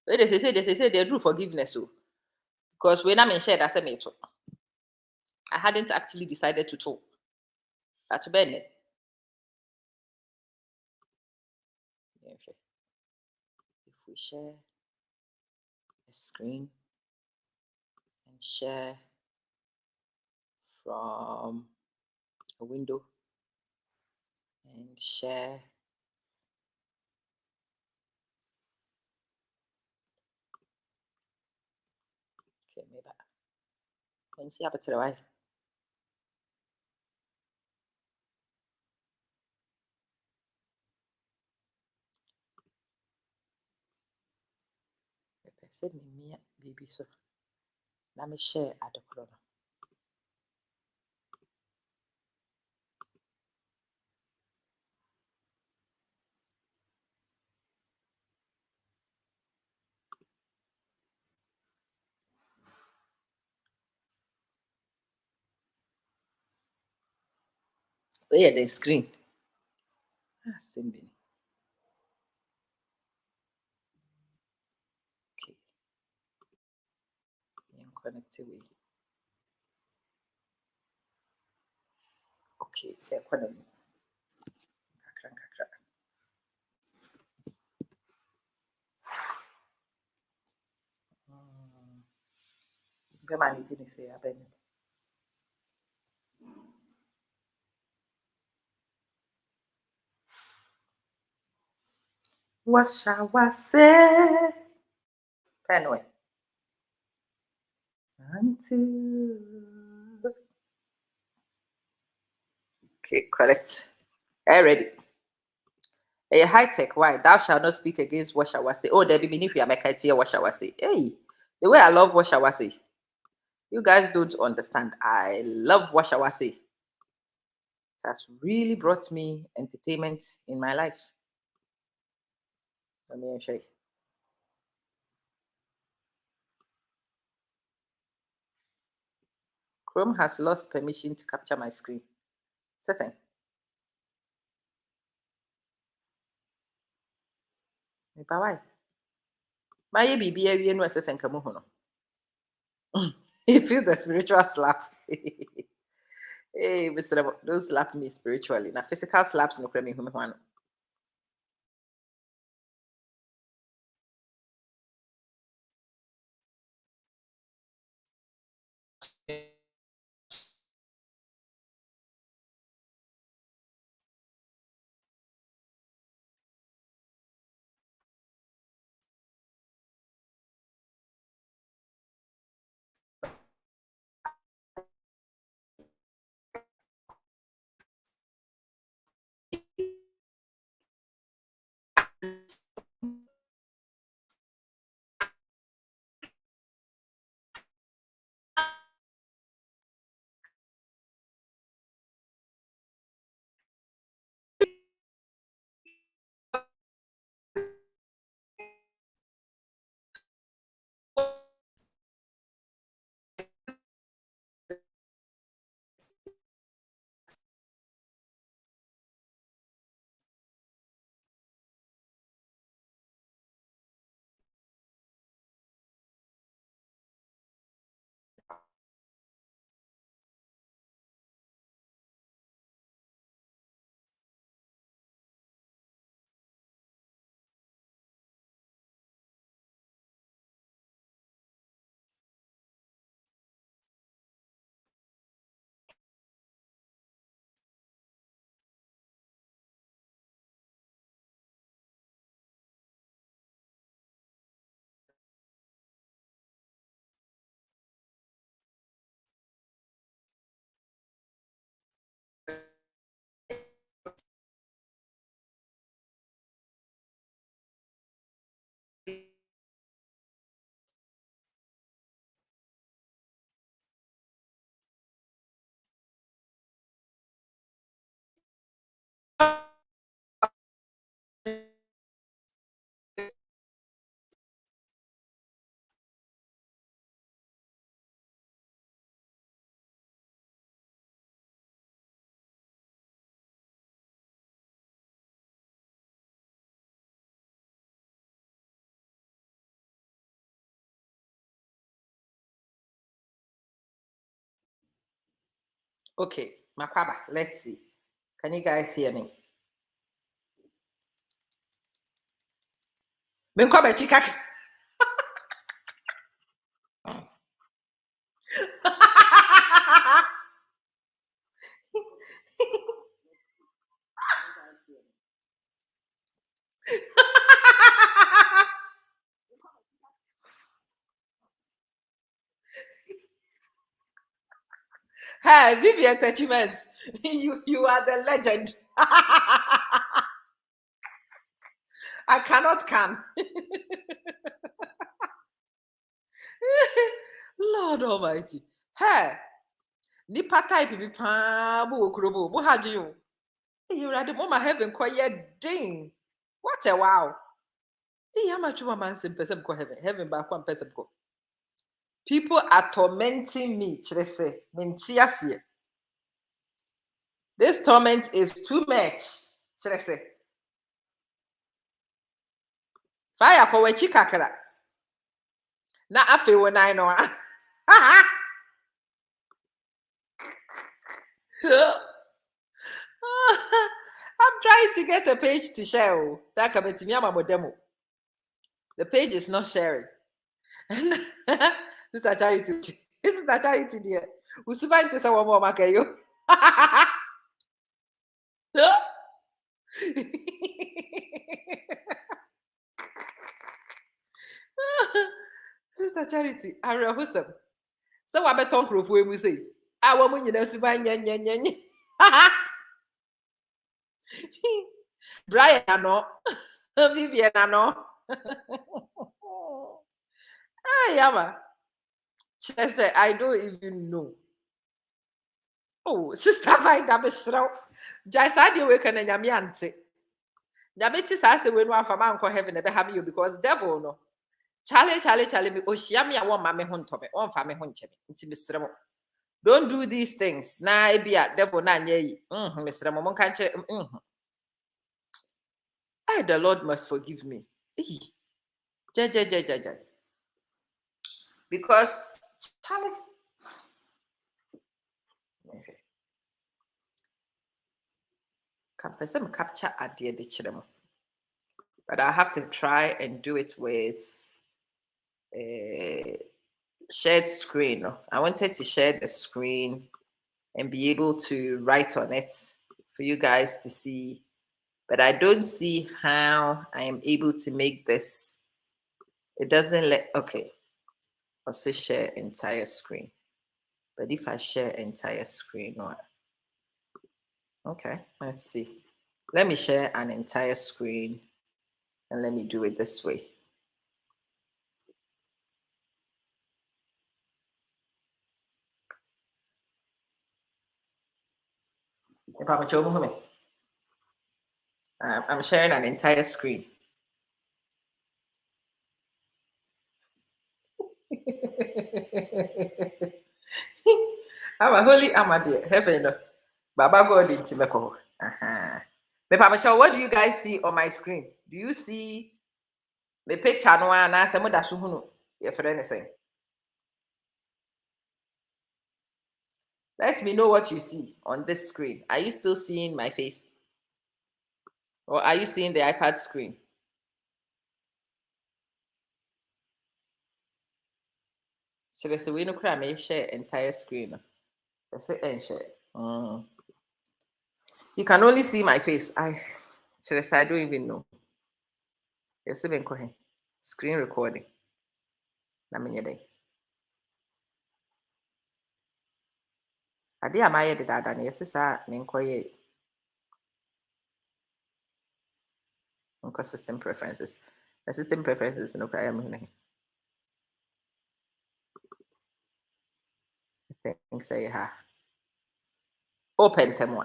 They say they do forgiveness o. Because when I'm in share that say me to. I hadn't actually decided to talk. At Bennett. If we share a screen and share from a window and share okay maybe and see up to the right. Said me baby so let me share at the corner. Oh yeah, the screen. Same thing. Okay. I'm connected with. Okay, they're connected. What shall I say? Penway. Okay, correct. Ready. A high tech. Why? Thou shalt not speak against what shall I say? Oh, there be many people make it what shall I say? Hey, the way I love what shall I say? You guys don't understand. I love what shall I say? It has really brought me entertainment in my life. Let me show you. Chrome has lost permission to capture my screen. Session. Why? My baby area no session kamu hono. You feel the spiritual slap. Hey, Mr. Don't slap me spiritually. Now physical slaps no kremi hume hwano. Okay, Makwaba, let's see. Can you guys hear me? Menkwabe chikaki. Hey, Vivian Techimens, you are the legend. I cannot can. Lord Almighty. Hey, nipa type bi pa bu okrobo bu had you. You ready mama heaven quiet ding. What a wow. How much man sim person go heaven? Heaven back one person go. People are tormenting me. This torment is too much. Fire for we chikakra. Na afe when I know. I'm trying to get a page to share. That can be demo. The page is not sharing. This is Charity. This is the charity dear. We should find this one more market you. Sister Charity, I rehearsal. So I bet on proof when we say, I want you know, Suban Yan. Brian, I know. Vivian, I know. Ah, Yama. She said, I don't even know. Oh, Sister Vine, I'm a slow. Just I do work and Yamiante. Yamitis, I say, when one for man call heaven, never have you because devil no. Charlie, me. Oh, she am ya one mammy hunt of it, one family hunch. Don't do these things. Na be a devil na ye. Mr. Momon can't. The Lord must forgive me. Ja. Because Charlie. Can capture at the chiremo. But I have to try and do it with a shared screen. I wanted to share the screen and be able to write on it for you guys to see. But I don't see how I am able to make this. It doesn't let, okay. I'll say share entire screen. But if I share entire screen, what? Okay, let's see. Let me share an entire screen and let me do it this way. I'm sharing an entire screen. I'm a holy Amadi, heaven. Baba God in Timeko. What do you guys see on my screen? Do you see the picture? No one answer me that suhunu. Your friend is saying. Let me know what you see on this screen. Are you still seeing my face? Or are you seeing the iPad screen? Seriously, we no crap may share entire screen. Let's say and share. You can only see my face. Seriously, I don't even know. Yes, even screen recording. Na me day. Ade amaye de dada na yes sa me nkoye. System preferences. The system preferences no cry am here. I think say ha. Open them.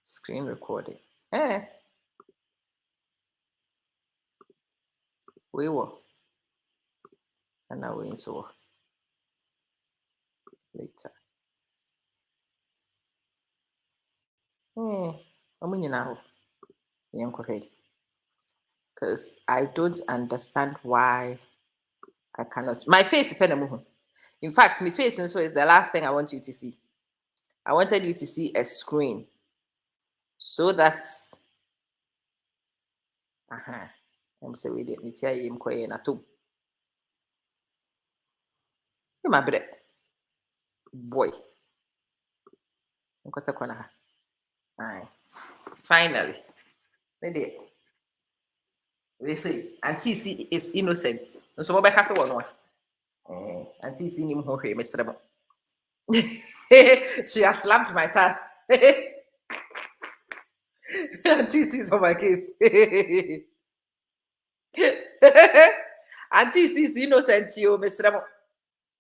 Screen recording. We were. And now we so later. Because I don't understand why I cannot. My face is in fact, my face is the last thing I want you to see. I wanted you to see a screen. So that's I'm saying we did me tell you in at all. My bread. Boy. Finally. Maybe we say Auntie C is innocent. So what back one. Auntie C him who Mr. She has slapped my thigh. Auntie C is on my case. Auntie C is innocent, you, Mr.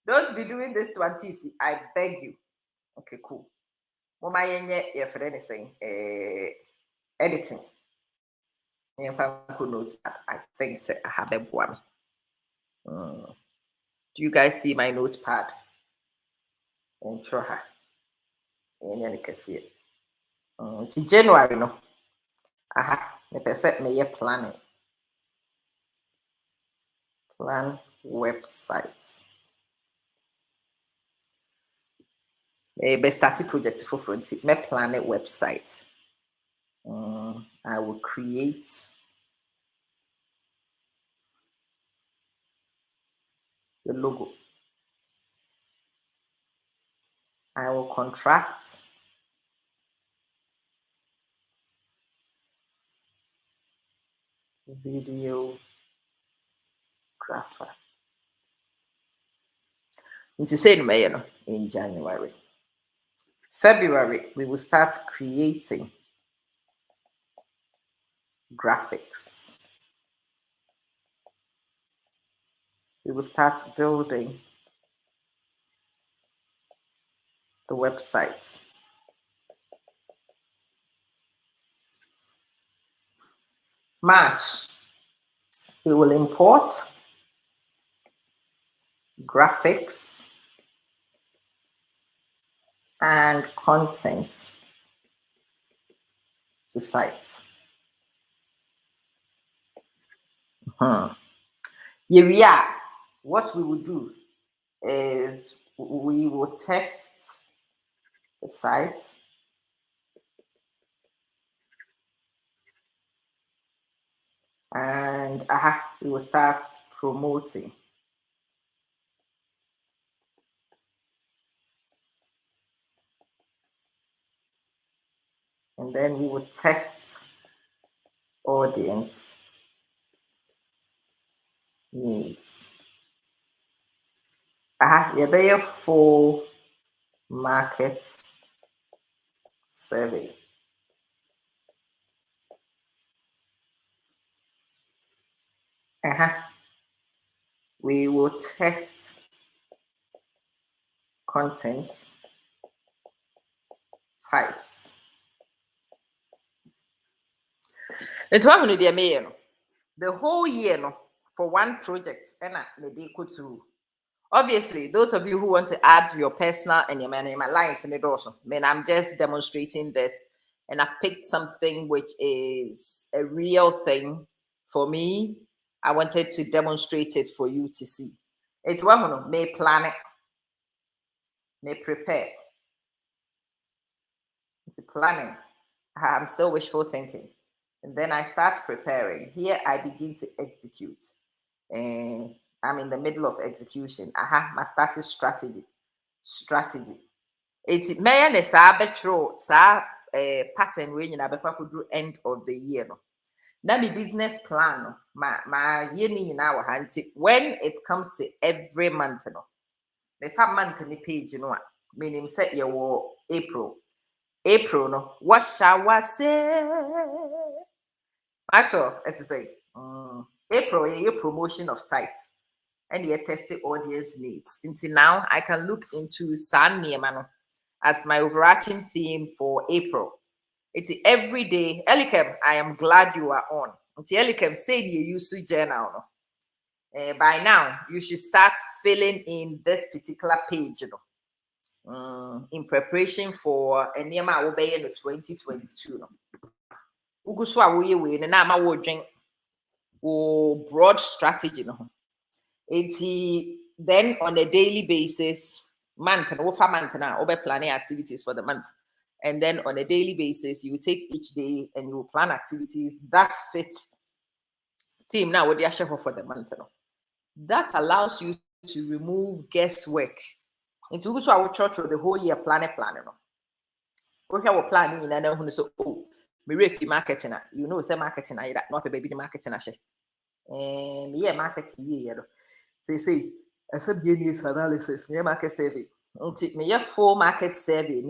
Don't be doing this to Auntie C. I beg you. Okay, cool. Mama yenye your friend is saying editing. I think I have a one. Do you guys see my notepad? And show her. And you can see it. It's January, no. Me set me planning. Plan websites. Be starting project for front. Me plan a website. I will create the logo. I will contract videographer. Into say in January. February, we will start creating graphics. We will start building the website. March, we will import graphics and content to site. Yeah, what we will do is we will test the site. And we will start promoting. And then we will test audience needs. You're full market survey. We will test content types. It's one the whole year for one project and maybe go through. Obviously, those of you who want to add your personal and your lines in it also. I mean, I'm just demonstrating this, and I've picked something which is a real thing for me. I wanted to demonstrate it for you to see. It's one may plan it, may prepare. It's planning. I'm still wishful thinking. And then I start preparing. Here I begin to execute. And I'm in the middle of execution. My starting strategy. It's may ne sa betro sa pattern when you do end of the year. No. Now my business plan, no, my year ni now when it comes to every month, no. If a month in the page, you know, meaning set your April, no. What shall I say? Actually, it's say April, your promotion of sites and your tested audience needs. Until now, I can look into San Niemano as my overarching theme for April. It's every day. Elikem, I am glad you are on. It's Elikem said you use to journal. By now, you should start filling in this particular page, you know. In preparation for a Nema obey in 2022. No. Uguswa we and now my drink broad strategy. No. Then on a daily basis, month and over month now, over planning activities for the month. And then on a daily basis, you will take each day and you will plan activities that fit theme now with the chef for the month. No. That allows you to remove guesswork. Into which I will church the whole year planning. No. We have a planning and then who so me refi marketing. You know, say marketing, I that not a baby marketing. Yeah, marketing, yeah. They say, I said, news analysis, me market survey. Me full market survey,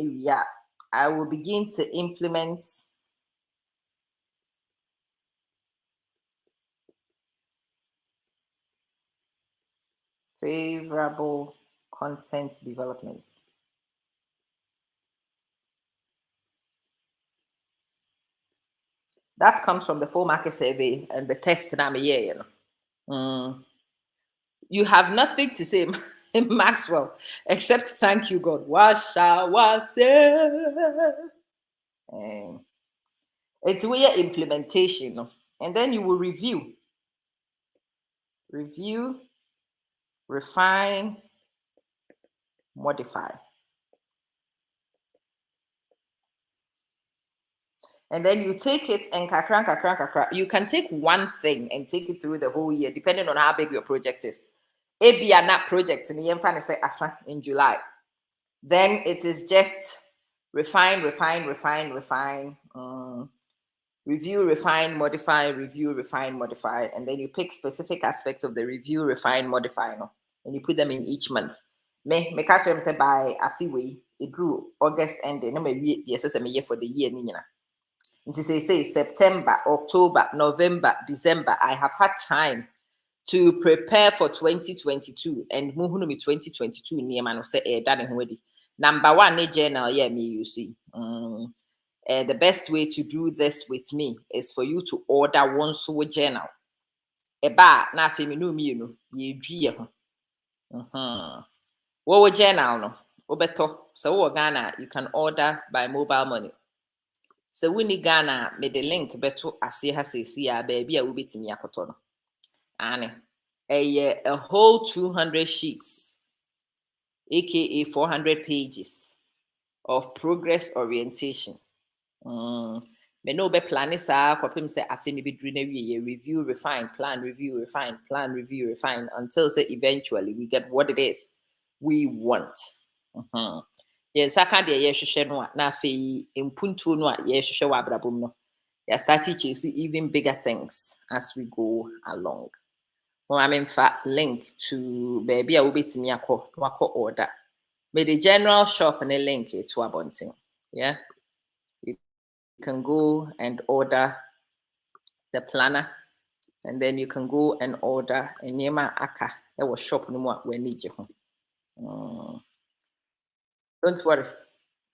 I will begin to implement favorable content development. That comes from the full market survey and the test that I'm here. You have nothing to say, Maxwell, except thank you, God. What shall I say? It's where implementation, and then you will review, refine, modify. And then you take it and kakra. You can take one thing and take it through the whole year, depending on how big your project is. ebia na project ni yemfa ne say asa in July. Then it is just refine, review, refine, modify, review, refine, modify, and then you pick specific aspects of the review, refine, modify, no, and you put them in each month. Me catch them say by a few way it drew August ending. No, maybe yes, a year for the year. It is say September, October, November, December. I have had time to prepare for 2022 and move on 2022 near man say done already. Number one, journal, yeah, me you see. The best way to do this with me is for you to order one so journal. Eba na fe me no me no ye dwie ho. What journal no? Obeto. So wo Ghana, you can order by mobile money. So we need Ghana me the link beto ase ha se ya baby a wobetimi akoto no. Ane. A whole 200 sheets, aka 400 pages of progress orientation. Me no be plan is kwapem say afini be doing a review, refine, plan, review, refine, plan, review, refine until say eventually we get what it is we want. Yes, I can't ye share no na fe impuntu no ye share wa abrabom no. You start to see even bigger things as we go along. I mean, fact, link to baby I will be to me wako order. But the general shop and a link to a bunting. Yeah. You can go and order the planner, and then you can go and order a Nema Aka. That was shop no more when need you. Don't worry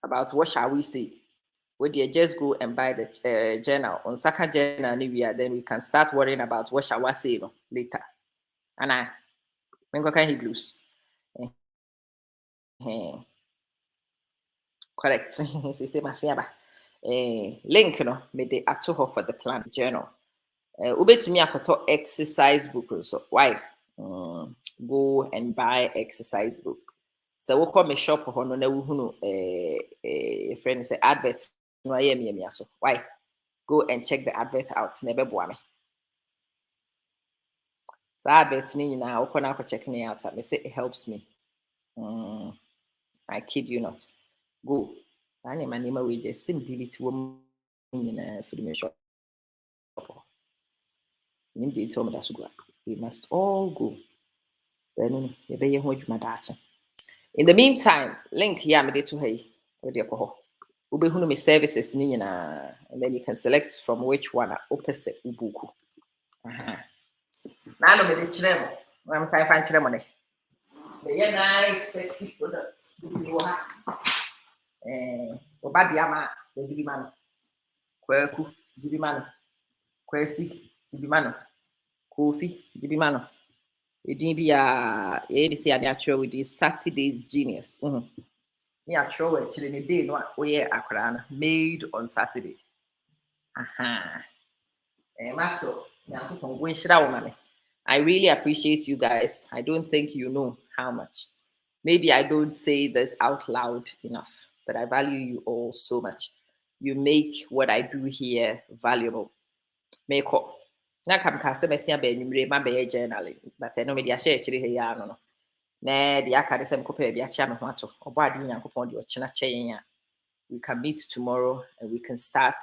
about what shall we say. Would you just go and buy the journal on Saka Journal Nivea, then we can start worrying about what shall we say later. And I can Hebrews. Correct. Link no me de ato ho for the plan journal. Ubetimi akoto exercise book so why go and buy exercise book. So we come shop ho no na wuhunu friend say advert no aye me so why go and check the advert out na beboa me. So advert ni nyina wo na check it out me say it helps me. I kid you not. Go. Anima we just sim delete woman in free shop. They told me that's good. They must all go. In the meantime, link here me to hey where the alcohol. Ube hunu me services and then you can select from which one are opposite ubuku. Now me the chilemo. I'm trying to find chilemo. They nice, sexy products. Obadiama, the Gibimano, Quaku, Gibimano, Quasi, Gibimano, Kofi, Gibimano. It didn't be a natural with this Saturday's genius. Yeah, sure, actually, the day no Akran made on Saturday. Maxo, I really appreciate you guys. I don't think you know how much. Maybe I don't say this out loud enough, but I value you all so much. You make what I do here valuable. Make up. Na kam ka se mesia ba enwumre ma ba journaling, but I know me dia share chiri he ya no. Na dia ka de se mkopa bia chia me ho ato. Obo ade nyankopon de ochina kyen ya. We can meet tomorrow and we can start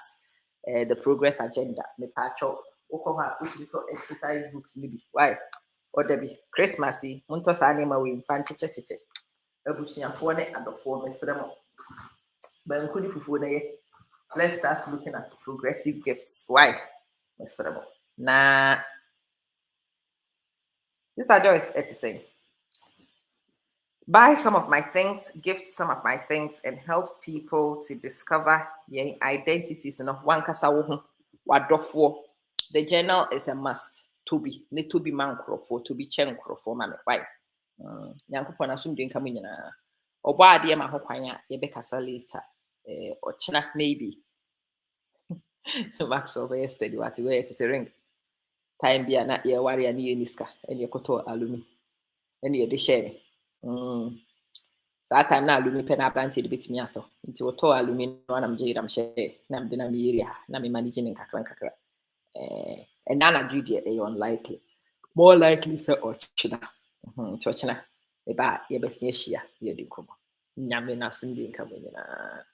the progress agenda. Me pacho okoma exercise books libi. Why? Or debi Christmasy, munto sa anima we infant chiche. Ebusiafo ne adofo mesremo. Ba nkudi fufu na ye. Let's start looking at progressive gifts. Why? Mesremo. Na this Joyce is saying, buy some of my things, gift some of my things, and help people to discover their identities. One kasa wo wadofo. The journal is a must. To be man crofo, to be chen crofo, man. Why? Yankupon assume didn't come in. Or why dear my hopanya, Yebekasa later, or china maybe. Max over yesterday, what you wear to ring. Time be not your warrior near Niska, and your koto alumi, and your dishare. That time now, Lumi pen up planted bit miato into a tall aluminum one am jade, I'm share, Nam Dinamiria, Nami managing in Kakran. And Nana Judy, unlikely. More likely, sir, or China. Chochina, eba, yebesia shia, yedikomo. Nyame na simbi nkamunina.